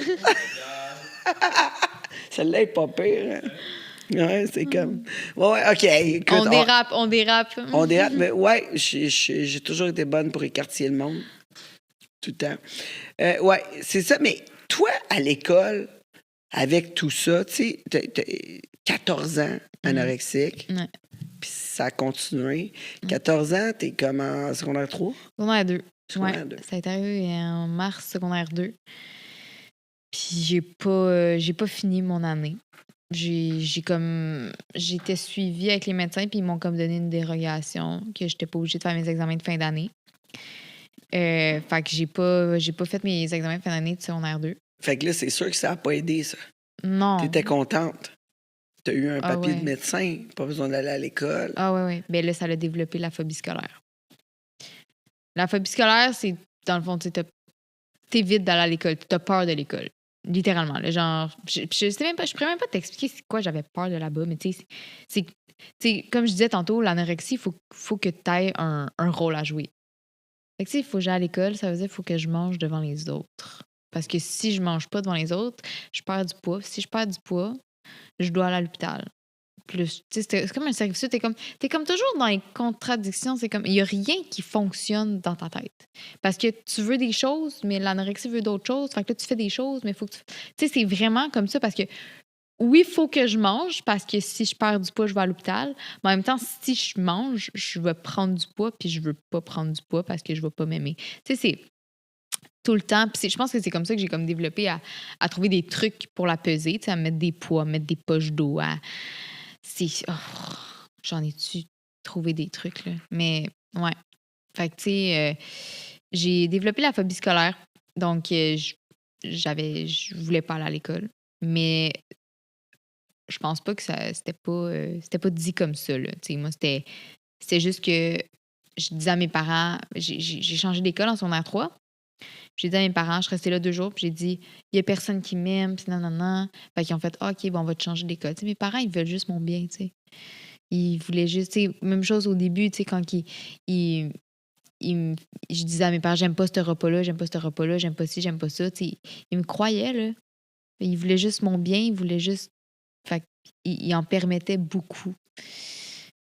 Celle-là est pas pire. Hein? Ouais, c'est comme... Ouais, OK, écoute... On dérape. On dérape, mais ouais, j'ai toujours été bonne pour écartiller le monde. Tout le temps. Ouais, c'est ça. Mais toi, à l'école, avec tout ça, tu sais, t'as 14 ans, anorexique. Ouais. Puis ça a continué. 14 ans, t'es comme en secondaire 3? Secondaire 2. Secondaire 2. Ça a été arrivé en mars, secondaire 2. Puis j'ai pas fini mon année. J'étais suivie avec les médecins, puis ils m'ont comme donné une dérogation que j'étais pas obligée de faire mes examens de fin d'année. Fait que j'ai pas fait mes examens de fin d'année de secondaire 2. Fait que là, c'est sûr que ça a pas aidé, ça. Non. T'étais contente. T'as eu un papier de médecin, pas besoin d'aller à l'école. Ah oui. Ben là, ça a développé la phobie scolaire. La phobie scolaire, c'est, dans le fond, t'évites d'aller à l'école. T'as peur de l'école. Littéralement. Là, genre, je pourrais même pas t'expliquer c'est quoi j'avais peur de là-bas, mais tu sais, comme je disais tantôt, l'anorexie, il faut que tu aies un rôle à jouer. Fait que tu sais, il faut que j'aille à l'école, ça veut dire qu'il faut que je mange devant les autres. Parce que si je mange pas devant les autres, je perds du poids. Si je perds du poids, je dois aller à l'hôpital. Plus, c'est comme un cercle vicieux. T'es comme toujours dans les contradictions. C'est comme, il n'y a rien qui fonctionne dans ta tête. Parce que tu veux des choses, mais l'anorexie veut d'autres choses. Fait que là, tu fais des choses, mais il faut que tu sais, c'est vraiment comme ça parce que oui, il faut que je mange parce que si je perds du poids, je vais à l'hôpital. Mais en même temps, si je mange, je vais prendre du poids puis je veux pas prendre du poids parce que je vais pas m'aimer. Tu sais, c'est tout le temps. Puis je pense que c'est comme ça que j'ai comme développé à trouver des trucs pour la peser, tu sais, à mettre des poids, à mettre des poches d'eau, j'en ai-tu trouvé des trucs, là. Mais, ouais. Fait que, tu sais, j'ai développé la phobie scolaire. Donc, je voulais pas aller à l'école. Mais je pense pas que c'était pas dit comme ça, là. Tu sais, moi, c'était juste que je disais à mes parents, j'ai changé d'école en secondaire 3. J'ai dit à mes parents, je restais là 2 jours, puis j'ai dit, il y a personne qui m'aime, puis non. Fait qu'ils ont fait, OK, bon, on va te changer d'école. Tu sais, mes parents, ils veulent juste mon bien, tu sais. Ils voulaient juste, tu sais, même chose au début, tu sais, quand je disais à mes parents, j'aime pas ce repas-là, j'aime pas ci, j'aime pas ça, tu sais. Ils me croyaient, là. Ils voulaient juste mon bien, ils voulaient juste il en permettait beaucoup.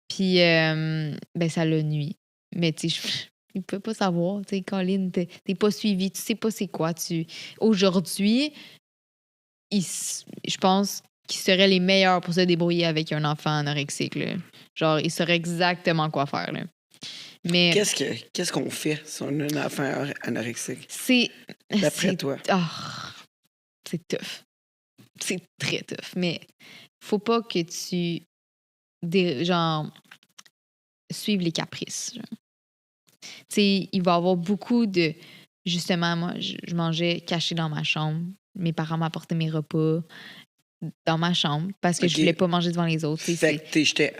Puis, ça l'a nuit. Mais tu sais, il peut pas savoir. Tu sais, Colin, t'es pas suivi, tu sais pas c'est quoi. Aujourd'hui, je pense qu'ils seraient les meilleurs pour se débrouiller avec un enfant anorexique. Là. Genre, ils sauraient exactement quoi faire. Là. Mais Qu'est-ce qu'on fait si on a un enfant anorexique? D'après toi? C'est tough. C'est très tough. Mais faut pas que tu suives les caprices. Tu sais, il va y avoir beaucoup de... Justement, moi, je mangeais caché dans ma chambre. Mes parents m'apportaient mes repas dans ma chambre parce que je voulais pas manger devant les autres. Fait que j'étais...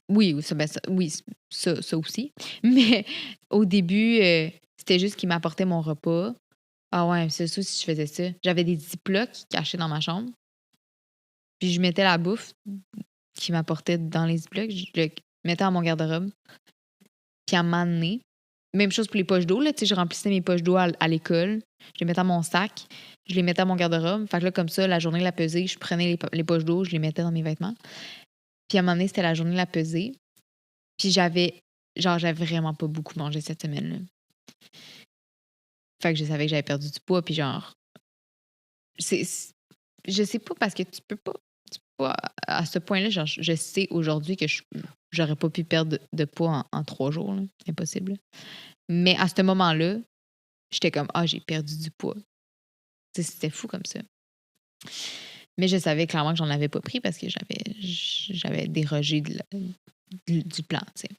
Oui, ça aussi. Mais au début, c'était juste qu'ils m'apportaient mon repas. Ah ouais, c'est ça si je faisais ça. J'avais des ziplocs cachés dans ma chambre. Puis je mettais la bouffe qu'ils m'apportaient dans les ziplocs. Je le mettais dans mon garde-robe. Puis à un moment donné, même chose pour les poches d'eau. Là, je remplissais mes poches d'eau à l'école. Je les mettais dans mon sac. Je les mettais à mon garde-robe. Fait que là, comme ça, la journée de la pesée, je prenais les poches d'eau, je les mettais dans mes vêtements. Puis à un moment donné, c'était la journée de la pesée. Puis j'avais vraiment pas beaucoup mangé cette semaine-là. Fait que je savais que j'avais perdu du poids. Puis genre, je sais pas parce que tu peux pas à ce point-là, genre, je sais aujourd'hui que j'aurais pas pu perdre de poids en 3 jours. Là. Impossible. Mais à ce moment-là, j'étais comme, j'ai perdu du poids. T'sais, c'était fou comme ça. Mais je savais clairement que j'en avais pas pris parce que j'avais dérogé du plan, tu sais.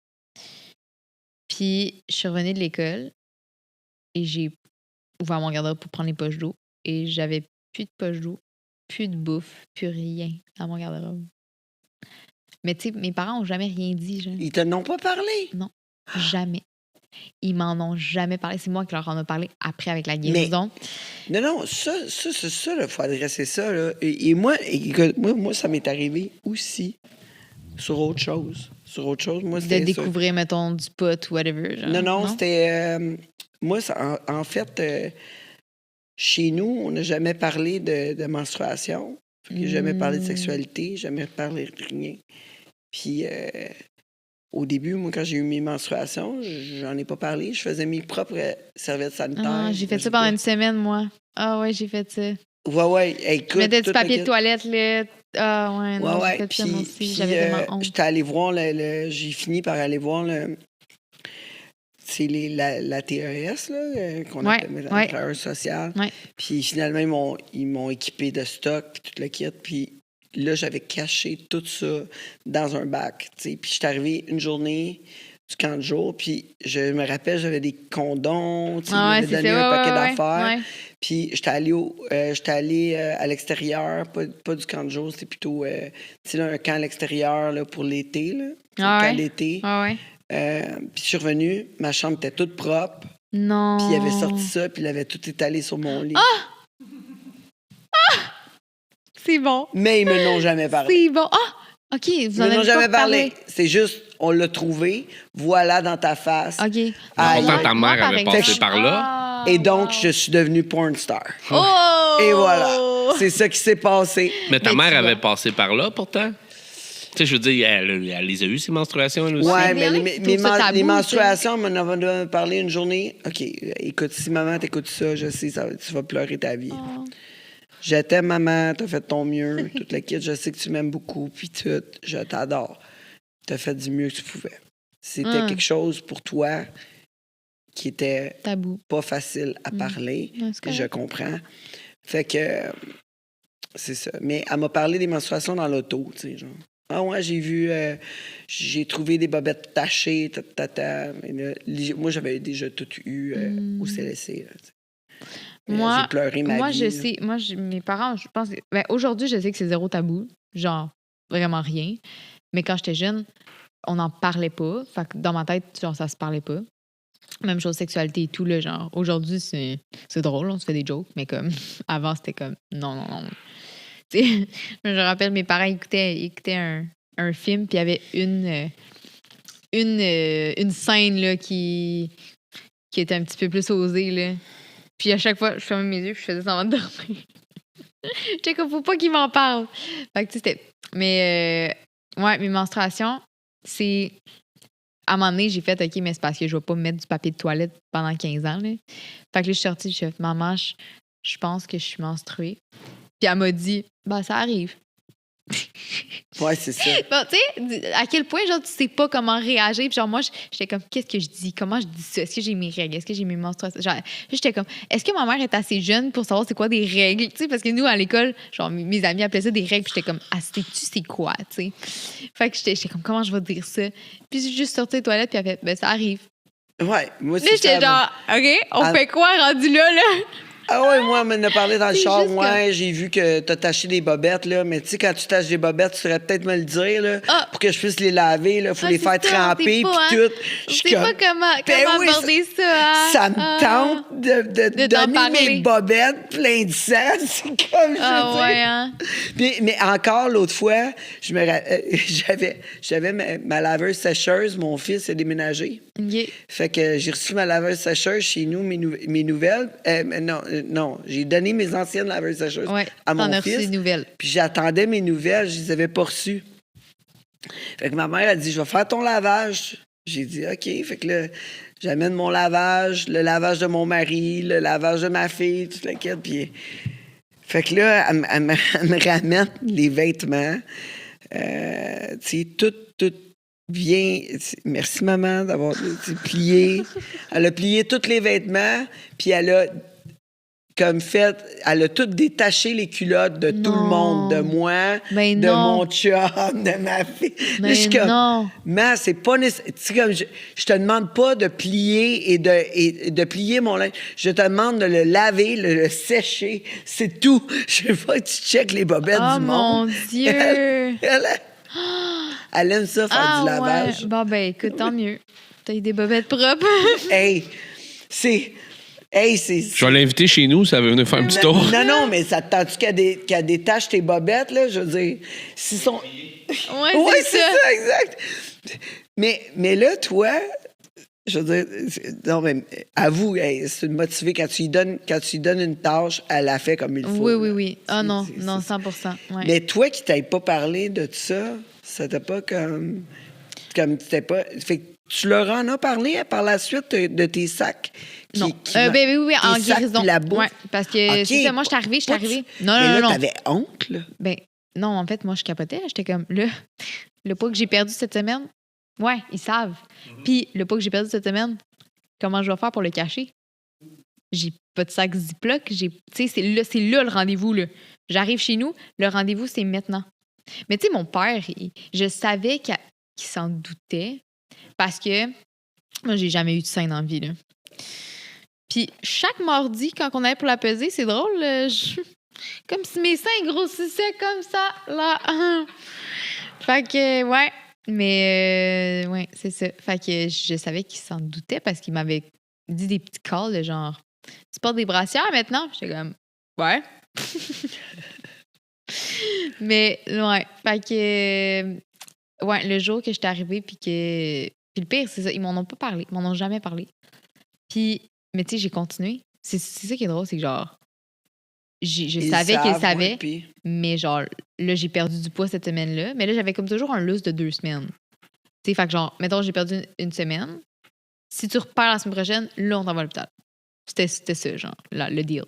Puis, je suis revenue de l'école et j'ai ouvert mon garde-robe pour prendre les poches d'eau et j'avais plus de poches d'eau, plus de bouffe, plus rien dans mon garde-robe. Mais tu sais, mes parents ont jamais rien dit. Genre. Ils te n'ont pas parlé? Non, jamais. Ils m'en ont jamais parlé. C'est moi qui leur en ai parlé après avec la guérison. Mais, non, ça, c'est ça, il faut adresser ça. Là. Et moi, ça m'est arrivé aussi sur autre chose. Moi, c'était de découvrir, mettons, du pot ou whatever. Genre, non, c'était... moi, en fait, chez nous, on n'a jamais parlé de menstruation. J'ai jamais parlé de sexualité, jamais parlé de rien. Puis... au début, moi, quand j'ai eu mes menstruations, j'en ai pas parlé. Je faisais mes propres serviettes sanitaires. J'ai fait ça pendant une semaine, moi. Ah ouais, j'ai fait ça. Ouais. Écoute, je mettais du papier de toilette, là. Ah ouais, non, j'ai fait ça, moi aussi. J'avais vraiment honte. J'étais allée voir j'ai fini par aller voir c'est la TES, là, qu'on appelle la travailleuse sociale. Ouais. Puis finalement, ils m'ont équipé de stock, puis tout le kit. Puis là, j'avais caché tout ça dans un bac. T'sais. Puis je suis arrivée une journée du camp de jour, puis je me rappelle, j'avais des condoms, ils m'avaient donné un paquet d'affaires. Ouais. Puis j'étais allée à l'extérieur, pas du camp de jour, c'était plutôt un camp à l'extérieur là, pour l'été, là, camp d'été. Puis je suis revenue, ma chambre était toute propre. Non. Puis il avait sorti ça, puis il avait tout étalé sur mon lit. C'est bon. Mais ils me l'ont jamais parlé. C'est bon. OK. Vous en avez jamais parlé. C'est juste, on l'a trouvé, voilà dans ta face. OK. Pourtant, ta mère avait passé par là. Et donc, je suis devenue porn star. Oh! Et voilà. C'est ça qui s'est passé. Mais ta mère avait passé par là, pourtant. Tu sais, je veux dire, elle les a eues, ces menstruations, elle aussi. Ouais, mais les menstruations, on m'en a parlé une journée. OK, écoute, si maman t'écoute ça, je sais, tu vas pleurer ta vie. Oh. Je t'aime, maman, t'as fait ton mieux, toute la kit, je sais que tu m'aimes beaucoup, puis tout, je t'adore. T'as fait du mieux que tu pouvais. C'était quelque chose pour toi qui était tabou, pas facile à parler, je comprends. Fait que c'est ça. Mais elle m'a parlé des menstruations dans l'auto, tu sais, genre. Ah ouais, j'ai trouvé des bobettes tachées, moi, j'avais déjà tout eu au CLSC, là, moi, j'ai pleuré ma vie. Je sais. Moi, mes parents, je pense... aujourd'hui, je sais que c'est zéro tabou. Genre, vraiment rien. Mais quand j'étais jeune, on n'en parlait pas. Fait que dans ma tête, genre, ça se parlait pas. Même chose, sexualité et tout, là, genre. Aujourd'hui, c'est drôle, on se fait des jokes. Mais comme, avant, c'était comme, non. Tu sais, je me rappelle, mes parents écoutaient un film, puis il y avait une scène, là, qui était un petit peu plus osée, là. Puis à chaque fois, je fermais mes yeux puis je faisais semblant de dormir. J'étais comme, faut pas qu'il m'en parle. Fait que, tu sais, c'était... Mais, ouais, mes menstruations, c'est... À un moment donné, j'ai fait, OK, mais c'est parce que je vais pas me mettre du papier de toilette pendant 15 ans, là. Fait que là, je suis sortie, je fait, maman, je pense que je suis menstruée. Puis elle m'a dit, ben, ça arrive. Ouais, c'est ça. Bon, tu sais, à quel point, genre, tu sais pas comment réagir. Puis genre, moi, j'étais comme, qu'est-ce que je dis? Comment je dis ça? Est-ce que j'ai mes règles? Est-ce que j'ai mes menstruations? Genre, j'étais comme, est-ce que ma mère est assez jeune pour savoir c'est quoi des règles? Tu sais, parce que nous, à l'école, genre, mes amis appelaient ça des règles. Puis j'étais comme, ah, sais-tu c'est quoi? Tu sais. Fait que j'étais comme, comment je vais dire ça? Puis j'ai juste sorti des toilettes, puis elle fait, ben, ça arrive. Ouais, moi aussi. Là, j'étais genre, OK, on fait quoi rendu là, là? Ah ouais, moi, on m'en a parlé dans le C'est char. juste Ouais, j'ai vu que t'as taché des bobettes, là. Mais tu sais, quand tu taches des bobettes, tu saurais peut-être me le dire, là. Pour que je puisse les laver, là. Faut les faire tremper, puis tout. Je sais pas comment aborder ça. Hein? Ça me tente de donner mes bobettes plein de sang. C'est comme Ah je ouais, hein? Mais encore, l'autre fois, j'avais ma laveuse sécheuse. Mon fils a déménagé. Yeah. Fait que j'ai reçu ma laveuse sécheuse chez nous, mes nouvelles. Non, j'ai donné mes anciennes laveuses sécheuses à mon fils. Reçu des nouvelles. Puis j'attendais mes nouvelles, je les avais pas reçues. Fait que ma mère a dit, je vais faire ton lavage. J'ai dit, OK. Fait que là, j'amène mon lavage, le lavage de mon mari, le lavage de ma fille, toute la quête. Puis... Fait que là, elle me ramène les vêtements. Tu sais, tout bien. Merci, maman, d'avoir plié. Elle a plié tous les vêtements, puis elle a tout détaché les culottes de tout le monde, de moi, de mon chum, de ma fille. Là, je suis comme, mais c'est pas nécessaire. Tu sais, comme, je te demande pas de plier et de plier mon linge. Je te demande de le laver, le sécher. C'est tout. Je veux pas que tu checkes les bobettes du monde. Oh, mon Dieu! Elle aime ça, faire du lavage. Ouais. Bon, ben, écoute, tant mieux. T'as eu des bobettes propres. Hey, c'est... Je vais l'inviter chez nous, ça veut venir faire un petit tour. Non, mais ça te tente qu'elle détache tes bobettes, là? Je veux dire, s'ils sont... Ouais, c'est ça, exact. Mais là, toi, je veux dire, non, mais avoue, c'est une motivée. Quand tu lui donnes une tâche, elle la fait comme il faut. Oui. Ah non, 100%. Ouais. Mais toi qui t'avais pas parlé de ça t'a pas comme t'étais pas... Fait que tu leur en as parlé par la suite de tes sacs? Non. Oui, en guérison. Ouais, parce que c'est ça, moi, je suis arrivée. Non. T'avais honte, là? Ben, non, en fait, moi, je capotais. J'étais comme, le poids que j'ai perdu cette semaine, ouais, ils savent. Puis, le poids que j'ai perdu cette semaine, comment je vais faire pour le cacher? J'ai pas de sac Ziploc. Tu sais, c'est là le rendez-vous, là. J'arrive chez nous, le rendez-vous, c'est maintenant. Mais tu sais, mon père, je savais qu'il s'en doutait parce que moi, j'ai jamais eu de sein dans la vie, là. Puis chaque mardi, quand on allait pour la peser, c'est drôle, comme si mes seins grossissaient comme ça, là. Fait que, ouais. Mais, ouais, c'est ça. Fait que je savais qu'il s'en doutait parce qu'il m'avait dit des petits calls de genre, tu portes des brassières maintenant? J'étais comme, ouais. Mais, ouais. Fait que, ouais, le jour que j'étais arrivée, puis le pire, c'est ça, ils m'en ont pas parlé. Ils m'en ont jamais parlé. Puis, mais tu sais, j'ai continué. C'est ça qui est drôle, c'est que genre, je savais qu'ils savaient, mais genre, là, j'ai perdu du poids cette semaine-là. Mais là, j'avais comme toujours un loose de 2 semaines. Tu sais, fait que genre, mettons, j'ai perdu une semaine. Si tu repars la semaine prochaine, là, on t'envoie à l'hôpital. C'était ça, genre, le deal.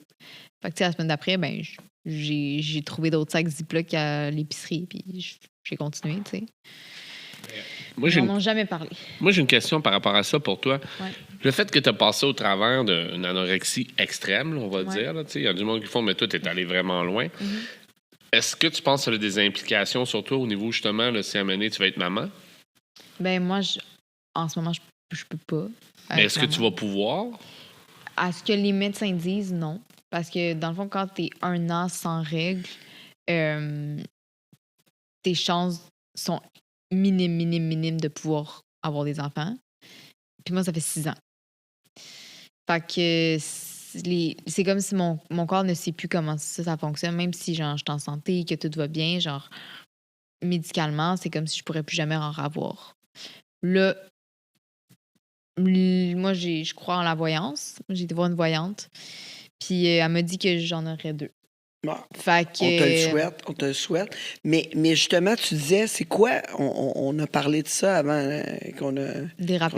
Fait que tu sais, la semaine d'après, ben, j'ai trouvé d'autres sacs Ziploc à l'épicerie, puis j'ai continué, tu sais. Ils n'en ont jamais parlé. Moi, j'ai une question par rapport à ça pour toi. Ouais. Le fait que tu as passé au travers d'une anorexie extrême, là, on va dire, il y a du monde qui font, mais toi, tu es allé vraiment loin. Mm-hmm. Est-ce que tu penses que ça a des implications sur toi au niveau, justement, là, si à un moment donné, tu vas être maman? Ben moi, en ce moment, je peux pas. Mais est-ce que tu vas pouvoir? À ce que les médecins disent, non. Parce que, dans le fond, quand tu es 1 an sans règles, tes chances sont minimes de pouvoir avoir des enfants. Puis moi, ça fait 6 ans. Fait que c'est comme si mon corps ne sait plus comment ça fonctionne, même si genre, je suis en santé, que tout va bien, genre médicalement, c'est comme si je pourrais plus jamais en avoir. Là, moi, je crois en la voyance. J'ai été voir une voyante. Puis elle m'a dit que j'en aurais 2. Bon, Fait que... on te le souhaite. Mais justement, tu disais, c'est quoi? On a parlé de ça avant qu'on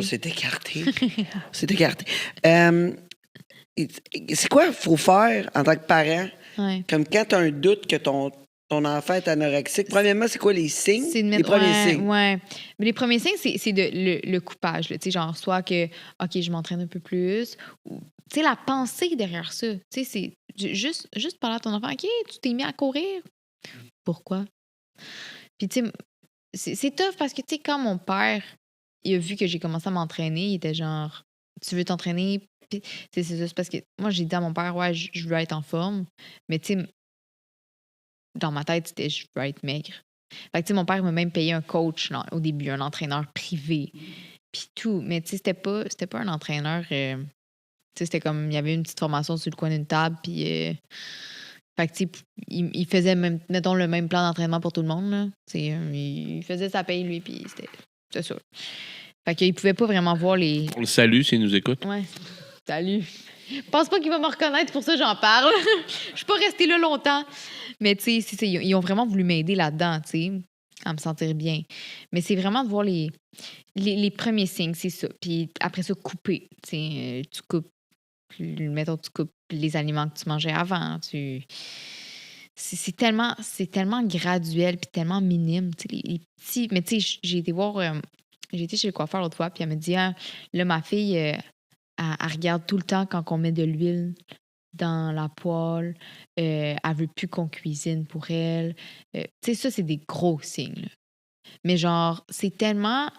s'est écarté. On s'est écarté. C'est quoi qu'il faut faire en tant que parent? Ouais. Comme quand tu as un doute que ton enfant est anorexique. Premièrement, c'est quoi les signes? Les premiers signes. Ouais. Mais les premiers signes, c'est le coupage. Tu sais, genre, soit que, OK, je m'entraîne un peu plus. Tu sais, la pensée derrière ça. Tu sais, c'est juste parler à ton enfant. OK, tu t'es mis à courir. Pourquoi? Puis, tu sais, c'est tough parce que, tu sais, quand mon père, il a vu que j'ai commencé à m'entraîner, il était genre, tu veux t'entraîner? Puis, c'est juste parce que moi, j'ai dit à mon père, ouais, je veux être en forme. Mais, tu sais, dans ma tête, c'était je veux être maigre. Fait que, tu sais, mon père m'a même payé un coach au début, un entraîneur privé. Puis tout. Mais, tu sais, c'était pas un entraîneur. Tu sais, c'était comme, il y avait une petite formation sur le coin d'une table. Puis, fait que, tu sais, il faisait, même, mettons, le même plan d'entraînement pour tout le monde. Là. Tu sais, il faisait sa paye, lui, puis c'était ça. Fait qu'il pouvait pas vraiment voir les. On le salue s'il nous écoute. Ouais. Salut. Je pense pas qu'il va me reconnaître, pour ça j'en parle. Je suis pas restée là longtemps. Mais tu sais, ils ont vraiment voulu m'aider là-dedans, tu sais, à me sentir bien. Mais c'est vraiment de voir les premiers signes, c'est ça. Puis après ça, couper. Tu sais, tu coupes les aliments que tu mangeais avant. C'est tellement graduel puis tellement minime. Tu sais, les petits... Mais tu sais, j'ai été chez le coiffeur l'autre fois, puis elle me dit, ah, là, ma fille... Elle regarde tout le temps quand on met de l'huile dans la poêle. Elle veut plus qu'on cuisine pour elle. Tu sais, ça, c'est des gros signes. Là. Mais genre, c'est tellement...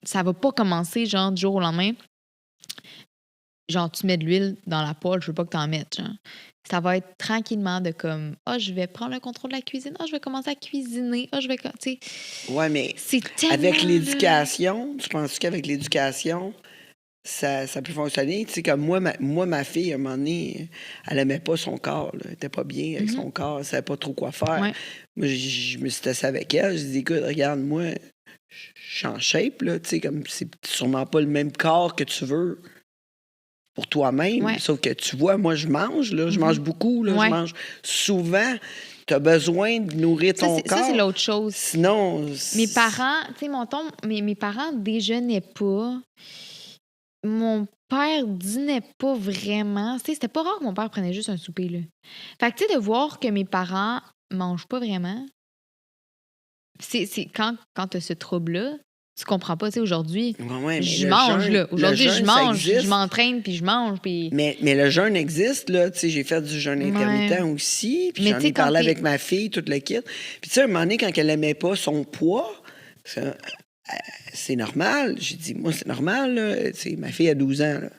Ça va pas commencer, genre, du jour au lendemain. Genre, tu mets de l'huile dans la poêle, je veux pas que t'en mettes, genre. Ça va être tranquillement de comme, je vais prendre le contrôle de la cuisine. Je vais commencer à cuisiner. Je vais... Tu sais... Ouais, mais c'est tellement... avec l'éducation, tu penses qu'avec l'éducation... Ça peut fonctionner. Tu sais, comme moi, ma fille, à un moment donné, elle aimait pas son corps. Là. Elle était pas bien avec son corps. Elle savait pas trop quoi faire. Ouais. Moi, je me suis tassé avec elle. Je dis, écoute, regarde, moi, je suis en shape, là. Tu sais, comme c'est sûrement pas le même corps que tu veux pour toi-même. Ouais. Sauf que tu vois, moi, je mange, là. Je mange beaucoup, là. Ouais. Je mange souvent. Tu as besoin de nourrir ton corps. Ça, c'est l'autre chose. Sinon... Mes parents, tu sais, mes parents déjeunaient pas. Mon père dînait pas vraiment. Tu sais, c'était pas rare que mon père prenait juste un souper, là. Fait que, tu sais, de voir que mes parents mangent pas vraiment, c'est quand t'as ce trouble-là, tu comprends pas, tu sais, aujourd'hui, je mange, là. Aujourd'hui, je mange, je m'entraîne, puis je mange, puis... Mais le jeûne existe, là. Tu sais, j'ai fait du jeûne intermittent aussi, puis j'en ai parlé avec ma fille, tout le kit. Puis, tu sais, à un moment donné, quand elle aimait pas son poids, c'est normal. J'ai dit, moi, c'est normal, là. Tu sais, ma fille a 12 ans, là.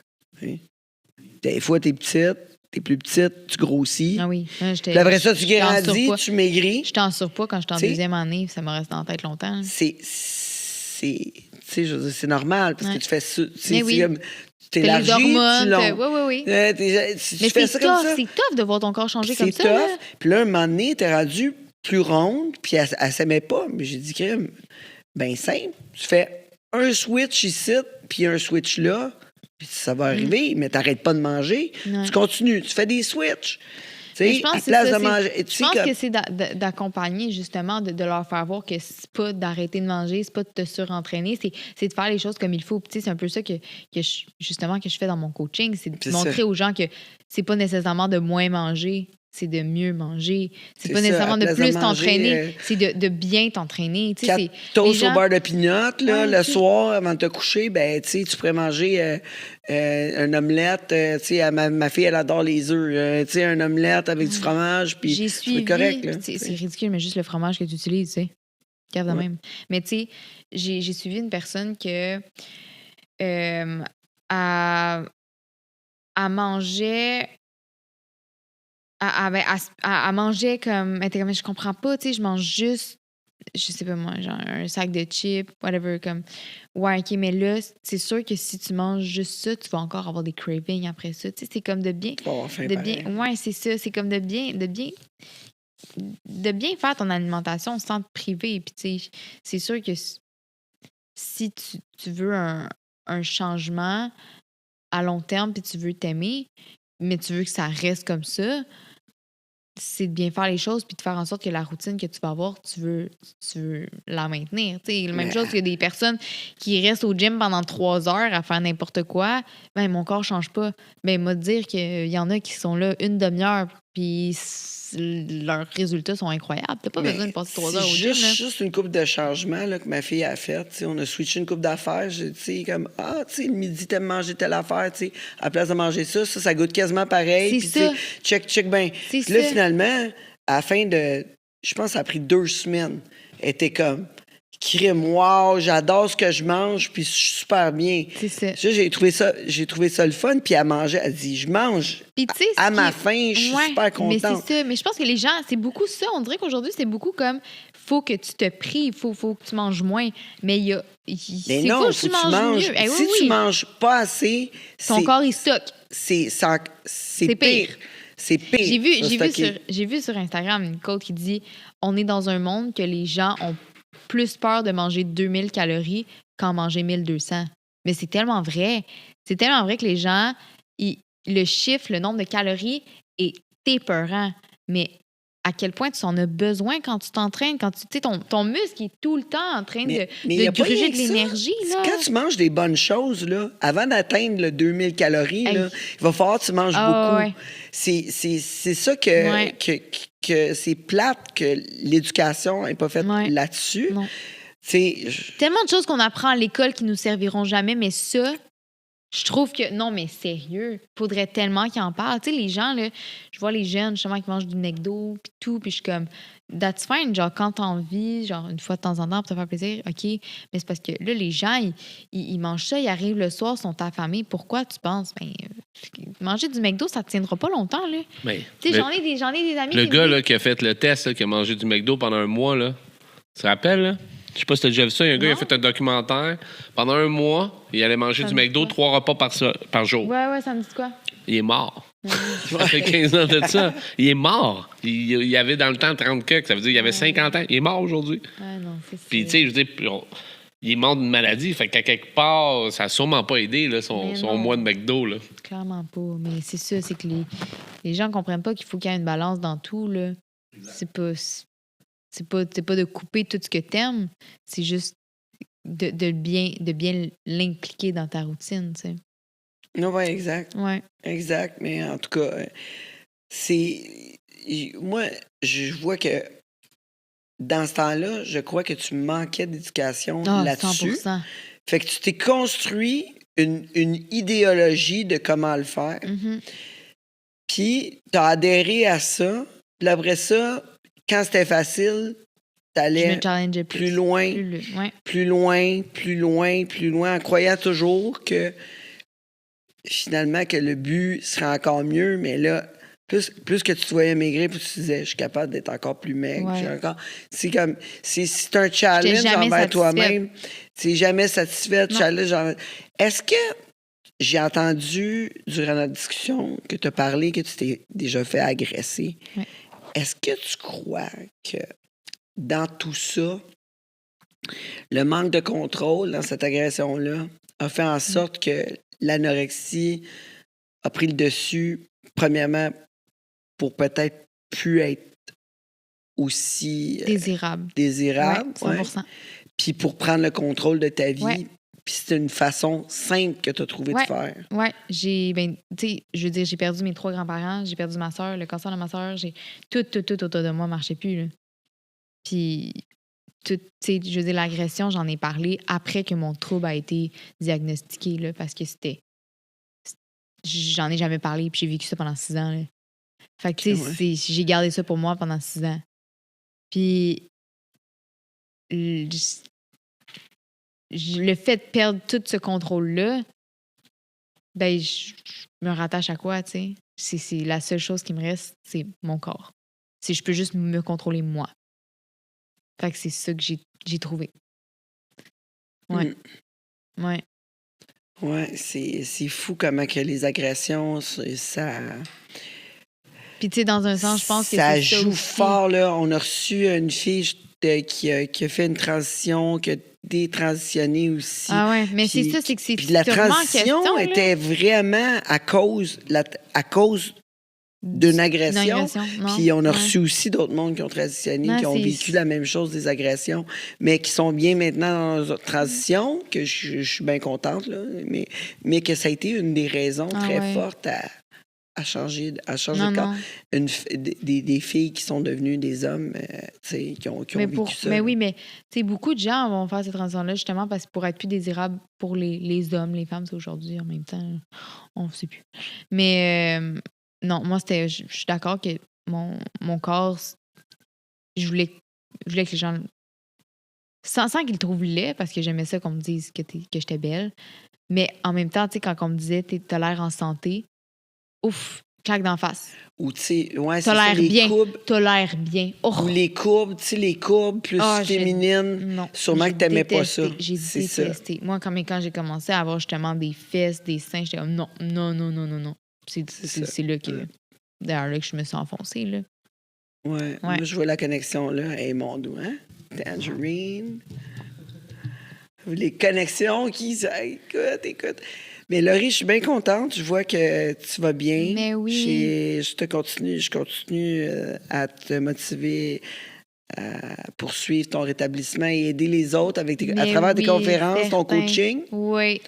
Des fois, t'es petite, t'es plus petite, tu grossis. Ah oui. Puis après ça, tu grandis, tu maigris. J'étais en surpoids quand j'étais en deuxième année, ça me reste dans la tête longtemps. Tu sais, je veux dire, c'est normal, parce que tu fais ça. Mais oui. Tu élargis, tu longs. Oui. Mais c'est tough de voir ton corps changer comme ça. C'est tough. Puis là, un moment donné, t'es rendu plus ronde, puis elle s'aimait pas. Mais j'ai dit, crème, ben simple. Tu fais un switch ici, puis un switch là, puis ça va arriver, mais t'arrêtes pas de manger. Ouais. Tu continues, tu fais des switches. Je pense que c'est d'accompagner, justement, de leur faire voir que c'est pas d'arrêter de manger, c'est pas de te surentraîner, c'est de faire les choses comme il faut. C'est un peu ça que je fais dans mon coaching, c'est de montrer aux gens que c'est pas nécessairement de moins manger, c'est de mieux manger. C'est pas nécessairement de plus t'entraîner, c'est de bien t'entraîner. 4 toasts au beurre de pinot, là, le soir, avant de te coucher, ben, tu pourrais manger un omelette. Ma fille, elle adore les œufs. Un omelette avec du fromage, puis c'est correct. C'est ridicule, mais juste le fromage que tu utilises, tu sais. Garde même. Mais tu sais, j'ai suivi une personne que elle mangeait... Elle mangeait comme... Elle était comme, je comprends pas, tu sais, je mange juste, je sais pas moi, genre un sac de chips, whatever, comme... Ouais, OK, mais là, c'est sûr que si tu manges juste ça, tu vas encore avoir des cravings après ça, tu sais, c'est comme de bien... Ouais, c'est ça, c'est comme de bien faire ton alimentation sans te priver, puis tu sais, c'est sûr que si tu veux un changement à long terme, puis tu veux t'aimer, mais tu veux que ça reste comme ça, c'est de bien faire les choses puis de faire en sorte que la routine que tu vas avoir, tu veux la maintenir. Tu sais, la même chose que des personnes qui restent au gym pendant 3 heures à faire n'importe quoi, ben mon corps change pas. Ben, moi, dire qu'il y en a qui sont là une demi-heure puis leurs résultats sont incroyables. T'as pas besoin de passer 3 heures au gym. C'est juste une couple de changements là, que ma fille a fait. T'sais, on a switché une couple d'affaires. Comme, le midi, t'aimes manger telle affaire. T'sais, à la place de manger ça goûte quasiment pareil. C'est ça. Check ben. Puis là, finalement, à la fin de... Je pense que ça a pris 2 semaines. Elle était comme... Crime, wow, j'adore ce que je mange, puis je suis super bien. C'est ça. J'ai trouvé ça le fun, puis elle mangeait, elle dit, je mange à ma faim, je suis super contente. Mais c'est ça, mais je pense que les gens, c'est beaucoup ça. On dirait qu'aujourd'hui, c'est beaucoup comme, faut que tu te prives, faut que tu manges moins. Mais il faut que tu manges mieux. Si tu manges pas assez... Ton corps, il stocke. C'est pire. C'est pire. J'ai vu sur Instagram une quote qui dit, on est dans un monde que les gens ont plus peur de manger 2000 calories qu'en manger 1200. Mais c'est tellement vrai. C'est tellement vrai que les gens, le chiffre, le nombre de calories est épeurant. Mais à quel point tu en as besoin quand tu t'entraînes, quand tu sais, ton muscle est tout le temps en train de gruger de l'énergie. Là. Quand tu manges des bonnes choses, là, avant d'atteindre le 2000 calories, là, il va falloir que tu manges beaucoup. Ouais. C'est ça que c'est plate que l'éducation n'est pas faite là-dessus. Tellement de choses qu'on apprend à l'école qui nous serviront jamais, mais ça, je trouve que... Non, mais sérieux, faudrait tellement qu'ils en parlent. Tu sais, les gens, là, je vois les jeunes, justement, qui mangent du McDo, puis tout, puis je suis comme... That's fine, genre, quand t'as envie, genre, une fois de temps en temps, pour te faire plaisir, OK, mais c'est parce que là, les gens, ils mangent ça, ils arrivent le soir, sont affamés. Pourquoi, tu penses? Ben, manger du McDo, ça te tiendra pas longtemps, là. Tu sais, j'en ai des amis le gars, là, qui a fait le test, là, qui a mangé du McDo pendant un mois, là, tu te rappelles, là? Je sais pas si t'as déjà vu ça. Il y a un gars qui a fait un documentaire. Pendant un mois, il allait manger du McDo 3 repas par jour. Ouais, ça me dit quoi? Il est mort. Ça fait 15 ans de ça. Il est mort. Il avait dans le temps 30 cucs. Ça veut dire qu'il avait 50 ans. Il est mort aujourd'hui. Ouais, non, c'est Puis, tu sais, je veux dire, il est mort d'une maladie. Fait qu'à quelque part, ça n'a sûrement pas aidé, là, son mois de McDo. Là. Clairement pas. Mais c'est ça, c'est que les gens ne comprennent pas qu'il faut qu'il y ait une balance dans tout. Là. C'est pas de couper tout ce que t'aimes, c'est juste de bien l'impliquer dans ta routine, tu sais. Non, ouais, exact. Ouais. Exact, mais en tout cas, moi, je vois que dans ce temps-là, je crois que tu manquais d'éducation là-dessus. 100%. Fait que tu t'es construit une idéologie de comment le faire. Mm-hmm. Puis, t'as adhéré à ça. Puis après ça, quand c'était facile, t'allais plus loin, en croyant toujours que finalement que le but serait encore mieux, mais là, plus que tu te voyais maigrir, plus tu te disais, je suis capable d'être encore plus maigre. Ouais. C'est comme, c'est un challenge envers toi-même. Tu n'es jamais satisfait. Est-ce que j'ai entendu durant notre discussion que tu as parlé que tu t'es déjà fait agresser? Ouais. Est-ce que tu crois que dans tout ça, le manque de contrôle dans cette agression-là a fait en sorte que l'anorexie a pris le dessus, premièrement, pour peut-être plus être aussi désirable. Ouais, 100%. Puis pour prendre le contrôle de ta vie. Ouais. Puis c'est une façon simple que tu as trouvé de faire. Oui, j'ai perdu mes 3 grands-parents, j'ai perdu ma soeur, le cancer de ma soeur, tout autour de moi ne marchait plus. Là. Puis, l'agression, j'en ai parlé après que mon trouble a été diagnostiqué, là, parce que j'en ai jamais parlé, puis j'ai vécu ça pendant 6 ans. Là. Fait que, j'ai gardé ça pour moi pendant 6 ans. Puis, le fait de perdre tout ce contrôle-là, ben, je me rattache à quoi, tu sais? C'est la seule chose qui me reste, c'est mon corps. Si je peux juste me contrôler moi. Fait que c'est ça que j'ai trouvé. Ouais. Ouais. Ouais, c'est fou comment que les agressions, ça... Puis, tu sais, dans un sens, je pense que ça joue fort, là. On a reçu une fille qui a fait une transition, qui a détransitionné aussi. Ah ouais, mais c'est ça, c'est que puis la transition était vraiment à cause d'une agression. Une agression, non. Puis on a reçu aussi d'autres mondes qui ont transitionné, Non, qui ont vécu la même chose, des agressions, mais qui sont bien maintenant dans leur transition, que je suis bien contente, là, mais que ça a été une des raisons très fortes à changer de corps. Des filles qui sont devenues des hommes, qui ont vécu ça. Mais oui, mais beaucoup de gens vont faire cette transition-là justement parce que pour être plus désirable pour les hommes, les femmes, c'est aujourd'hui en même temps. On ne sait plus. Mais non, moi, je suis d'accord que mon corps, je voulais que les gens... Sans qu'ils le trouvent laid, parce que j'aimais ça qu'on me dise que j'étais belle. Mais en même temps, quand on me disait « t'as l'air en santé », ouf, claque d'en face. Ou tu sais, ouais, t'as l'air bien. Courbes. T'as l'air bien. Oh. Ou les courbes, tu sais, les courbes plus féminines. Non. Sûrement que t'aimais pas ça. J'ai détesté. Ça. Moi, quand j'ai commencé à avoir justement des fesses, des seins, j'étais comme non. C'est là que... D'ailleurs, là que je me suis enfoncée, là. Ouais. Moi, je vois la connexion, là. Hey, mon doux, hein? Tangerine. Les connexions qui... Écoute. Mais Laurie, je suis bien contente. Je vois que tu vas bien. Mais oui. Je continue à te motiver à poursuivre ton rétablissement et aider les autres à travers tes conférences, ton coaching. Oui.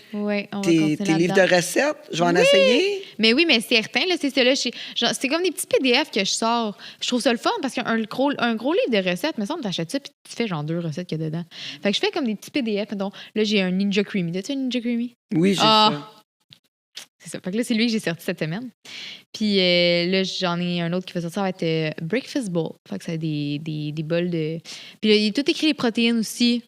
Tes livres de recettes. Je vais en essayer. Mais oui, mais certain, là, c'est ça. Là, c'est comme des petits PDF que je sors. Je trouve ça le fun parce qu'un gros livre de recettes, me semble, t'achètes ça puis tu fais genre 2 recettes qu'il y a dedans. Fait que je fais comme des petits PDF. Donc, là, j'ai un Ninja Creamy. T'as-tu un Ninja Creamy? Oui, j'ai ça. C'est ça. Fait que là, c'est lui que j'ai sorti cette semaine. Puis là, j'en ai un autre qui va sortir, ça va être Breakfast Bowl. Fait que ça a des bols de... Puis là, il y a tout écrit les protéines aussi.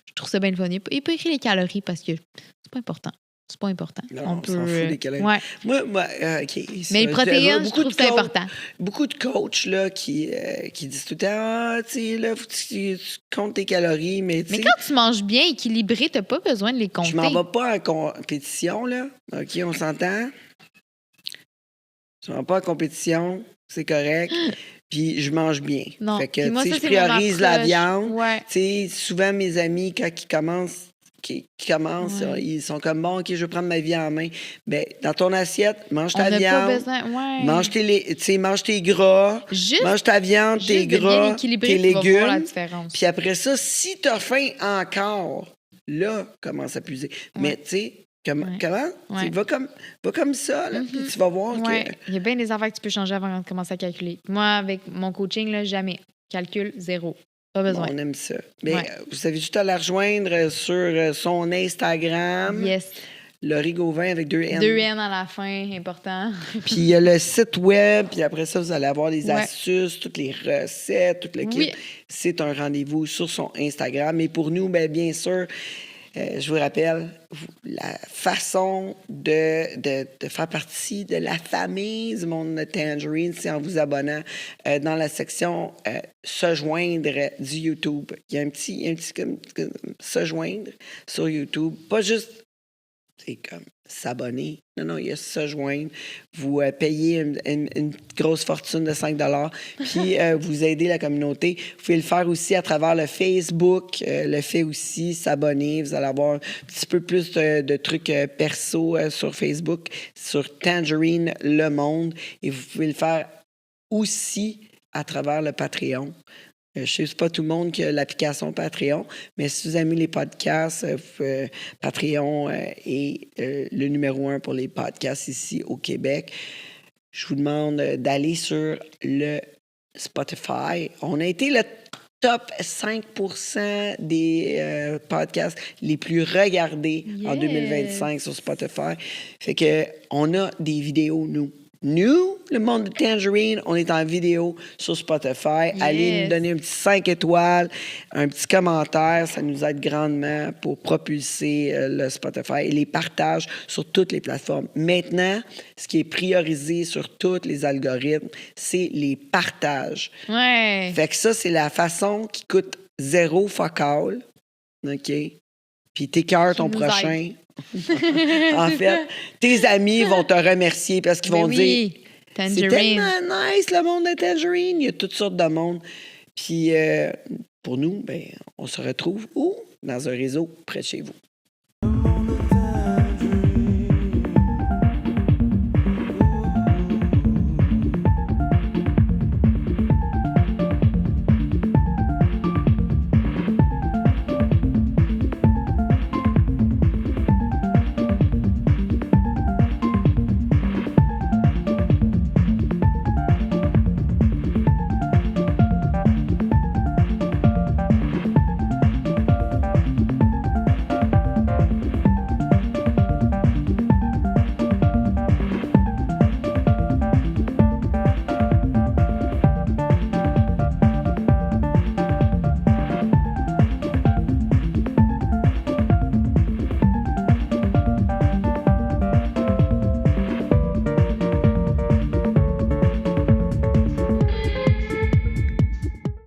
Je trouve ça bien le fun. Il n'est pas écrit les calories parce que c'est pas important. C'est pas important. Non, on s'en fout des calories. Ouais. Moi, OK. Mais les protéines, je trouve que c'est important. Beaucoup de coachs là, qui disent tout le temps, tu sais, là, faut que tu comptes tes calories. Mais quand tu manges bien équilibré, tu n'as pas besoin de les compter. Je m'en vais pas en compétition, là. OK, on s'entend? Je m'en vais pas en compétition, c'est correct. Puis je mange bien. Non. Fait que, tu sais, je priorise la viande. Ouais. Tu sais, souvent, mes amis, quand ils commencent, ils sont comme bon, OK, je vais prendre ma vie en main. Bien, dans ton assiette, mange ta viande. Pas besoin, mange tes gras. Mange ta viande, tes gras, tes légumes. Puis après ça, si tu as faim encore, là, commence à puiser. Ouais. Mais tu sais, comment? Ouais. Va comme ça, là, puis tu vas voir que... Il y a bien des affaires que tu peux changer avant de commencer à calculer. Moi, avec mon coaching, là, jamais. Calcul, 0. Pas besoin. Bon, on aime ça. Mais vous avez juste à la rejoindre sur son Instagram. Yes. Laurie Gauvin avec 2 N. 2 N à la fin, important. Puis il y a le site web, puis après ça, vous allez avoir des astuces, toutes les recettes, tout le kit. Oui. C'est un rendez-vous sur son Instagram. Et pour nous, bien sûr, je vous rappelle, la façon de faire partie de la famille du monde de Tangerine, c'est en vous abonnant dans la section se joindre du YouTube. Il y a un petit comme se joindre sur YouTube. Pas juste, c'est comme s'abonner. Non, il y a se joindre. Vous payez une grosse fortune de 5 $, puis vous aidez la communauté. Vous pouvez le faire aussi à travers le Facebook. Le fait aussi, s'abonner. Vous allez avoir un petit peu plus de trucs perso sur Facebook, sur Tangerine Le Monde. Et vous pouvez le faire aussi à travers le Patreon. Je sais que c'est pas tout le monde qui a l'application Patreon, mais si vous aimez les podcasts, Patreon est le numéro 1 pour les podcasts ici au Québec. Je vous demande d'aller sur le Spotify. On a été le top 5% des podcasts les plus regardés en 2025 sur Spotify. Fait que on a des vidéos, Nous, le monde de Tangerine, on est en vidéo sur Spotify. Yes. Allez nous donner un petit 5 étoiles, un petit commentaire. Ça nous aide grandement pour propulser le Spotify et les partages sur toutes les plateformes. Maintenant, ce qui est priorisé sur tous les algorithmes, c'est les partages. Ouais. Fait que ça, c'est la façon qui coûte 0 fuck all. OK? Puis t'écœures ton prochain. En fait, tes amis vont te remercier parce qu'ils vont dire Tangerine. C'est tellement nice le monde de Tangerine. Il y a toutes sortes de monde. Puis pour nous, on se retrouve où? Dans un réseau près de chez vous.